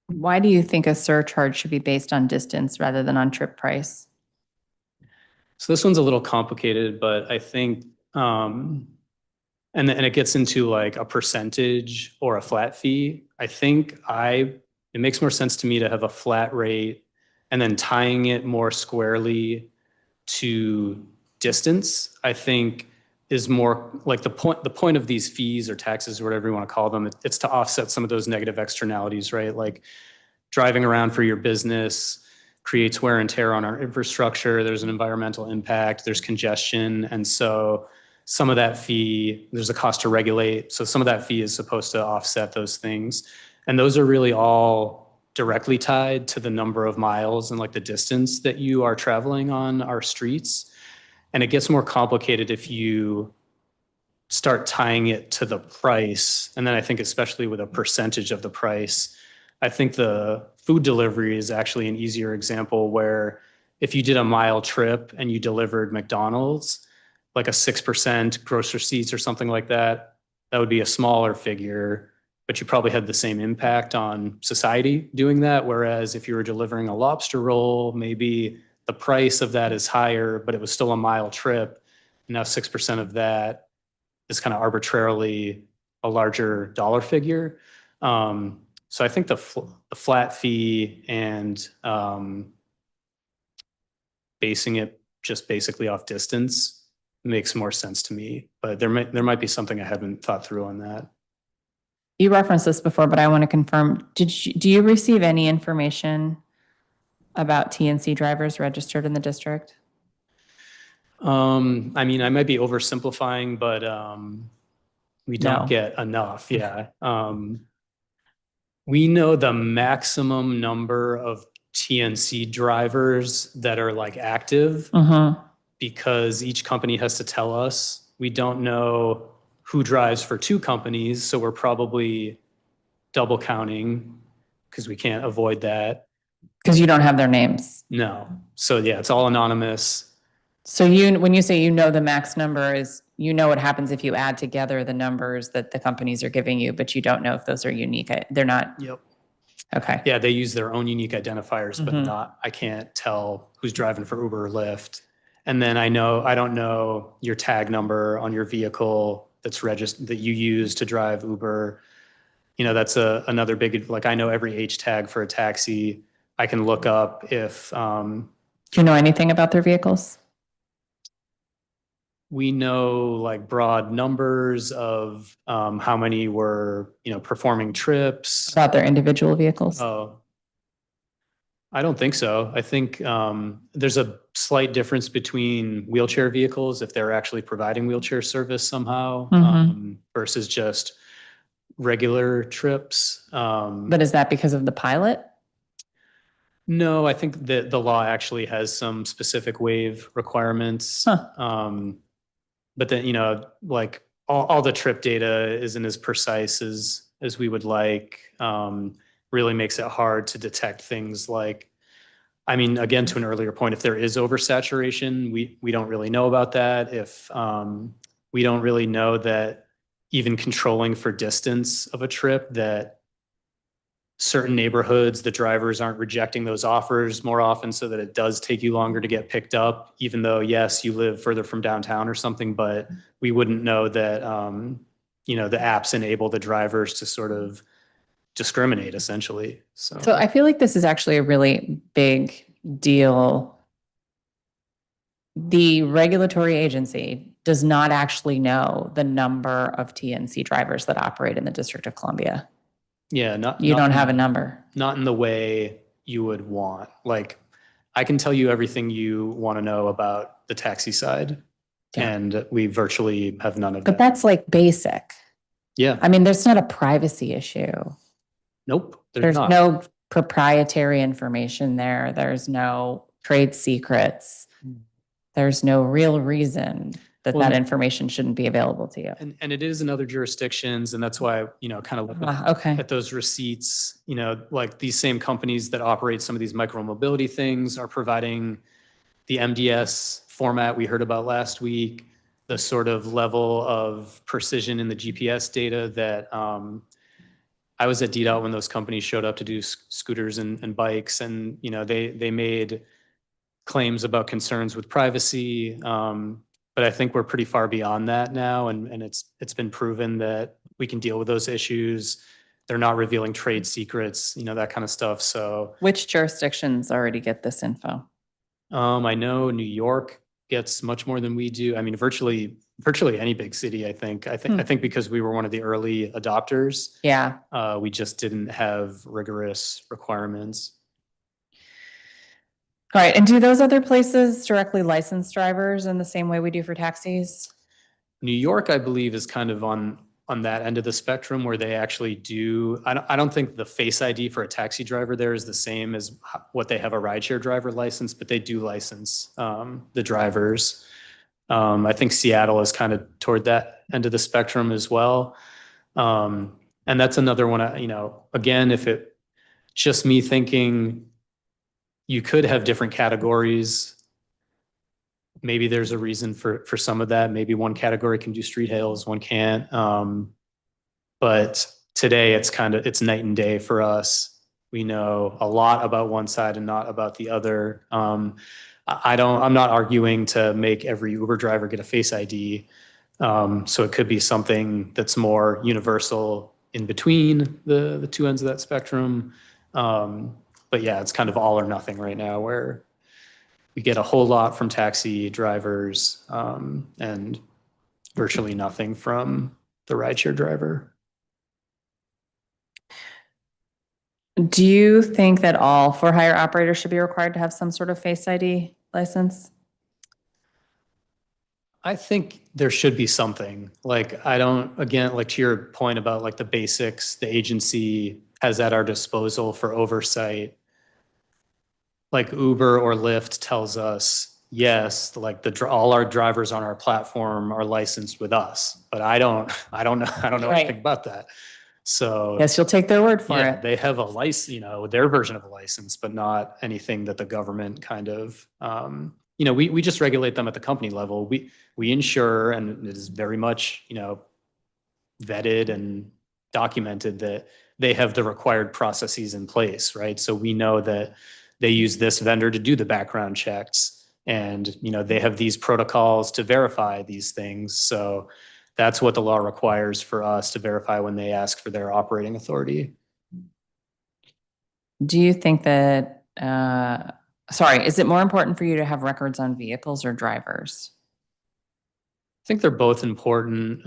Why do you think a surcharge should be based on distance rather than on trip price? So this one's a little complicated, but I think, and it gets into like a percentage or a flat fee. I think it makes more sense to me to have a flat rate and then tying it more squarely to distance. I think is more like the point of these fees or taxes or whatever you want to call them, it's to offset some of those negative externalities, right? Like driving around for your business creates wear and tear on our infrastructure. There's an environmental impact, there's congestion. And so some of that fee, there's a cost to regulate. So some of that fee is supposed to offset those things. And those are really all directly tied to the number of miles and like the distance that you are traveling on our streets. And it gets more complicated if you start tying it to the price. And then I think especially with a percentage of the price, I think the food delivery is actually an easier example where if you did a mile trip and you delivered McDonald's, like a 6% gross receipts or something like that, that would be a smaller figure, but you probably had the same impact on society doing that. Whereas if you were delivering a lobster roll, maybe the price of that is higher, but it was still a mile trip. And now 6% of that is kind of arbitrarily a larger dollar figure. So I think the flat fee and basing it just basically off distance makes more sense to me. But there might be something I haven't thought through on that. You referenced this before, but I want to confirm, do you receive any information about TNC drivers registered in the district? I mean, I might be oversimplifying, but we don't No. get enough. Yeah. We know the maximum number of TNC drivers that are like active because each company has to tell us. We don't know who drives for two companies, so we're probably double counting because we can't avoid that. Because you don't have their names. No. So yeah, it's all anonymous. So when you say you know the max number is, you know what happens if you add together the numbers that the companies are giving you, but you don't know if those are unique. They're not. Yep. Okay. Yeah, they use their own unique identifiers, but I can't tell who's driving for Uber or Lyft. And then I don't know your tag number on your vehicle that's registered that you use to drive Uber. You know, that's another big, like I know every H tag for a taxi. I can look up if Do you know anything about their vehicles? we know like broad numbers of how many were, performing trips. About their individual vehicles? Oh, I don't think so. I think there's a slight difference between wheelchair vehicles, if they're actually providing wheelchair service somehow, versus just regular trips. But is that because of the pilot? No, I think that the law actually has some specific waive requirements. But then, like all the trip data isn't as precise as we would like. Really makes it hard to detect things like, I mean, again, to an earlier point, if there is oversaturation, we don't really know about that. If we don't really know that even controlling for distance of a trip, that certain neighborhoods, the drivers aren't rejecting those offers more often so that it does take you longer to get picked up, even though, yes, you live further from downtown or something, but we wouldn't know that, the apps enable the drivers to sort of discriminate essentially. So I feel like this is actually a really big deal. The regulatory agency does not actually know the number of TNC drivers that operate in the District of Columbia. Yeah, you don't have a number. Not in the way you would want. Like, I can tell you everything you want to know about the taxi side, and we virtually have none of that. But that's like basic. Yeah. I mean, there's not a privacy issue. Nope. There's no proprietary information there. There's no trade secrets. There's no real reason that information shouldn't be available to you. And it is in other jurisdictions, and that's why, kind of looking at those receipts, like these same companies that operate some of these micromobility things are providing the MDS format we heard about last week, the sort of level of precision in the GPS data that I was at DDOT when those companies showed up to do scooters and bikes, and they made claims about concerns with privacy, but I think we're pretty far beyond that now, and it's been proven that we can deal with those issues. They're not revealing trade secrets, that kind of stuff. So, which jurisdictions already get this info? I know New York gets much more than we do. I mean, virtually any big city, I think. I think because we were one of the early adopters, Yeah. we just didn't have rigorous requirements. All right. And do those other places directly license drivers in the same way we do for taxis? New York, I believe, is kind of on that end of the spectrum where they actually do. I don't think the Face ID for a taxi driver there is the same as what they have a rideshare driver license, but they do license the drivers. I think Seattle is kind of toward that end of the spectrum as well. And that's another one, again, if it just me thinking you could have different categories. Maybe there's a reason for some of that. Maybe one category can do street hails, one can't. But today it's night and day for us. We know a lot about one side and not about the other. I'm not arguing to make every Uber driver get a Face ID. So it could be something that's more universal in between the two ends of that spectrum. But yeah, it's kind of all or nothing right now where we get a whole lot from taxi drivers and virtually nothing from the rideshare driver. Do you think that all for-hire operators should be required to have some sort of Face ID license? I think there should be something. Like, I don't, again, like to your point about like the basics, the agency has at our disposal for oversight. Like Uber or Lyft tells us, yes, like all our drivers on our platform are licensed with us, but I don't know Right. anything about that. So Yes, you'll take their word for yeah, it. they have a license, their version of a license, but not anything that the government kind of, we just regulate them at the company level. We ensure, and it is very much, vetted and documented that they have the required processes in place, right? So we know that they use this vendor to do the background checks, and they have these protocols to verify these things. So that's what the law requires for us to verify when they ask for their operating authority. Do you think that, is it more important for you to have records on vehicles or drivers? I think they're both important.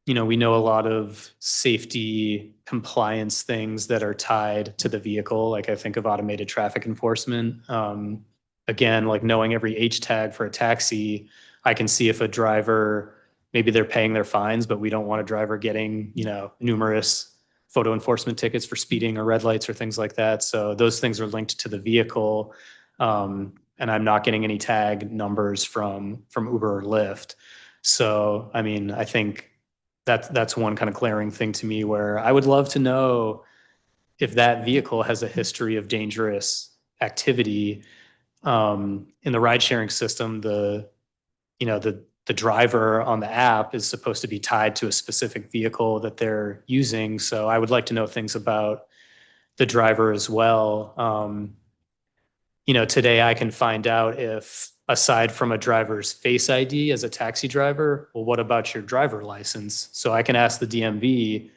We know a lot of safety compliance things that are tied to the vehicle. Like I think of automated traffic enforcement. Again, like knowing every H tag for a taxi, I can see if a driver, maybe they're paying their fines, but we don't want a driver getting, numerous photo enforcement tickets for speeding or red lights or things like that. So those things are linked to the vehicle. And I'm not getting any tag numbers from Uber or Lyft. So, I mean, I think that's one kind of glaring thing to me where I would love to know if that vehicle has a history of dangerous activity. In the ride sharing system, the driver on the app is supposed to be tied to a specific vehicle that they're using. So I would like to know things about the driver as well. Today I can find out if, aside from a driver's Face ID as a taxi driver, well, what about your driver license? So I can ask the DMV,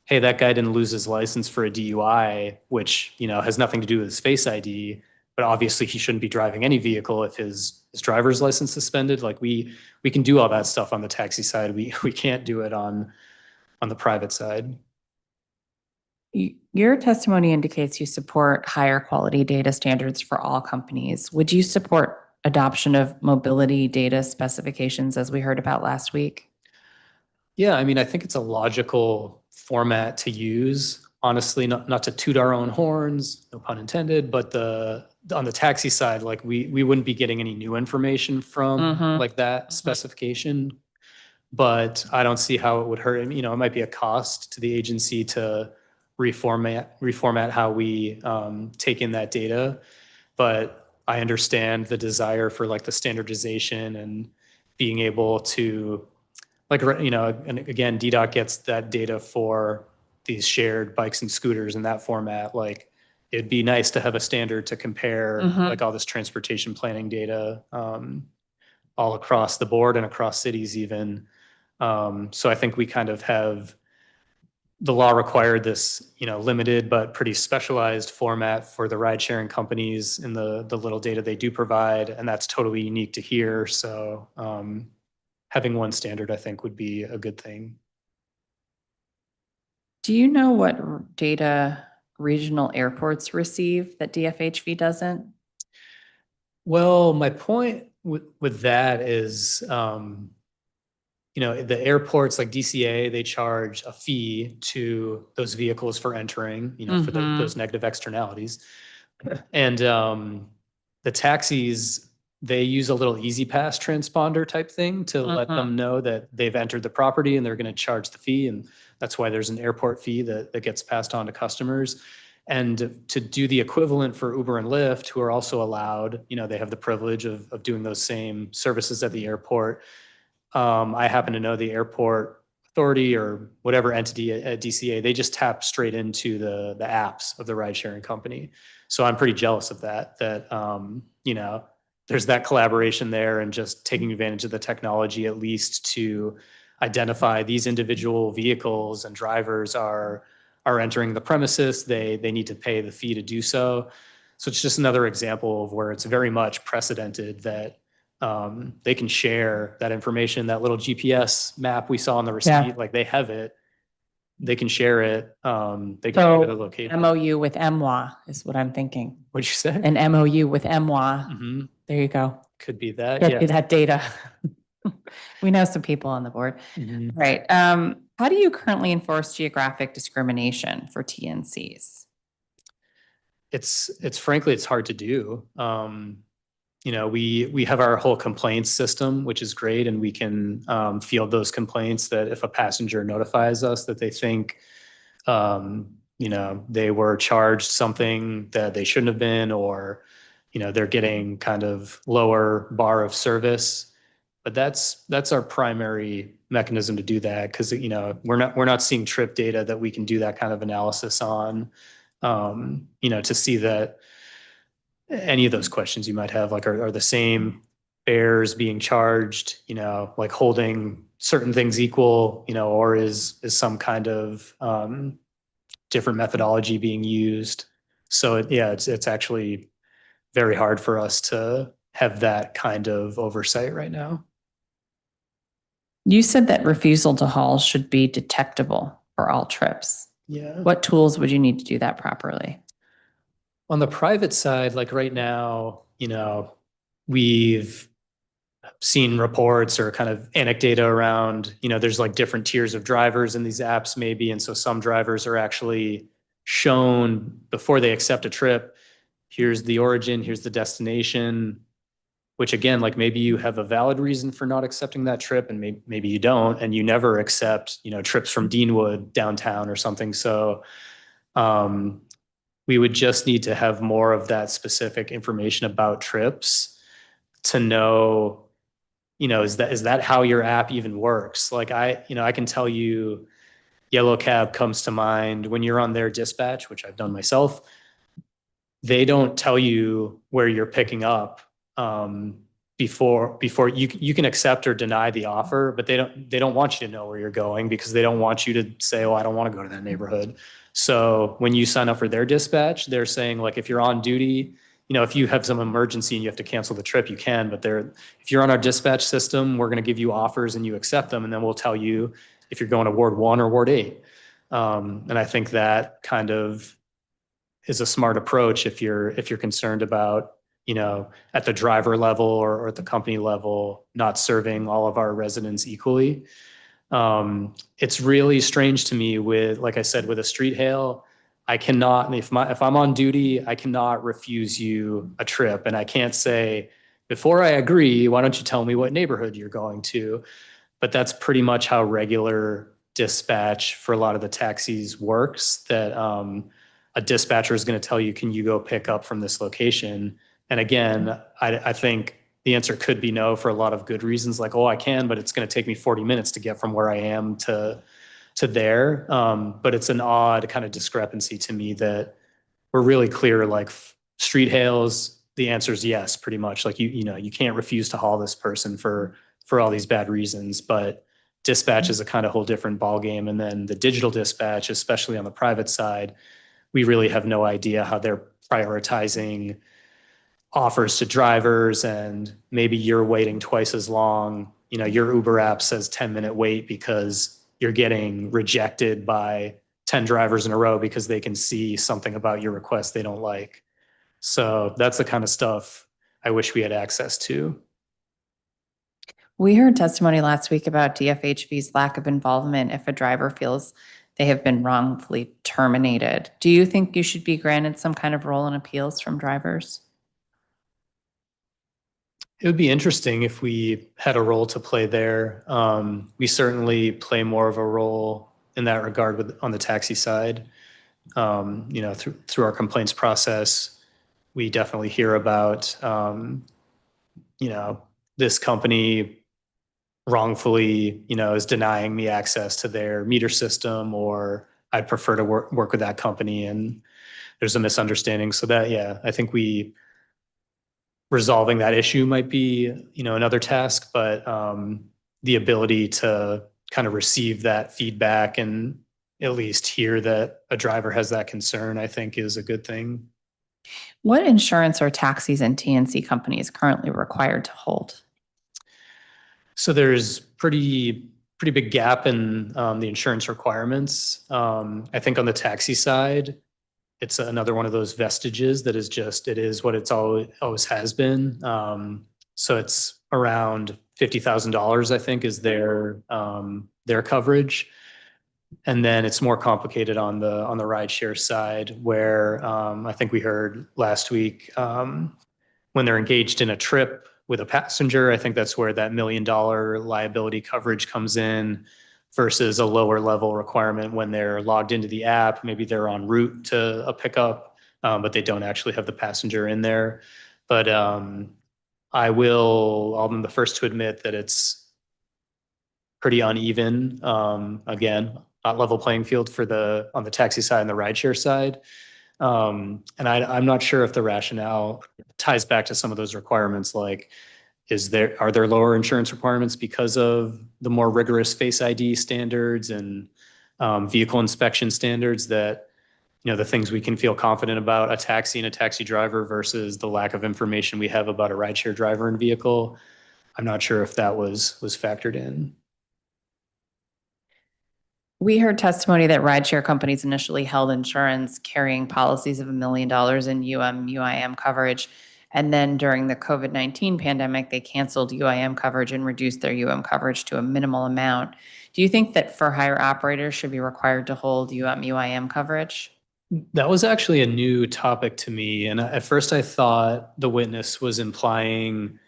hey, that guy didn't lose his license for a DUI, which, has nothing to do with his Face ID, but obviously he shouldn't be driving any vehicle if his driver's license suspended. Like we can do all that stuff on the taxi side. We can't do it on the private side. Your testimony indicates you support higher quality data standards for all companies. Would you support adoption of mobility data specifications as we heard about last week? Yeah, I mean, I think it's a logical format to use. Honestly, not to toot our own horns, no pun intended, but on the taxi side, like we wouldn't be getting any new information from like that specification. But I don't see how it would hurt. It might be a cost to the agency to reformat how we take in that data. But I understand the desire for like the standardization and being able to, like, and again, DDOT gets that data for these shared bikes and scooters in that format. Like, it'd be nice to have a standard to compare like all this transportation planning data all across the board and across cities even. So I think we kind of have the law required this, limited but pretty specialized format for the ride sharing companies in the little data they do provide, and that's totally unique to here. So having one standard, I think, would be a good thing. Do you know what data regional airports receive that DFHV doesn't? Well, my point with that is, the airports like DCA, they charge a fee to those vehicles for entering, for those negative externalities. And the taxis, they use a little Easy Pass transponder type thing to let them know that they've entered the property and they're going to charge the fee. And that's why there's an airport fee that gets passed on to customers. And to do the equivalent for Uber and Lyft, who are also allowed, they have the privilege of doing those same services at the airport. I happen to know the airport authority or whatever entity at DCA, they just tap straight into the apps of the ride sharing company. So I'm pretty jealous of that, there's that collaboration there and just taking advantage of the technology, at least to identify these individual vehicles and drivers are entering the premises. They need to pay the fee to do so. So it's just another example of where it's very much precedented that they can share that information, that little GPS map we saw on the receipt, like they have it, they can share it. They can share the So location. MOU with MWA is what I'm thinking. What'd you say? An MOU with MWA. Mhm. There you go. Could be that, Get yeah. you that data. We know some people on the board. Mhm. Right. How do you currently enforce geographic discrimination for TNCs? It's frankly, it's hard to do. We have our whole complaints system, which is great, and we can field those complaints that if a passenger notifies us that they think, they were charged something that they shouldn't have been, or, they're getting kind of lower bar of service. But that's our primary mechanism to do that because, we're not seeing trip data that we can do that kind of analysis on, to see that any of those questions you might have, like are the same fares being charged, like holding certain things equal, or is some kind of different methodology being used. So it's actually very hard for us to have that kind of oversight right now. You said that refusal to haul should be detectable for all trips. Yeah. What tools would you need to do that properly? On the private side, like right now, we've seen reports or kind of anecdata around, there's like different tiers of drivers in these apps maybe. And so some drivers are actually shown before they accept a trip, here's the origin, here's the destination, which again, like maybe you have a valid reason for not accepting that trip and maybe you don't, and you never accept, trips from Deanwood downtown or something. So we would just need to have more of that specific information about trips to know, is that how your app even works? Like I can tell you Yellow Cab comes to mind when you're on their dispatch, which I've done myself. They don't tell you where you're picking up before you can accept or deny the offer, but they don't want you to know where you're going because they don't want you to say, oh, I don't want to go to that neighborhood. So when you sign up for their dispatch, they're saying like if you're on duty, if you have some emergency and you have to cancel the trip, you can, but if you're on our dispatch system, we're going to give you offers and you accept them, and then we'll tell you if you're going to Ward 1 or Ward 8. And I think that kind of is a smart approach if you're concerned about, at the driver level or at the company level, not serving all of our residents equally. It's really strange to me with, like I said, with a street hail, I cannot, if I'm on duty, I cannot refuse you a trip. And I can't say, before I agree, why don't you tell me what neighborhood you're going to? But that's pretty much how regular dispatch for a lot of the taxis works, that a dispatcher is going to tell you, can you go pick up from this location? And again, I think the answer could be no for a lot of good reasons, like, oh, I can, but it's going to take me 40 minutes to get from where I am to there. But it's an odd kind of discrepancy to me that we're really clear, like street hails, the answer is yes, pretty much. Like you can't refuse to haul this person for all these bad reasons. But dispatch is a kind of whole different ballgame. And then the digital dispatch, especially on the private side, we really have no idea how they're prioritizing offers to drivers, and maybe you're waiting twice as long. Your Uber app says 10-minute wait because you're getting rejected by 10 drivers in a row because they can see something about your request they don't like. So that's the kind of stuff I wish we had access to. We heard testimony last week about DFHV's lack of involvement if a driver feels they have been wrongfully terminated. Do you think you should be granted some kind of role in appeals from drivers? It would be interesting if we had a role to play there. We certainly play more of a role in that regard on the taxi side. Through our complaints process, we definitely hear about, this company wrongfully, is denying me access to their meter system, or I'd prefer to work with that company, and there's a misunderstanding. So that, yeah, I think resolving that issue might be, another task, but the ability to kind of receive that feedback and at least hear that a driver has that concern, I think is a good thing. What insurance are taxis and TNC companies currently required to hold? So there's pretty big gap in the insurance requirements. I think on the taxi side, it's another one of those vestiges that it is what it's always has been. So it's around $50,000, I think, is their coverage. And then it's more complicated on the rideshare side, where I think we heard last week, when they're engaged in a trip with a passenger, I think that's where that $1 million liability coverage comes in, versus a lower level requirement when they're logged into the app. Maybe they're en route to a pickup, but they don't actually have the passenger in there. But I'm the first to admit that it's pretty uneven. Again, not level playing field on the taxi side and the rideshare side. And I'm not sure if the rationale ties back to some of those requirements, like, are there lower insurance requirements because of the more rigorous Face ID standards and vehicle inspection standards, that, the things we can feel confident about a taxi and a taxi driver versus the lack of information we have about a rideshare driver and vehicle? I'm not sure if that was factored in. We heard testimony that rideshare companies initially held insurance carrying policies of $1 million in UM/UIM coverage. And then during the COVID-19 pandemic, they canceled UIM coverage and reduced their coverage to a minimal amount. Do you think that for-hire operators should be required to hold UM/UIM coverage? That was actually a new topic to me. And at first I thought the witness was implying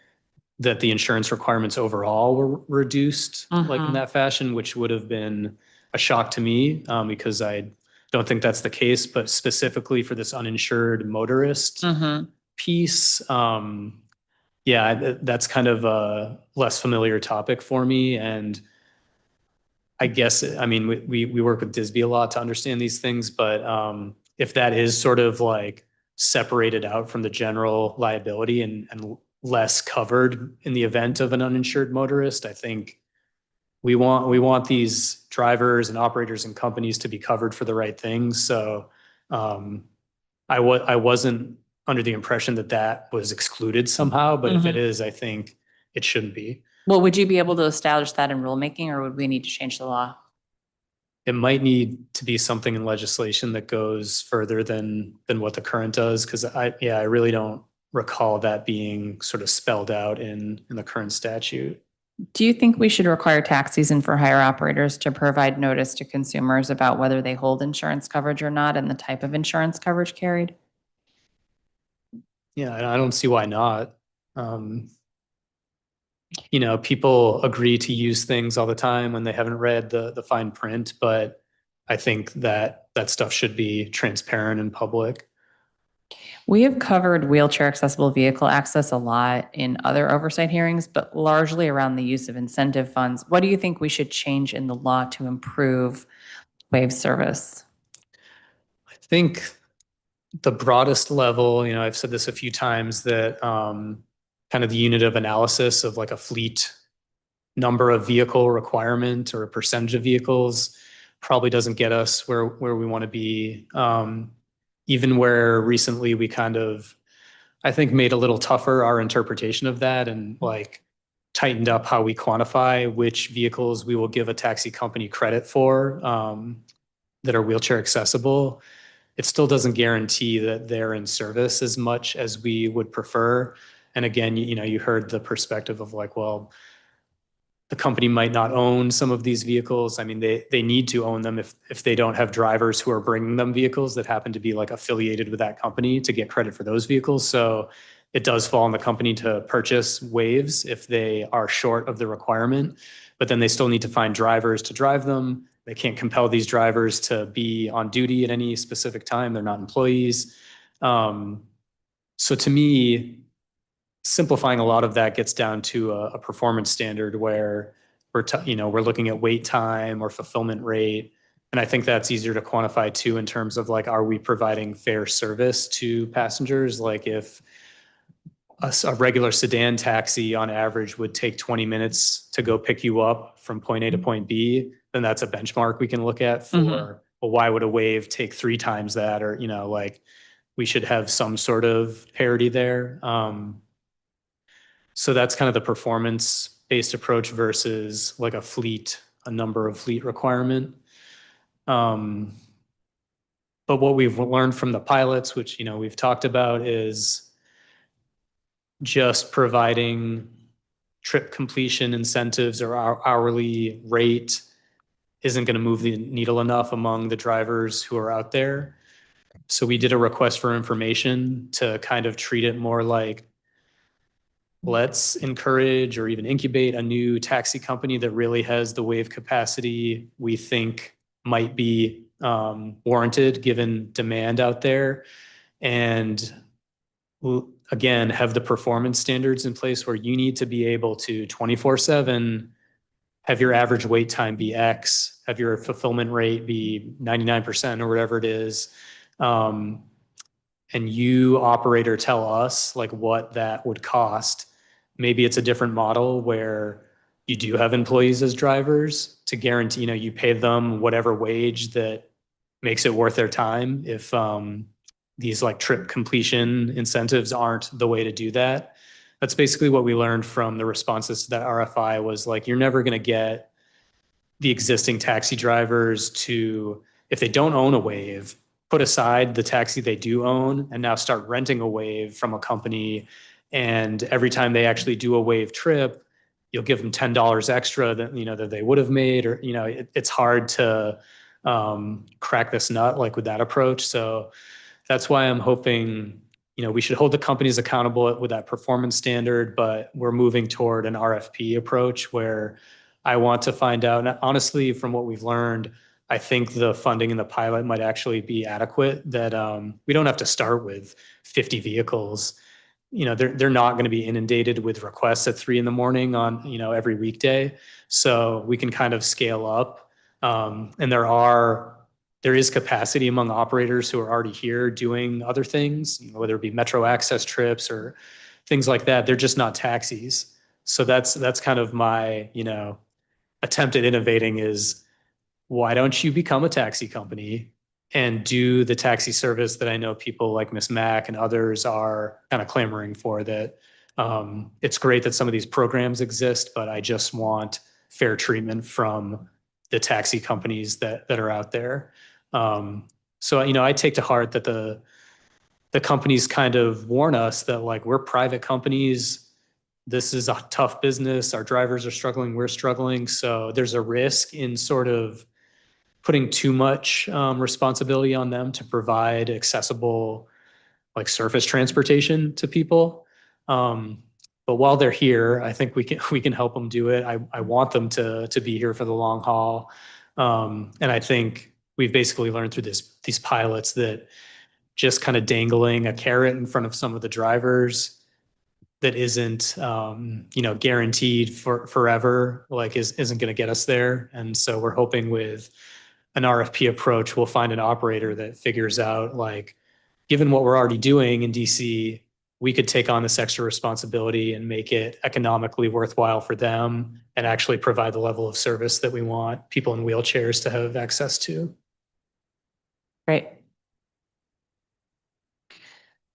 that the insurance requirements overall were reduced like in that fashion, which would have been a shock to me, because I don't think that's the case. But specifically for this uninsured motorist piece, that's kind of a less familiar topic for me. And I guess, I mean, we work with DSB a lot to understand these things, but if that is sort of like separated out from the general liability and less covered in the event of an uninsured motorist, I think we want these drivers and operators and companies to be covered for the right things. So I wasn't under the impression that was excluded somehow, but if it is, I think it shouldn't be. Well, would you be able to establish that in rulemaking, or would we need to change the law? It might need to be something in legislation that goes further than what the current does, because I really don't recall that being sort of spelled out in the current statute. Do you think we should require taxis and for-hire operators to provide notice to consumers about whether they hold insurance coverage or not, and the type of insurance coverage carried? Yeah, I don't see why not. People agree to use things all the time when they haven't read the fine print, but I think that stuff should be transparent and public. We have covered wheelchair accessible vehicle access a lot in other oversight hearings, but largely around the use of incentive funds. What do you think we should change in the law to improve wave service? I think the broadest level, I've said this a few times, that kind of the unit of analysis of like a fleet number of vehicle requirement or a percentage of vehicles probably doesn't get us where we want to be. Even where recently we kind of, I think, made a little tougher our interpretation of that and like tightened up how we quantify which vehicles we will give a taxi company credit for that are wheelchair accessible. It still doesn't guarantee that they're in service as much as we would prefer. And again, you know, you heard the perspective of like, well, the company might not own some of these vehicles. I mean, they need to own them if they don't have drivers who are bringing them vehicles that happen to be like affiliated with that company to get credit for those vehicles. So it does fall on the company to purchase waves if they are short of the requirement, but then they still need to find drivers to drive them. They can't compel these drivers to be on duty at any specific time. They're not employees. So to me, simplifying a lot of that gets down to a performance standard where we're looking at wait time or fulfillment rate. And I think that's easier to quantify too in terms of like, are we providing fair service to passengers? Like if a regular sedan taxi on average would take 20 minutes to go pick you up from point A to point B, then that's a benchmark we can look at for, well, why would a wave take 3 times that? Or, you know, like we should have some sort of parity there. So that's kind of the performance-based approach versus like a number of fleet requirement. But what we've learned from the pilots, which, you know, we've talked about, is just providing trip completion incentives or hourly rate isn't going to move the needle enough among the drivers who are out there. So we did a request for information to kind of treat it more like, let's encourage or even incubate a new taxi company that really has the wave capacity we think might be warranted given demand out there. And again, have the performance standards in place where you need to be able to 24/7 have your average wait time be X, have your fulfillment rate be 99% or whatever it is. And you, operator, tell us like what that would cost. Maybe it's a different model where you do have employees as drivers to guarantee, you know, you pay them whatever wage that makes it worth their time. If these like trip completion incentives aren't the way to do that. That's basically what we learned from the responses to that RFI was like, you're never going to get the existing taxi drivers to, if they don't own a wave, put aside the taxi they do own and now start renting a wave from a company. And every time they actually do a wave trip, you'll give them $10 extra that, you know, that they would have made, or, you know, it's hard to crack this nut like with that approach. So that's why I'm hoping, you know, we should hold the companies accountable with that performance standard, but we're moving toward an RFP approach where I want to find out, and honestly, from what we've learned, I think the funding in the pilot might actually be adequate, that we don't have to start with 50 vehicles. You know, they're not going to be inundated with requests at 3 a.m. on, you know, every weekday. So we can kind of scale up. And there is capacity among operators who are already here doing other things, you know, whether it be metro access trips or things like that. They're just not taxis. So that's kind of my, you know, attempt at innovating is, why don't you become a taxi company and do the taxi service that I know people like Miss Mac and others are kind of clamoring for? That it's great that some of these programs exist, but I just want fair treatment from the taxi companies that are out there. So, you know, I take to heart that the companies kind of warn us that like, we're private companies. This is a tough business. Our drivers are struggling. We're struggling. So there's a risk in sort of putting too much responsibility on them to provide accessible like surface transportation to people. But while they're here, I think we can help them do it. I want them to be here for the long haul. And I think we've basically learned through these pilots that just kind of dangling a carrot in front of some of the drivers that isn't, you know, guaranteed for forever, like isn't going to get us there. And so we're hoping with an RFP approach, we'll find an operator that figures out, like, given what we're already doing in DC, we could take on this extra responsibility and make it economically worthwhile for them and actually provide the level of service that we want people in wheelchairs to have access to. Great.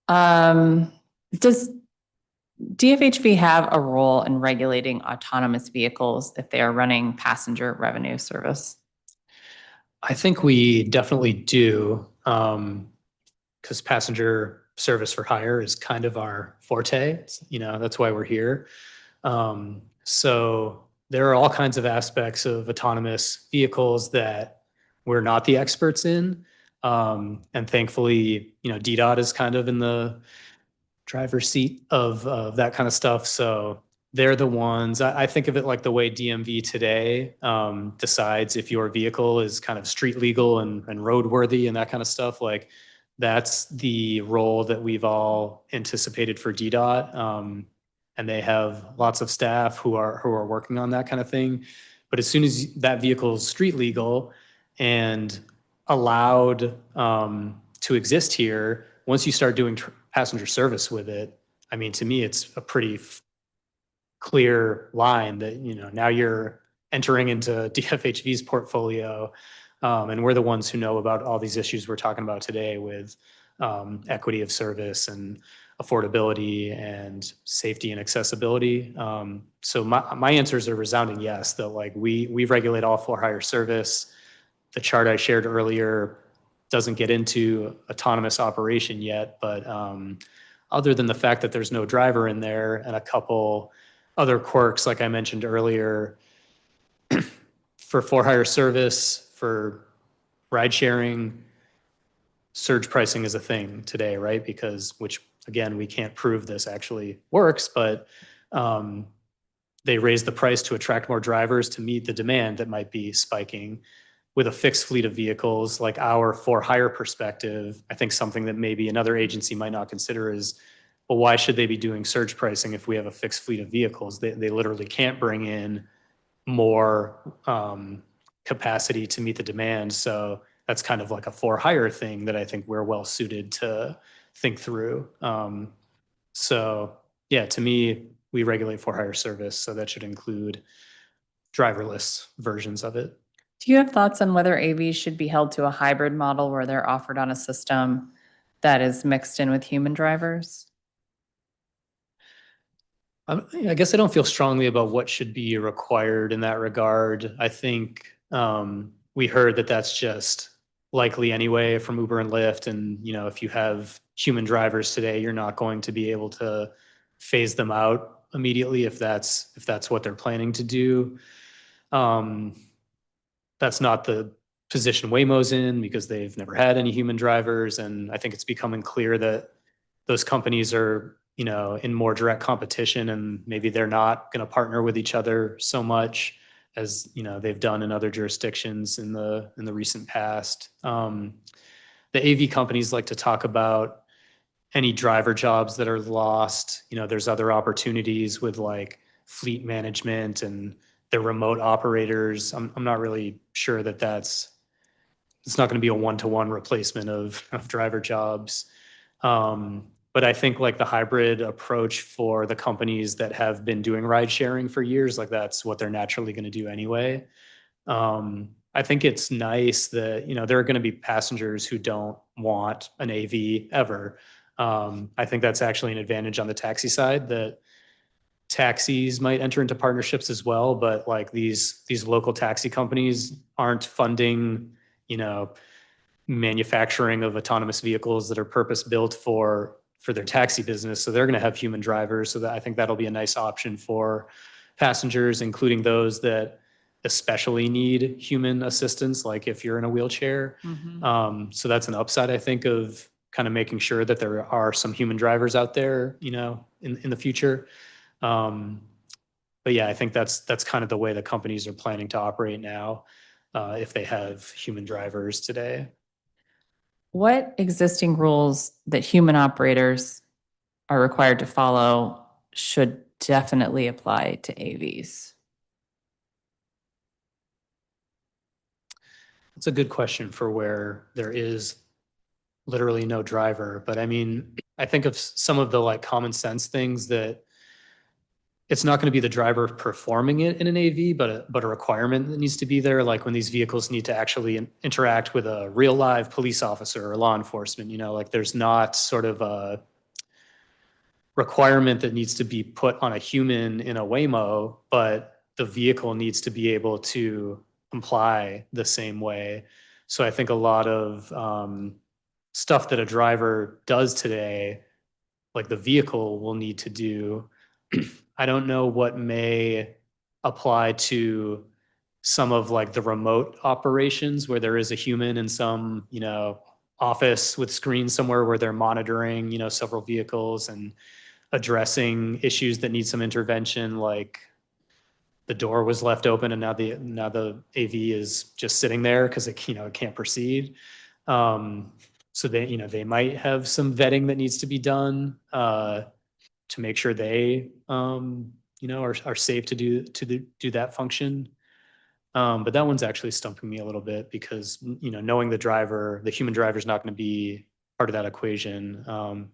Does DFHV have a role in regulating autonomous vehicles if they are running passenger revenue service? I think we definitely do, because passenger service for hire is kind of our forte. That's why we're here. So there are all kinds of aspects of autonomous vehicles that we're not the experts in. And thankfully, DDOT is kind of in the driver's seat of that kind of stuff. So they're the ones, I think of it like the way DMV today decides if your vehicle is kind of street legal and roadworthy and that kind of stuff. Like that's the role that we've all anticipated for DDOT. And they have lots of staff who are working on that kind of thing. But as soon as that vehicle is street legal and allowed to exist here, once you start doing passenger service with it, I mean, to me, it's a pretty clear line that, now you're entering into DFHV's portfolio. And we're the ones who know about all these issues we're talking about today with equity of service and affordability and safety and accessibility. So my answers are resounding yes, that like we regulate all for-hire service. The chart I shared earlier doesn't get into autonomous operation yet, but other than the fact that there's no driver in there and a couple other quirks, like I mentioned earlier, for for-hire service, for ride sharing, surge pricing is a thing today, right? Which again, we can't prove this actually works, but they raise the price to attract more drivers to meet the demand that might be spiking. With a fixed fleet of vehicles, like our for-hire perspective, I think something that maybe another agency might not consider is, well, why should they be doing surge pricing if we have a fixed fleet of vehicles? They literally can't bring in more capacity to meet the demand. So that's kind of like a for-hire thing that I think we're well suited to think through. So yeah, to me, we regulate for-hire service, so that should include driverless versions of it. Do you have thoughts on whether AVs should be held to a hybrid model where they're offered on a system that is mixed in with human drivers? I guess I don't feel strongly about what should be required in that regard. I think we heard that that's just likely anyway from Uber and Lyft. And, if you have human drivers today, you're not going to be able to phase them out immediately if that's what they're planning to do. That's not the position Waymo's in because they've never had any human drivers. And I think it's becoming clear that those companies are, in more direct competition, and maybe they're not going to partner with each other so much as, they've done in other jurisdictions in the recent past. The AV companies like to talk about any driver jobs that are lost. There's other opportunities with like fleet management and the remote operators. I'm not really sure that it's not going to be a one-to-one replacement of driver jobs. But I think like the hybrid approach for the companies that have been doing ride sharing for years, like that's what they're naturally going to do anyway. I think it's nice that, there are going to be passengers who don't want an AV ever. I think that's actually an advantage on the taxi side, that taxis might enter into partnerships as well, but like these local taxi companies aren't funding, manufacturing of autonomous vehicles that are purpose built for their taxi business. So they're going to have human drivers. So that I think that'll be a nice option for passengers, including those that especially need human assistance, like if you're in a wheelchair. So that's an upside, I think, of kind of making sure that there are some human drivers out there, in the future. But yeah, I think that's kind of the way the companies are planning to operate now, if they have human drivers today. What existing rules that human operators are required to follow should definitely apply to AVs? That's a good question for where there is literally no driver. But I mean, I think of some of the like common sense things that it's not going to be the driver performing it in an AV, but a requirement that needs to be there. Like when these vehicles need to actually interact with a real live police officer or law enforcement, like there's not sort of a requirement that needs to be put on a human in a Waymo, but the vehicle needs to be able to comply the same way. So I think a lot of stuff that a driver does today, like the vehicle will need to do. I don't know what may apply to some of like the remote operations where there is a human in some, office with screens somewhere where they're monitoring, several vehicles and addressing issues that need some intervention, like the door was left open and now the AV is just sitting there because it can't proceed. So they might have some vetting that needs to be done to make sure they are safe to do that function. But that one's actually stumping me a little bit because knowing the human driver is not going to be part of that equation.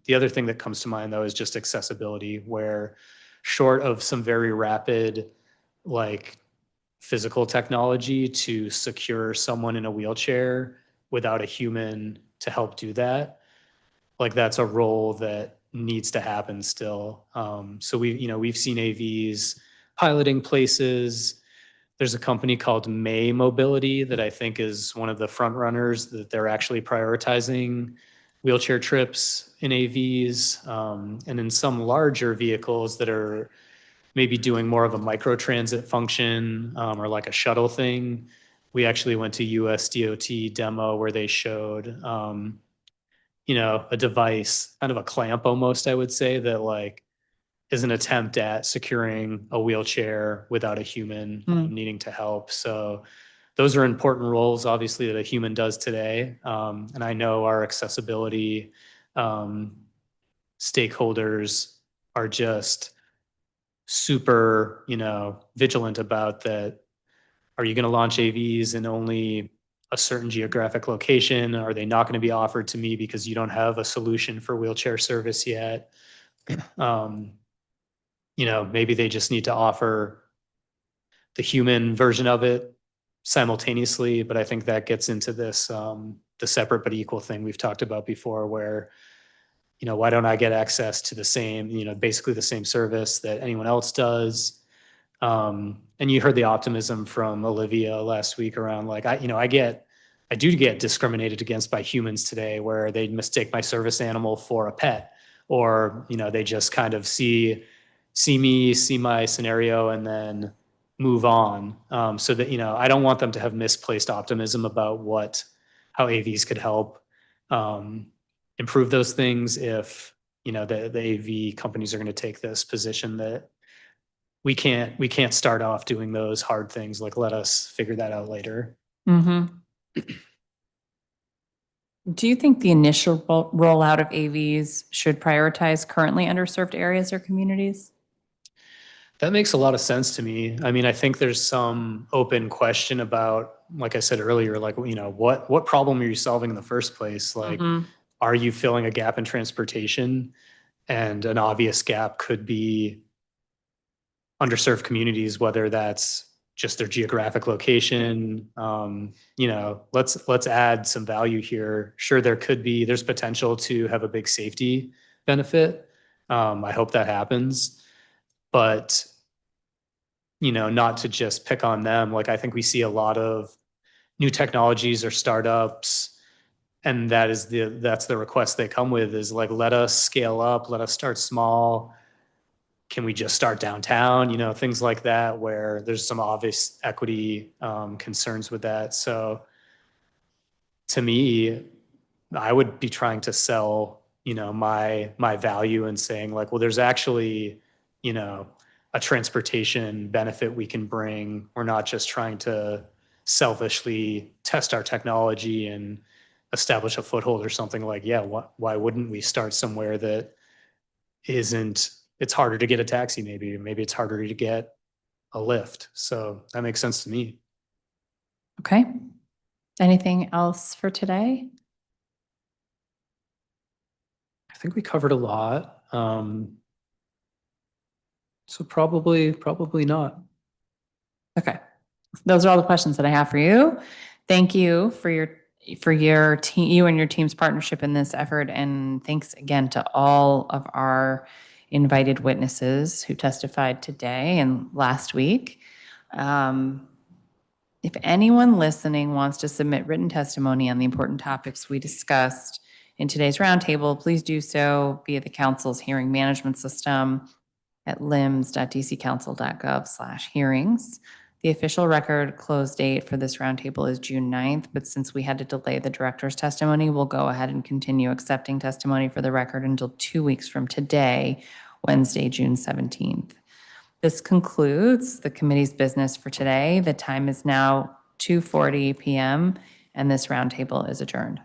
The other thing that comes to mind though is just accessibility, where short of some very rapid like physical technology to secure someone in a wheelchair without a human to help do that, like that's a role that needs to happen still. So we've seen AVs piloting places. There's a company called May Mobility that I think is one of the front runners that they're actually prioritizing wheelchair trips in AVs, and in some larger vehicles that are maybe doing more of a microtransit function, or like a shuttle thing. We actually went to US DOT demo where they showed a device, kind of a clamp almost, I would say, that like is an attempt at securing a wheelchair without a human needing to help. So those are important roles, obviously, that a human does today. And I know our accessibility stakeholders are just super, vigilant about that. Are you going to launch AVs in only a certain geographic location? Are they not going to be offered to me because you don't have a solution for wheelchair service yet? Maybe they just need to offer the human version of it simultaneously, but I think that gets into this, the separate but equal thing we've talked about before, where, why don't I get access to the same, basically the same service that anyone else does? And you heard the optimism from Olivia last week around like, I do get discriminated against by humans today where they mistake my service animal for a pet, or, they just kind of see me, see my scenario and then move on. So that, I don't want them to have misplaced optimism about how AVs could help improve those things if, the AV companies are going to take this position that we can't start off doing those hard things. Like, let us figure that out later. Mm-hmm. Do you think the initial rollout of AVs should prioritize currently underserved areas or communities? That makes a lot of sense to me. I mean, I think there's some open question about, like I said earlier, like, what problem are you solving in the first place? Like, are you filling a gap in transportation? And an obvious gap could be underserved communities, whether that's just their geographic location. Let's add some value here. Sure, there's potential to have a big safety benefit. I hope that happens, but not to just pick on them. Like, I think we see a lot of new technologies or startups, and that's the request they come with, is like, let us scale up, let us start small. Can we just start downtown? Things like that, where there's some obvious equity concerns with that. So to me, I would be trying to sell, my value and saying like, well, there's actually, a transportation benefit we can bring. We're not just trying to selfishly test our technology and establish a foothold or something. Like, yeah, why wouldn't we start somewhere that it's harder to get a taxi, maybe it's harder to get a lift. So that makes sense to me. Okay. Anything else for today? I think we covered a lot. So probably not. Okay. Those are all the questions that I have for you. Thank you for your team, you and your team's partnership in this effort. And thanks again to all of our invited witnesses who testified today and last week. If anyone listening wants to submit written testimony on the important topics we discussed in today's roundtable, please do so via the council's hearing management system at lims.dccouncil.gov/hearings. The official record close date for this roundtable is June 9th, but since we had to delay the director's testimony, we'll go ahead and continue accepting testimony for the record until 2 weeks from today, Wednesday, June 17th. This concludes the committee's business for today. The time is now 2:40 p.m. and this roundtable is adjourned.